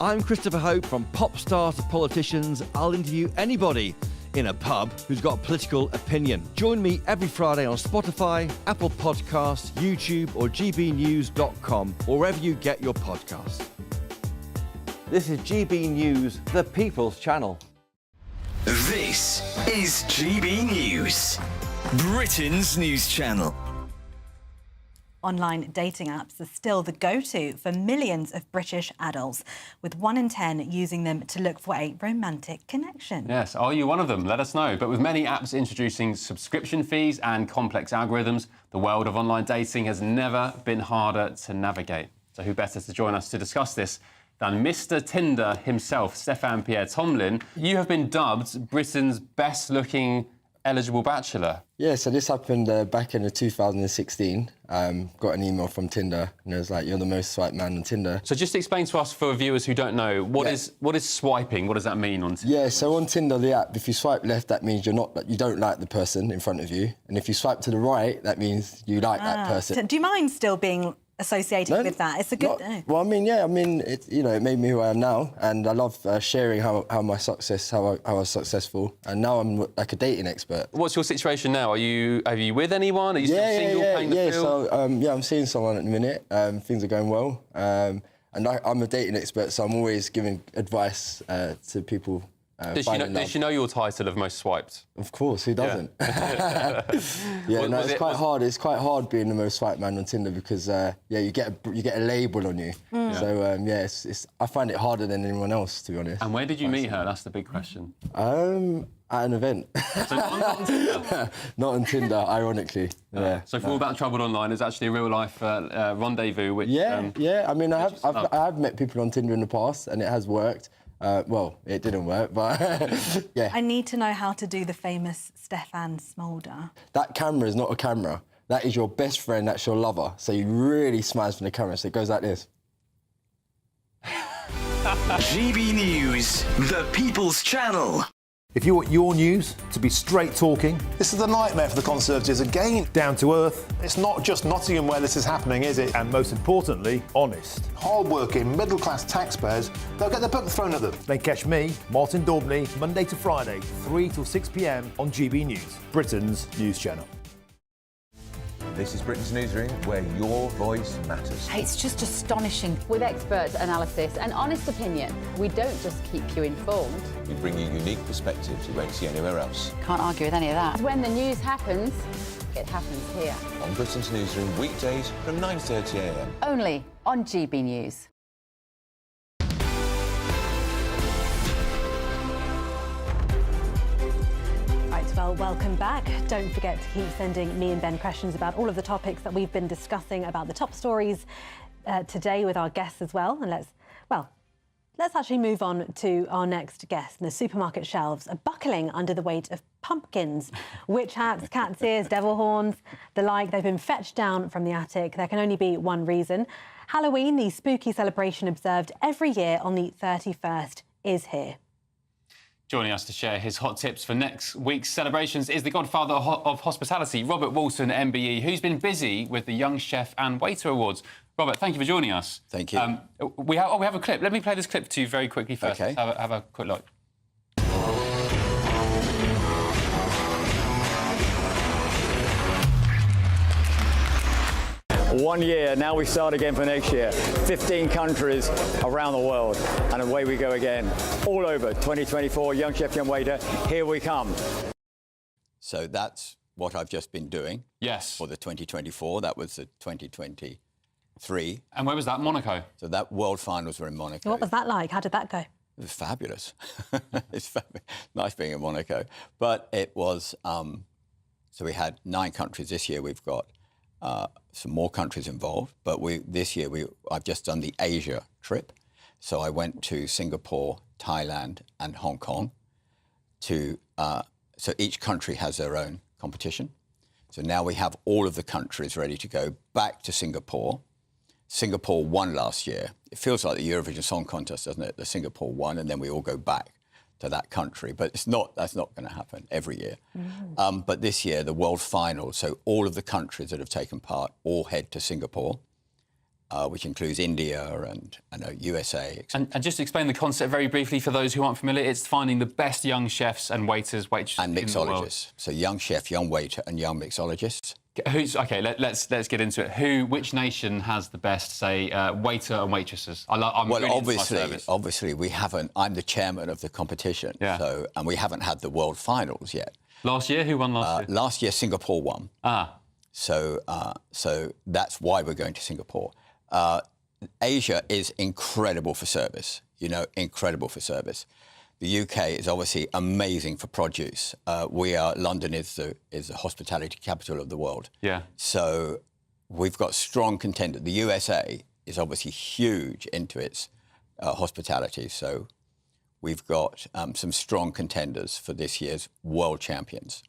I'm Christopher Hope. From pop star to politicians, I'll interview anybody in a pub who's got a political opinion. Join me every Friday on Spotify, Apple Podcasts, YouTube or gbnews.com, or wherever you get your podcasts. This is GB News, the People's Channel. This is GB News, Britain's news channel. Online dating apps are still the go-to for millions of British adults, with 1 in 10 using them to look for a romantic connection. Yes, are you one of them? Let us know. But with many apps introducing subscription fees and complex algorithms, the world of online dating has never been harder to navigate. So who better to join us to discuss this than Mr. Tinder himself, Stéphane Pierre Tomlin. You have been dubbed Britain's best-looking eligible bachelor. Yeah, so this happened back in 2016. Got an email from Tinder, and it was like, "You're the most swiped man on Tinder." So just explain to us, for viewers who don't know, what is swiping? What does that mean on Tinder? Yeah, so on Tinder, the app, if you swipe left, that means you don't like the person in front of you, and if you swipe to the right, that means you like that person. Do you mind still being associated with that? It's a good... Well, I mean, it made me who I am now, and I love sharing how I was successful, and now I'm like a dating expert. What's your situation now? Are you with anyone? Are you still single, paying the bill? So I'm seeing someone at the minute. Things are going well, and I'm a dating expert, so I'm always giving advice to people. Does she know your title of most swiped? Of course, who doesn't? It's quite hard. It's quite hard being the most swiped man on Tinder, because you get a label on you. So I find it harder than anyone else, to be honest. And where did you meet her? That's the big question. At an event. So not on Tinder? Not on Tinder, ironically. Yeah. So for all that troubled online, it's actually a real life rendezvous. Which I mean, I have met people on Tinder in the past, and it has worked. Well, it didn't work, but yeah. I need to know how to do the famous Stefan Smolder. That camera is not a camera. That is your best friend, that's your lover. So you really smiles from the camera, so it goes like this. GB News, the People's Channel. If you want your news to be straight talking... This is a nightmare for the Conservatives again. Down to earth. It's not just Nottingham where this is happening, is it? And most importantly, honest. Hard-working, middle-class taxpayers, they'll get their book thrown at them. Then catch me, Martin Daubney, Monday to Friday, 3 till 6 p.m. on GB News, Britain's news channel. This is Britain's Newsroom, where your voice matters. It's just astonishing. With expert analysis and honest opinion, we don't just keep you informed. We bring you unique perspectives you won't see anywhere else. Can't argue with any of that. When the news happens, it happens here. On Britain's Newsroom, weekdays from 9:30 a.m. Only on GB News. Well, welcome back. Don't forget to keep sending me and Ben questions about all of the topics that we've been discussing about the top stories today with our guests as well. And let's actually move on to our next guest. The supermarket shelves are buckling under the weight of pumpkins, witch hats, cat's ears, devil horns, the like. They've been fetched down from the attic. There can only be one reason. Halloween, the spooky celebration observed every year on the 31st, is here. Joining us to share his hot tips for next week's celebrations is the godfather of hospitality, Robert Walton, MBE, who's been busy with the Young Chef and Waiter Awards. Robert, thank you for joining us. Thank you. We have a clip. Let me play this clip to you very quickly first. Okay. Have a quick look. 1 year, now we start again for next year. 15 countries around the world, and away we go again. All over 2024, Young Chef, Young Waiter, here we come. So that's what I've just been doing. Yes. For the 2024, that was the 2023. And where was that, Monaco? So that World Finals were in Monaco. What was that like? How did that go? It was fabulous. It's nice being in Monaco. But it was, so we had 9 countries. This year we've got some more countries involved, but this year I've just done the Asia trip. So I went to Singapore, Thailand, and Hong Kong. So each country has their own competition. So now we have all of the countries ready to go back to Singapore. Singapore won last year. It feels like the Eurovision Song Contest, doesn't it? The Singapore won, and then we all go back to that country. But that's not going to happen every year. But this year, the World Final, so all of the countries that have taken part all head to Singapore, which includes India and USA. And just explain the concept very briefly for those who aren't familiar. It's finding the best young chefs and waiters, waitresses and in the world. mixologists. So young chef, young waiter, and young mixologists. Okay, let's get into it. Which nation has the best, say, waiter and waitresses? I'm well, really obviously, we haven't. I'm the chairman of the competition, and we haven't had the World Finals yet. Last year, who won last year? Last year, Singapore won. So that's why we're going to Singapore. Asia is incredible for service. Incredible for service. The UK is obviously amazing for produce. London is the hospitality capital of the world. Yeah. So we've got strong contenders. The USA is obviously huge into its hospitality. So we've got some strong contenders for this year's world champions.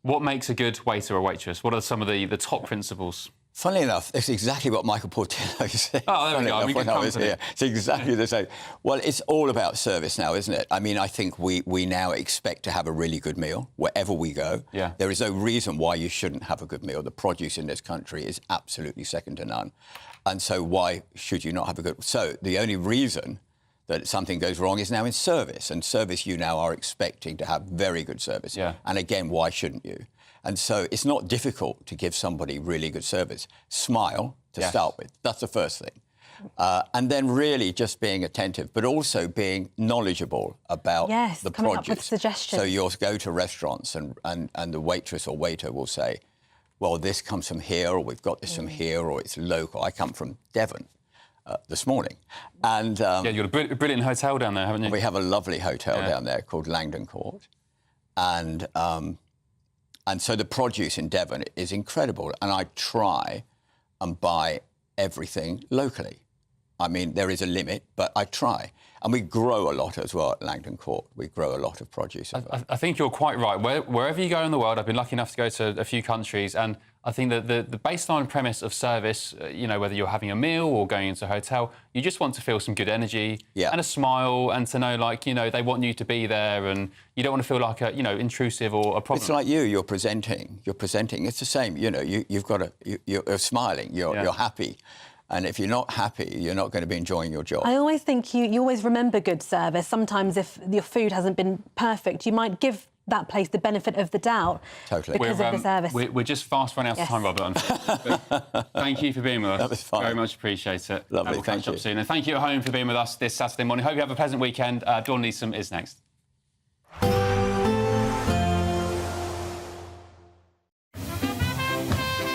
What makes a good waiter or waitress? What are some of the top principles? Funnily enough, it's exactly what Michael Portillo said. Oh, there we go. When I was here. It's exactly the same. Well, it's all about service now, isn't it? I mean, I think we now expect to have a really good meal wherever we go. Yeah. There is no reason why you shouldn't have a good meal. The produce in this country is absolutely second to none. And so why should you not have a good... So the only reason that something goes wrong is now in service. And service, you now are expecting to have very good service. Yeah. And again, why shouldn't you? And so it's not difficult to give somebody really good service. Smile to start with. That's the first thing. And then really just being attentive, but also being knowledgeable about the coming produce. Up with suggestions. So you'll go to restaurants and the waitress or waiter will say, well, this comes from here, or we've got this from here, or it's local. I come from Devon this morning. And you've got a brilliant hotel down there, haven't you? We have a lovely hotel down there called Langdon Court. And so the produce in Devon is incredible. And I try and buy everything locally. I mean, there is a limit, but I try. And we grow a lot as well at Langdon Court. We grow a lot of produce. I think you're quite right. Wherever you go in the world, I've been lucky enough to go to a few countries, and I think that the baseline premise of service, you know, whether you're having a meal or going into a hotel, you just want to feel some good energy and a smile, and to know, like, you know, they want you to be there, and you don't want to feel like a, you know, intrusive or a problem. It's like you're presenting. It's the same. You know, you've got to, you're smiling. You're happy. And if you're not happy, you're not going to be enjoying your job. I always think you always remember good service. Sometimes if your food hasn't been perfect, you might give that place the benefit of the doubt. Totally. Because of the service. We're just fast running out of time, Robert. Thank you for being with us. That was fine. Very much appreciate it. Lovely, we'll thank catch up you. soon. And thank you at home for being with us this Saturday morning. Hope you have a pleasant weekend. Dawn Neeson is next.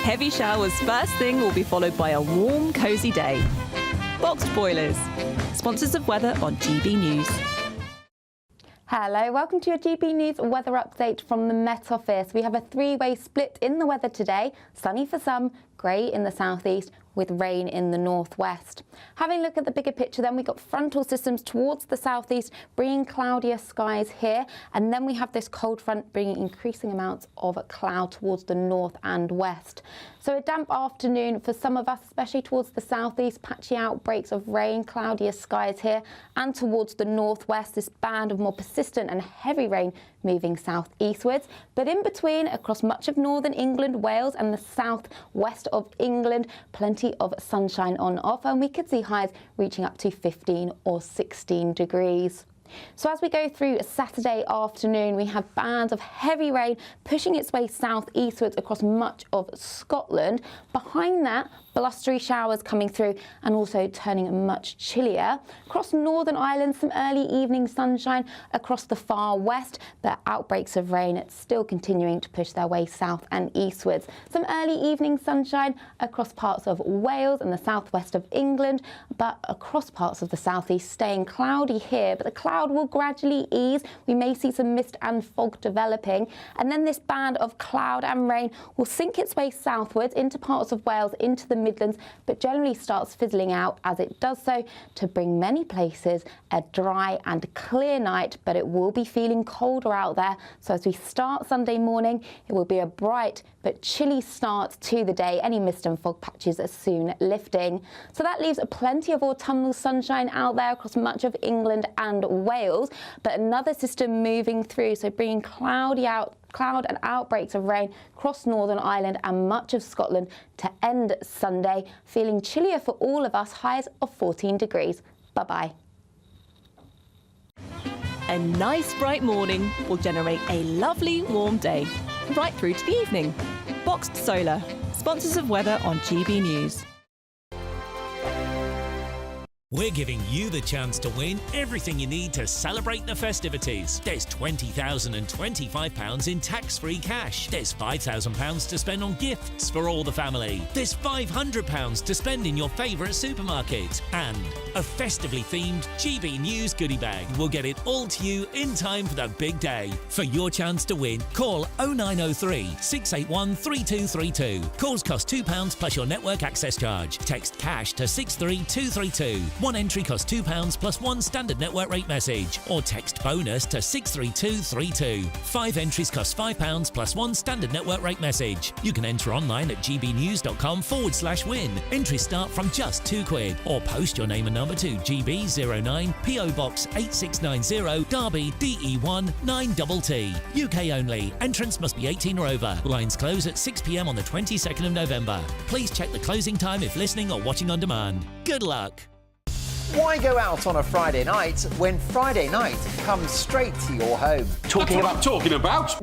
Heavy showers first thing will be followed by a warm, cosy day. Boxed boilers, sponsors of weather on GB News. Hello, welcome to your GB News weather update from the Met Office. We have a three-way split in the weather today. Sunny for some, grey in the southeast, with rain in the northwest. Having a look at the bigger picture then, we've got frontal systems towards the southeast, bringing cloudier skies here, and then we have this cold front bringing increasing amounts of cloud towards the north and west. So a damp afternoon for some of us, especially towards the southeast, patchy outbreaks of rain, cloudier skies here, and towards the northwest, this band of more persistent and heavy rain moving southeastwards. But in between, across much of northern England, Wales and the southwest of England, plenty of sunshine on offer, and we could see highs reaching up to 15 or 16 degrees. So as we go through Saturday afternoon, we have bands of heavy rain pushing its way southeastwards across much of Scotland. Behind that, blustery showers coming through and also turning much chillier. Across Northern Ireland, some early evening sunshine across the far west, but outbreaks of rain still continuing to push their way south and eastwards. Some early evening sunshine across parts of Wales and the southwest of England, but across parts of the southeast staying cloudy here, but the cloud will gradually ease. We may see some mist and fog developing, and then this band of cloud and rain will sink its way southwards into parts of Wales, into the Midlands, but generally starts fizzling out as it does so, to bring many places a dry and clear night, but it will be feeling colder out there. So as we start Sunday morning, it will be a bright but chilly start to the day. Any mist and fog patches are soon lifting. So that leaves plenty of autumnal sunshine out there across much of England and Wales, but another system moving through, so bringing cloud and outbreaks of rain across Northern Ireland and much of Scotland to end Sunday, feeling chillier for all of us, highs of 14 degrees. Bye-bye. A nice bright morning will generate a lovely warm day, right through to the evening. Boxed Solar, sponsors of weather on GB News. We're giving you the chance to win everything you need to celebrate the festivities. There's £20,025 in tax-free cash. There's £5,000 to spend on gifts for all the family. There's £500 to spend in your favourite supermarket. And a festively themed GB News goodie bag. We'll get it all to you in time for the big day. For your chance to win, call 0903 681 3232. Calls cost £2 plus your network access charge. Text cash to 63232. One entry costs £2 plus one standard network rate message, or text bonus to 63232. 5 entries cost £5 plus one standard network rate message. You can enter online at gbnews.com/win. Entries start from just £2, or post your name and number to GB09 PO Box 8690 Derby DE1 9TT. UK only. Entrance must be 18 or over. Lines close at 6 p.m. on the 22nd of November. Please check the closing time if listening or watching on demand. Good luck. Why go out on a Friday night when Friday night comes straight to your home? Talking about?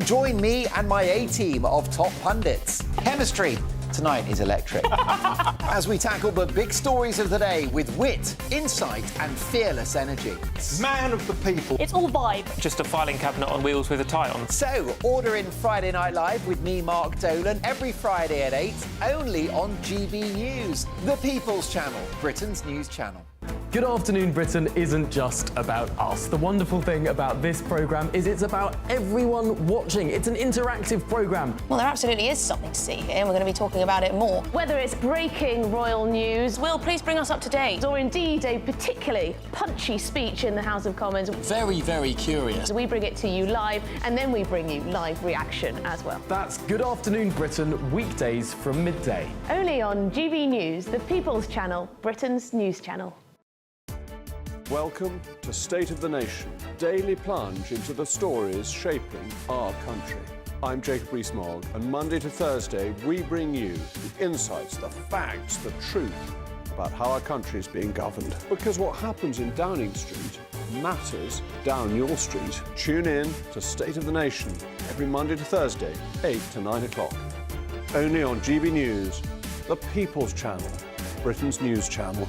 Join me and my A-team of top pundits. Chemistry tonight is electric. As we tackle the big stories of the day with wit, insight and fearless energy. Man of the people. It's all vibe. Just a filing cabinet on wheels with a tie on. So, order in Friday Night Live with me, Mark Dolan, every Friday at 8, only on GB News, the People's Channel, Britain's news channel. Good Afternoon Britain isn't just about us. The wonderful thing about this programme is it's about everyone watching. It's an interactive programme. Well, there absolutely is something to see here, and we're going to be talking about it more. Whether it's breaking royal news, Will, please bring us up to date. or indeed a particularly punchy speech in the House of Commons, Very, very curious. we bring it to you live, and then we bring you live reaction as well. That's Good Afternoon Britain, weekdays from midday. Only on GB News, the People's Channel, Britain's news channel. Welcome to State of the Nation, daily plunge into the stories shaping our country. I'm Jacob Rees-Mogg, and Monday to Thursday we bring you the insights, the facts, the truth about how our country is being governed. Because what happens in Downing Street matters down your street. Tune in to State of the Nation every Monday to Thursday, 8 to 9 o'clock. Only on GB News, the People's Channel, Britain's news channel.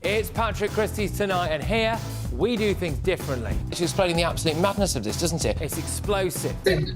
It's Patrick Christie's Tonight, and here we do things differently. It's explaining the absolute madness of this, doesn't it? It's explosive. I mean,